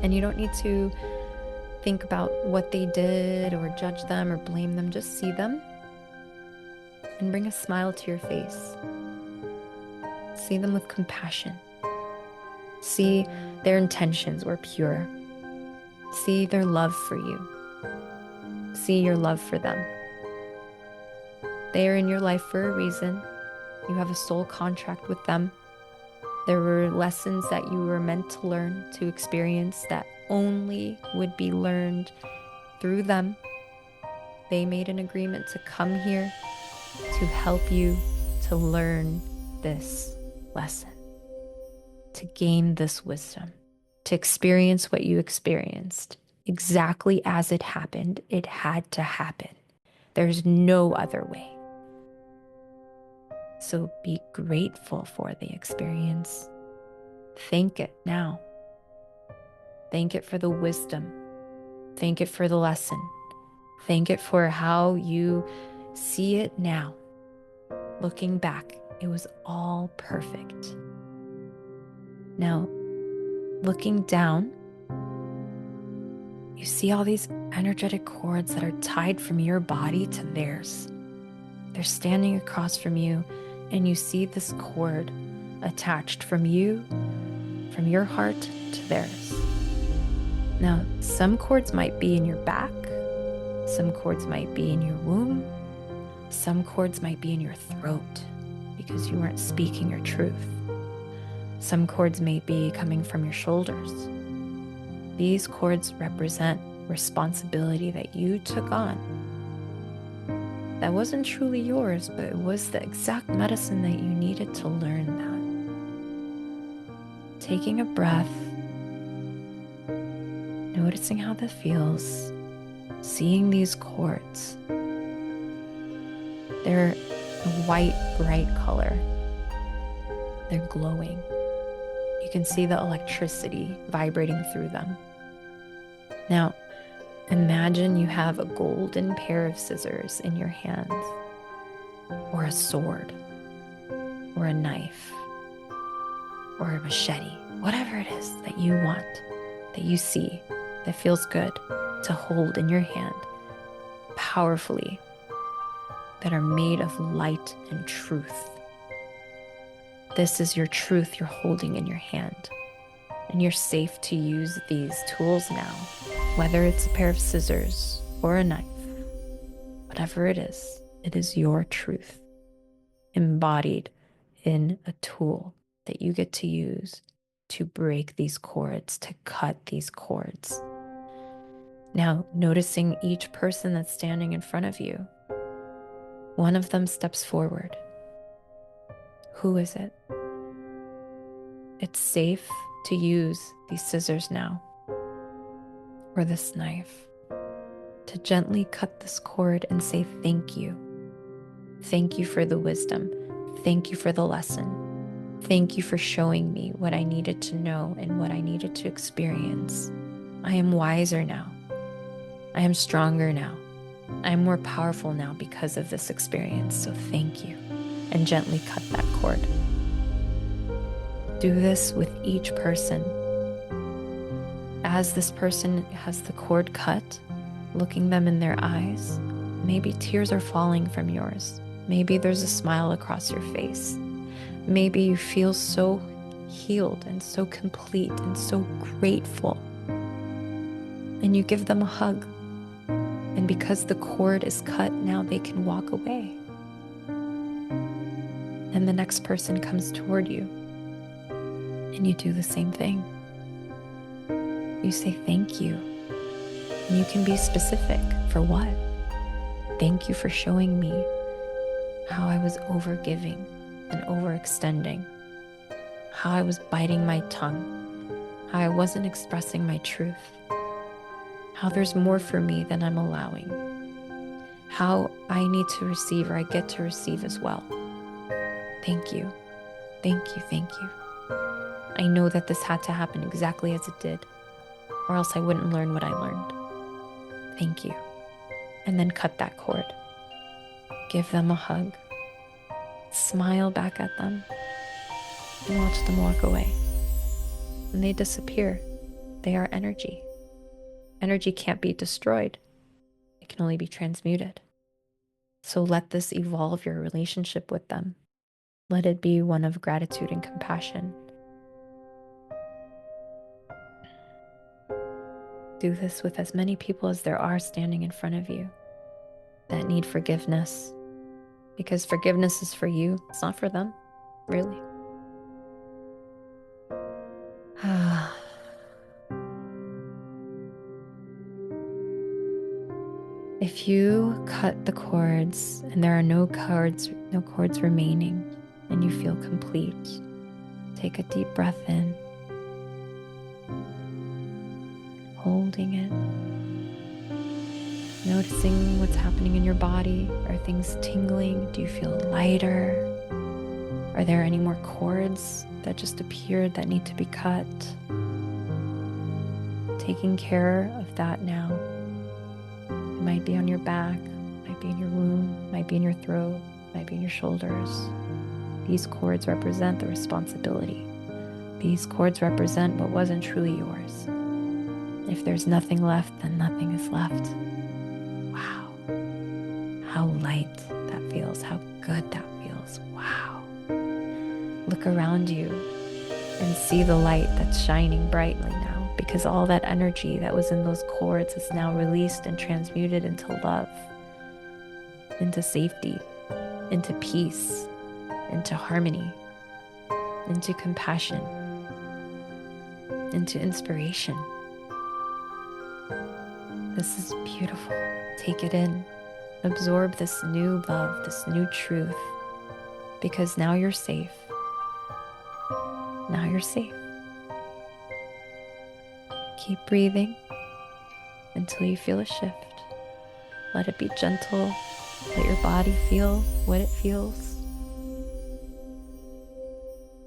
And you don't need to think about what they did or judge them or blame them. Just see them and bring a smile to your face. See them with compassion. See their intentions were pure. See their love for you. See your love for them. They are in your life for a reason. You have a soul contract with them. There were lessons that you were meant to learn, to experience, that only would be learned through them. They made an agreement to come here to help you to learn this lesson, to gain this wisdom, to experience what you experienced. Exactly as it happened, it had to happen. There's no other way. So be grateful for the experience. Thank it now. Thank it for the wisdom. Thank it for the lesson. Thank it for how you see it now. Looking back, it was all perfect. Now, looking down, you see all these energetic cords that are tied from your body to theirs. They're standing across from you, and you see this cord attached from you, from your heart to theirs. Now, some cords might be in your back, some cords might be in your womb, some cords might be in your throat because you weren't speaking your truth. Some cords may be coming from your shoulders. These cords represent responsibility that you took on. That wasn't truly yours, but it was the exact medicine that you needed to learn that. Taking a breath, noticing how that feels, seeing these cords. They're a white, bright color. They're glowing. You can see the electricity vibrating through them. Now, imagine you have a golden pair of scissors in your hands, or a sword, or a knife, or a machete, whatever it is that you want, that you see, that feels good to hold in your hand, powerfully, that are made of light and truth. This is your truth you're holding in your hand. And you're safe to use these tools now, whether it's a pair of scissors or a knife. Whatever it is your truth. embodied in a tool that you get to use to break these cords, to cut these cords. Now, noticing each person that's standing in front of you, one of them steps forward. Who is it? It's safe to use these scissors now, or this knife, to gently cut this cord and say thank you. Thank you for the wisdom. Thank you for the lesson. Thank you for showing me what I needed to know and what I needed to experience. I am wiser now. I am stronger now. I am more powerful now because of this experience, so thank you. And gently cut that cord. Do this with each person. As this person has the cord cut, looking them in their eyes, maybe tears are falling from yours. Maybe there's a smile across your face. Maybe you feel so healed and so complete and so grateful. And you give them a hug. And because the cord is cut, now they can walk away. And the next person comes toward you. And you do the same thing. You say thank you. And you can be specific. For what? Thank you for showing me how I was overgiving and overextending, how I was biting my tongue, how I wasn't expressing my truth, how there's more for me than I'm allowing, how I need to receive or I get to receive as well. Thank you, thank you, thank you. I know that this had to happen exactly as it did, or else I wouldn't learn what I learned. Thank you. And then cut that cord. Give them a hug. Smile back at them and watch them walk away. And they disappear. They are energy. Energy can't be destroyed. It can only be transmuted. So let this evolve your relationship with them. Let it be one of gratitude and compassion. Do this with as many people as there are standing in front of you that need forgiveness. Because forgiveness is for you, it's not for them, really. If you cut the cords and there are no cords remaining, and you feel complete, take a deep breath in, holding it. Noticing what's happening in your body. Are things tingling? Do you feel lighter? Are there any more cords that just appeared that need to be cut? Taking care of that now. It might be on your back, might be in your womb, might be in your throat, might be in your shoulders. These cords represent the responsibility. These cords represent what wasn't truly yours. If there's nothing left, then nothing is left. Wow. How light that feels. How good that feels. Wow. Look around you and see the light that's shining brightly now, because all that energy that was in those cords is now released and transmuted into love, into safety, into peace, into harmony, into compassion, into inspiration. This is beautiful. Take it in. Absorb this new love, this new truth, because now you're safe. Now you're safe. Keep breathing until you feel a shift. Let it be gentle. Let your body feel what it feels.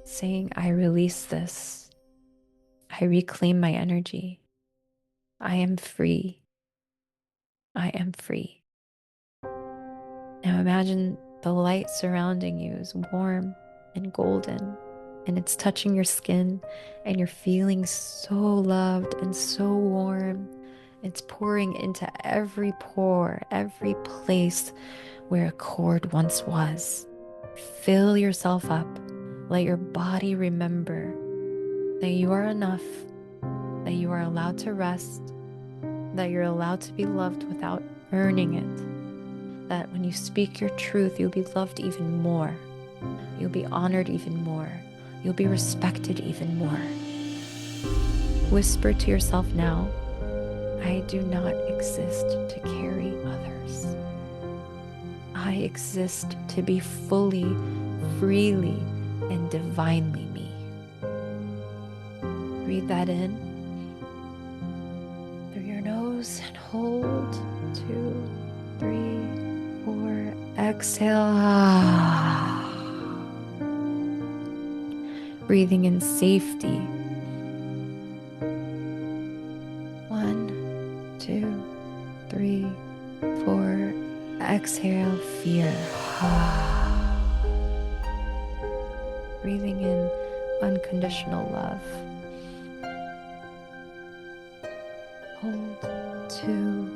Saying, I release this. I reclaim my energy. I am free. I am free. Now imagine the light surrounding you is warm and golden, and it's touching your skin, and you're feeling so loved and so warm. It's pouring into every pore, every place where a cord once was. Fill yourself up. Let your body remember that you are enough, that you are allowed to rest, that you're allowed to be loved without earning it, that when you speak your truth, you'll be loved even more. You'll be honored even more. You'll be respected even more. Whisper to yourself now, I do not exist to carry others. I exist to be fully, freely, and divinely me. Breathe that in through your nose and hold. 2, 3, 4. Exhale. Breathing in safety. 1, 2, 3, 4. Exhale, fear. Breathing in unconditional love. Hold. 2,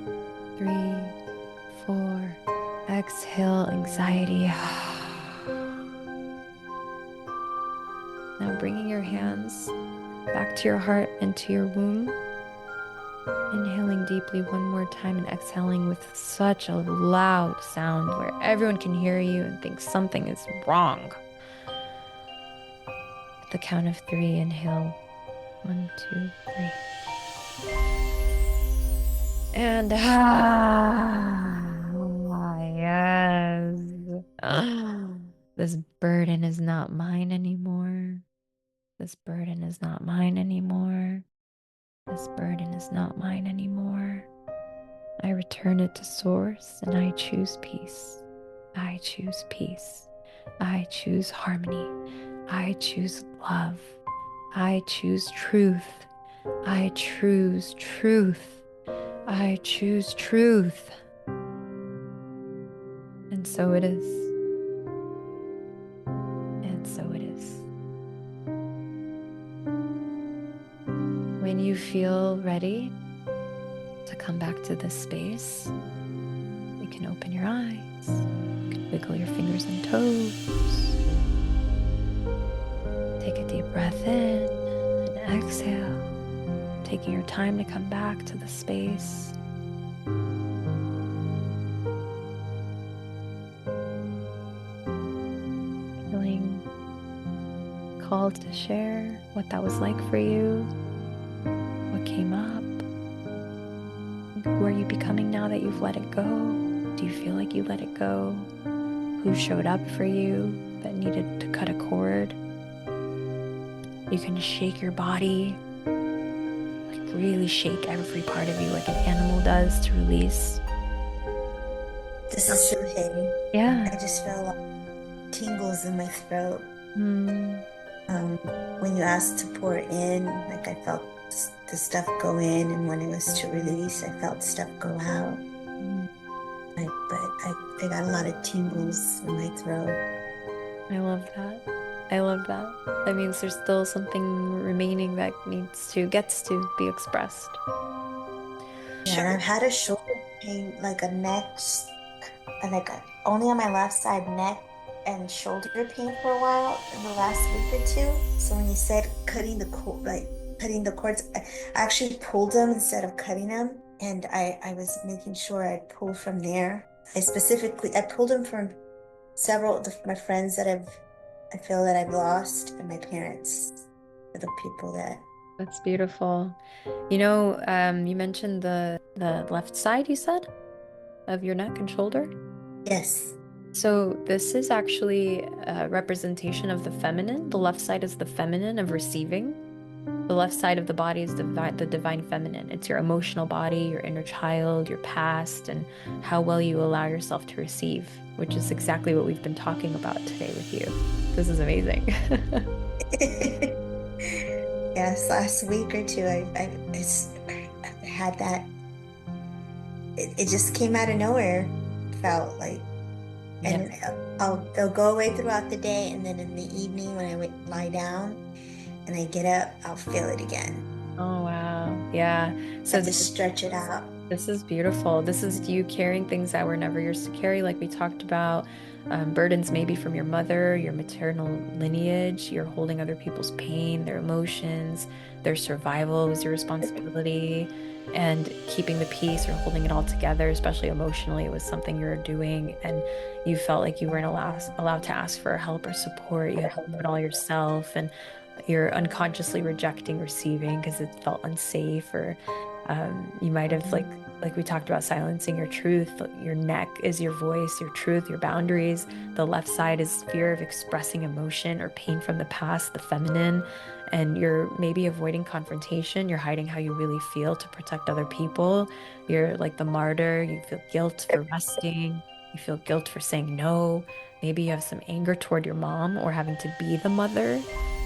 3, 4. Exhale, anxiety. Now bringing your hands back to your heart and to your womb. Inhaling deeply one more time and exhaling with such a loud sound where everyone can hear you and think something is wrong. At the count of 3, inhale. 1, 2, 3. And yes. This burden is not mine anymore. This burden is not mine anymore. This burden is not mine anymore. I return it to source and I choose peace. I choose peace. I choose harmony. I choose love. I choose truth. I choose truth. I choose truth. And so it is. And so it is. When you feel ready to come back to this space, you can open your eyes. You can wiggle your fingers and toes. Take a deep breath in and exhale, taking your time to come back to the space. Feeling called to share what that was like for you, what came up. Who are you becoming now that you've let it go? Do you feel like you let it go? Who showed up for you that needed to cut a cord? You can shake your body, like really shake every part of you like an animal does to release. This is so heavy. Yeah. I just felt like tingles in my throat. When you asked to pour in, like I felt the stuff go in, and when it was to release, I felt stuff go out. I got a lot of tingles in my throat. I love that. I love that. That means there's still something remaining that gets to be expressed. Yeah, and I've had a shoulder pain, like a neck, only on my left side, neck and shoulder pain for a while in the last week or two. So when you said cutting the cords, I actually pulled them instead of cutting them, and I was making sure I pulled from there. I pulled them from several of my friends that I feel that I've lost, and my parents are the people that. That's beautiful. You know, you mentioned the left side, you said, of your neck and shoulder? Yes. So this is actually a representation of the feminine. The left side is the feminine of receiving. The left side of the body is the divine feminine. It's your emotional body, your inner child, your past, and how well you allow yourself to receive, which is exactly what we've been talking about today with you. This is amazing. Yes, last week or two, I had that. It just came out of nowhere. Felt like, and they'll go away throughout the day, and then in the evening when I lie down and I get up, I'll feel it again. Oh wow, yeah. So just stretch it out. This is beautiful. This is you carrying things that were never yours to carry, like we talked about. Burdens maybe from your mother, your maternal lineage. You're holding other people's pain, their emotions, their survival was your responsibility. and keeping the peace or holding it all together, especially emotionally, was something you were doing, and you felt like you weren't allowed to ask for help or support. You had to do it all yourself, and you're unconsciously rejecting receiving because it felt unsafe, or you might have like we talked about, silencing your truth. Your neck is your voice, your truth, your boundaries. The left side is fear of expressing emotion or pain from the past, the feminine. And you're maybe avoiding confrontation. You're hiding how you really feel to protect other people. You're like the martyr. You feel guilt for resting. You feel guilt for saying no. Maybe you have some anger toward your mom or having to be the mother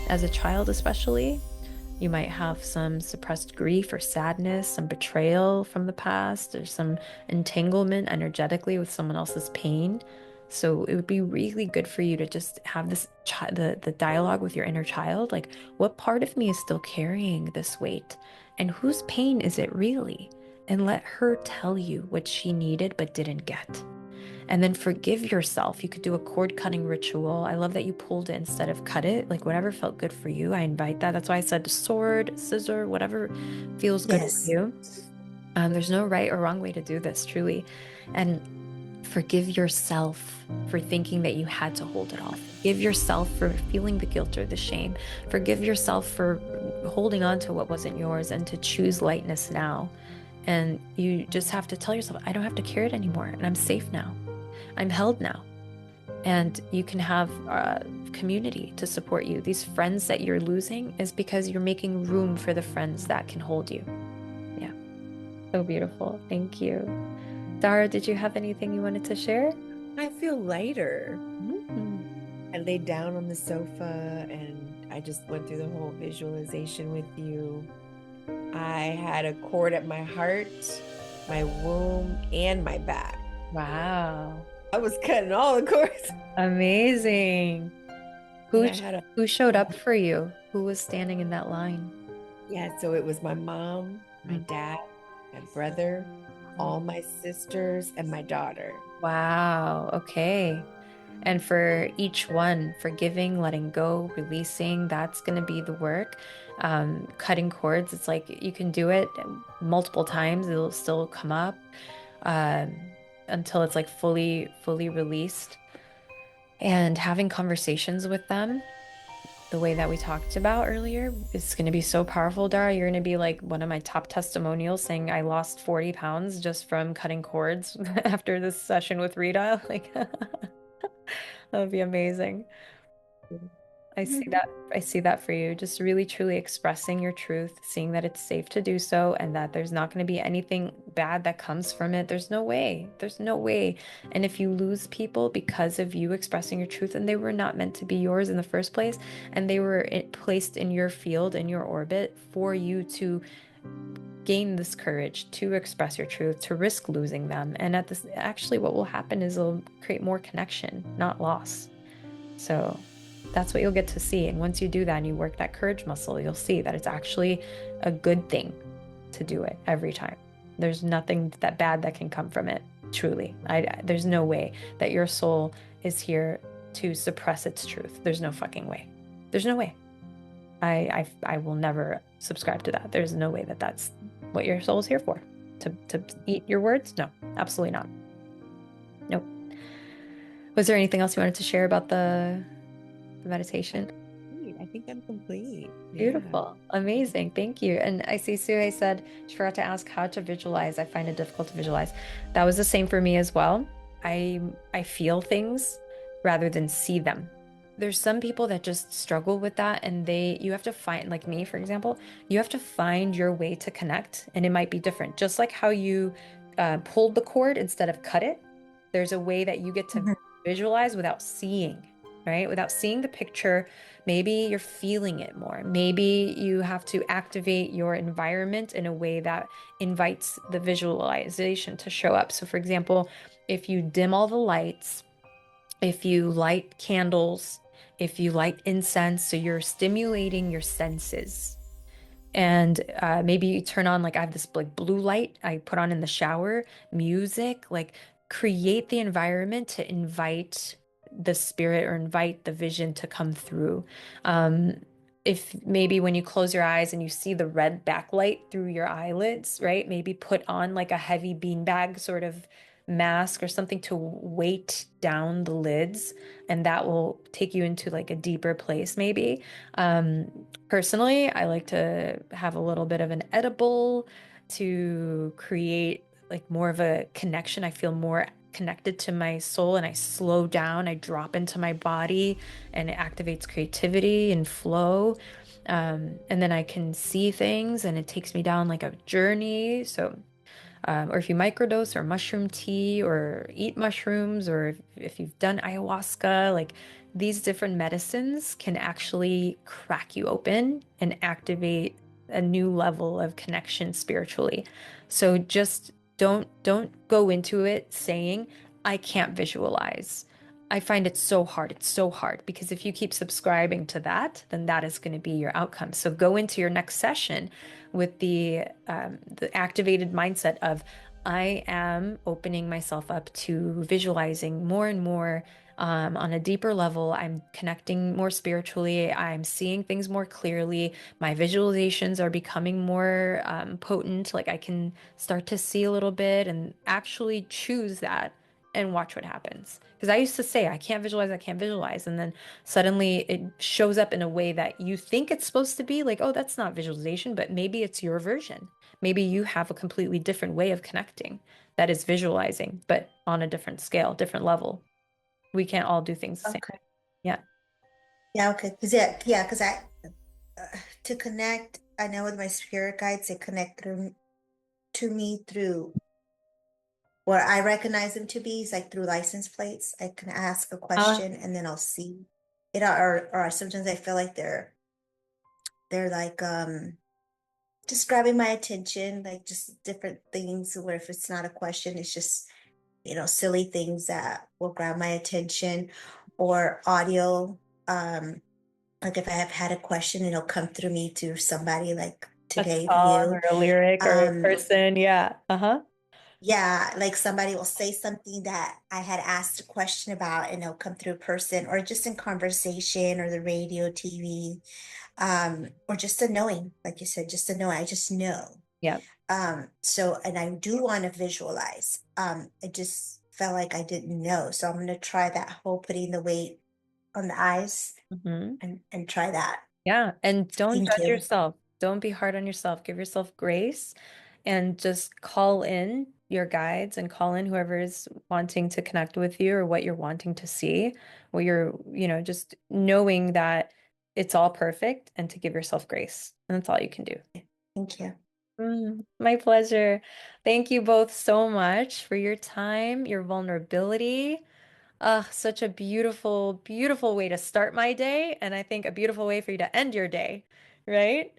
as a child, especially. You might have some suppressed grief or sadness, some betrayal from the past, or some entanglement energetically with someone else's pain. So it would be really good for you to just have this the dialogue with your inner child, like, what part of me is still carrying this weight, and whose pain is it really? And let her tell you what she needed but didn't get. And then forgive yourself. You could do a cord cutting ritual. I love that you pulled it instead of cut it. Like, whatever felt good for you, I invite that. That's why I said sword, scissor, whatever feels good for you. There's no right or wrong way to do this, truly. And forgive yourself for thinking that you had to hold it off. Forgive yourself for feeling the guilt or the shame. Forgive yourself for holding on to what wasn't yours, and to choose lightness now. And you just have to tell yourself, I don't have to carry it anymore, and I'm safe now. I'm held now. And you can have a community to support you. These friends that you're losing is because you're making room for the friends that can hold you. Yeah. So beautiful. Thank you. Dara, did you have anything you wanted to share? I feel lighter. Mm-hmm. I laid down on the sofa and I just went through the whole visualization with you. I had a cord at my heart, my womb, and my back. Wow. I was cutting all the cords. Amazing. And I had Who showed up for you? Who was standing in that line? yeah, so it was my mom, my dad, my brother, all my sisters, and my daughter. Wow. Okay. And for each one, forgiving, letting go, releasing, that's going to be the work. Cutting cords, it's like you can do it multiple times. It'll still come up um, until it's like fully released. And having conversations with them, the way that we talked about earlier, is going to be so powerful, Dara. You're going to be like one of my top testimonials, saying I lost 40 pounds just from cutting cords after this session with Rita. Like, that would be amazing. I see that for you. Just really truly expressing your truth, seeing that it's safe to do so, and that there's not going to be anything bad that comes from it. There's no way. There's no way. And if you lose people because of you expressing your truth, and they were not meant to be yours in the first place, and they were placed in your field, in your orbit, for you to gain this courage to express your truth, to risk losing them. And at this, actually, what will happen is it'll create more connection, not loss. So that's what you'll get to see. And once you do that and you work that courage muscle, you'll see that it's actually a good thing to do it every time. There's nothing that bad that can come from it, truly. There's no way that your soul is here to suppress its truth. There's no fucking way. There's no way. I will never subscribe to that. There's no way that that's what your soul is here for. To eat your words? No, absolutely not. Nope. Was there anything else you wanted to share about the meditation? I think I'm complete. Beautiful. Amazing. Thank you. And I see Sue said she forgot to ask how to visualize. I find it difficult to visualize. That was the same for me as well. I feel things rather than see them. There's some people that just struggle with that, and you have to find, like me, for example, you have to find your way to connect, and it might be different. Just like how you pulled the cord instead of cut it, there's a way that you get to visualize without seeing, right? Without seeing the picture. Maybe you're feeling it more. Maybe you have to activate your environment in a way that invites the visualization to show up. So for example, if you dim all the lights, if you light candles, if you light incense, so you're stimulating your senses. And maybe you turn on, like I have this like blue light I put on in the shower, music, like create the environment to invite the spirit or invite the vision to come through. if maybe when you close your eyes and you see the red backlight through your eyelids, right? Maybe put on like a heavy beanbag sort of mask or something to weight down the lids, and that will take you into like a deeper place, maybe. Personally, I like to have a little bit of an edible to create like more of a connection. I feel more connected to my soul and I slow down, I drop into my body, and it activates creativity and flow. And then I can see things and it takes me down like a journey. So, or if you microdose or mushroom tea or eat mushrooms, or if you've done ayahuasca, like these different medicines can actually crack you open and activate a new level of connection spiritually. So just don't go into it saying, I can't visualize. I find it so hard. It's so hard because if you keep subscribing to that, then that is going to be your outcome. So go into your next session with the activated mindset of I am opening myself up to visualizing more and more on a deeper level. I'm connecting more spiritually. I'm seeing things more clearly. My visualizations are becoming more potent. Like I can start to see a little bit and actually choose that and watch what happens. Because I used to say, I can't visualize, I can't visualize. And then suddenly it shows up in a way that you think it's supposed to be like, oh, that's not visualization, but maybe it's your version. Maybe you have a completely different way of connecting that is visualizing, but on a different scale, different level. We can't all do things the same. Okay. Yeah. Yeah, okay. Because I to connect, I know with my spirit guides, they connect through to me through what I recognize them to be is like through license plates. I can ask a question and then I'll see it, or sometimes I feel like they're like just grabbing my attention, like just different things where if it's not a question, it's just, silly things that will grab my attention, or audio. Like if I have had a question, it'll come through me to somebody like A today, song you. or a lyric or a Um, person. Yeah. Uh-huh. yeah, like somebody will say something that I had asked a question about, and it'll come through a person, or just in conversation, or the radio, TV, or just a knowing, like you said, just a know. I just know. Yeah. So, and I do want to visualize. I just felt like I didn't know. So I'm gonna try that whole putting the weight on the eyes Mm-hmm. and try that. Yeah. And don't Thank judge you. yourself. Don't be hard on yourself. Give yourself grace and just call in your guides and call in whoever is wanting to connect with you or what you're wanting to see, what you're, just knowing that it's all perfect and to give yourself grace. And that's all you can do. Thank you. My pleasure. Thank you both so much for your time, your vulnerability. Such a beautiful, beautiful way to start my day, and I think a beautiful way for you to end your day, right?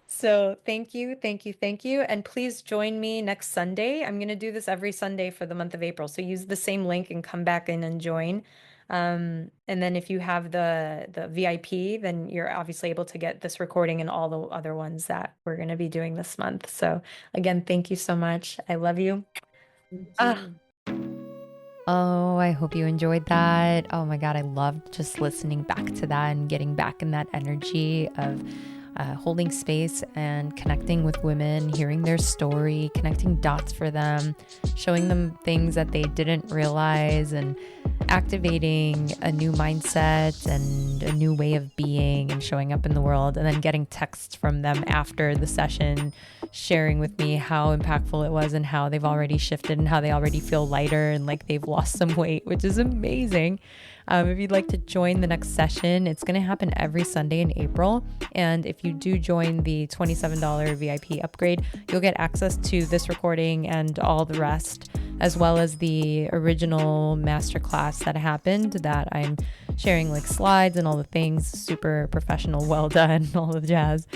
So thank you, thank you, thank you. And please join me next Sunday. I'm going to do this every Sunday for the month of April. So use the same link and come back in and join. And then if you have the VIP, then you're obviously able to get this recording and all the other ones that we're going to be doing this month. So again, thank you so much. I love you. Thank Ah. you. Oh, I hope you enjoyed that. Oh my God, I loved just listening back to that and getting back in that energy of holding space and connecting with women, hearing their story, connecting dots for them, showing them things that they didn't realize, and activating a new mindset and a new way of being and showing up in the world, and then getting texts from them after the session sharing with me how impactful it was and how they've already shifted and how they already feel lighter and like they've lost some weight, which is amazing. If you'd like to join the next session, it's going to happen every Sunday in April. And if you do join the $27 VIP upgrade, you'll get access to this recording and all the rest, as well as the original masterclass that happened that I'm sharing, like slides and all the things, super professional, well done, all the jazz.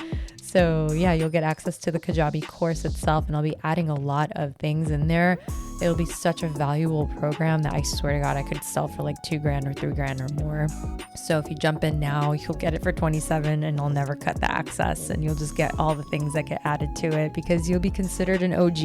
So yeah, you'll get access to the Kajabi course itself, and I'll be adding a lot of things in there. It'll be such a valuable program that I swear to God, I could sell for like $2,000 or $3,000 or more. So if you jump in now, you'll get it for 27 and I'll never cut the access, and you'll just get all the things that get added to it because you'll be considered an OG.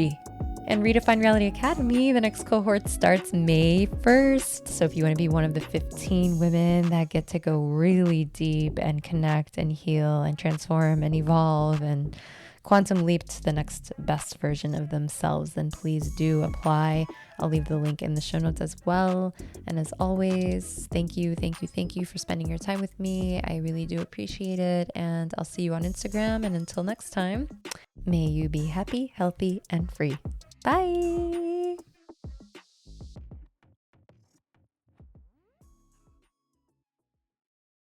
And Redefine Reality Academy, the next cohort starts May 1st. So if you want to be one of the 15 women that get to go really deep and connect and heal and transform and evolve and quantum leap to the next best version of themselves, then please do apply. I'll leave the link in the show notes as well. And as always, thank you for spending your time with me. I really do appreciate it. And I'll see you on Instagram. And until next time, may you be happy, healthy, and free. Bye.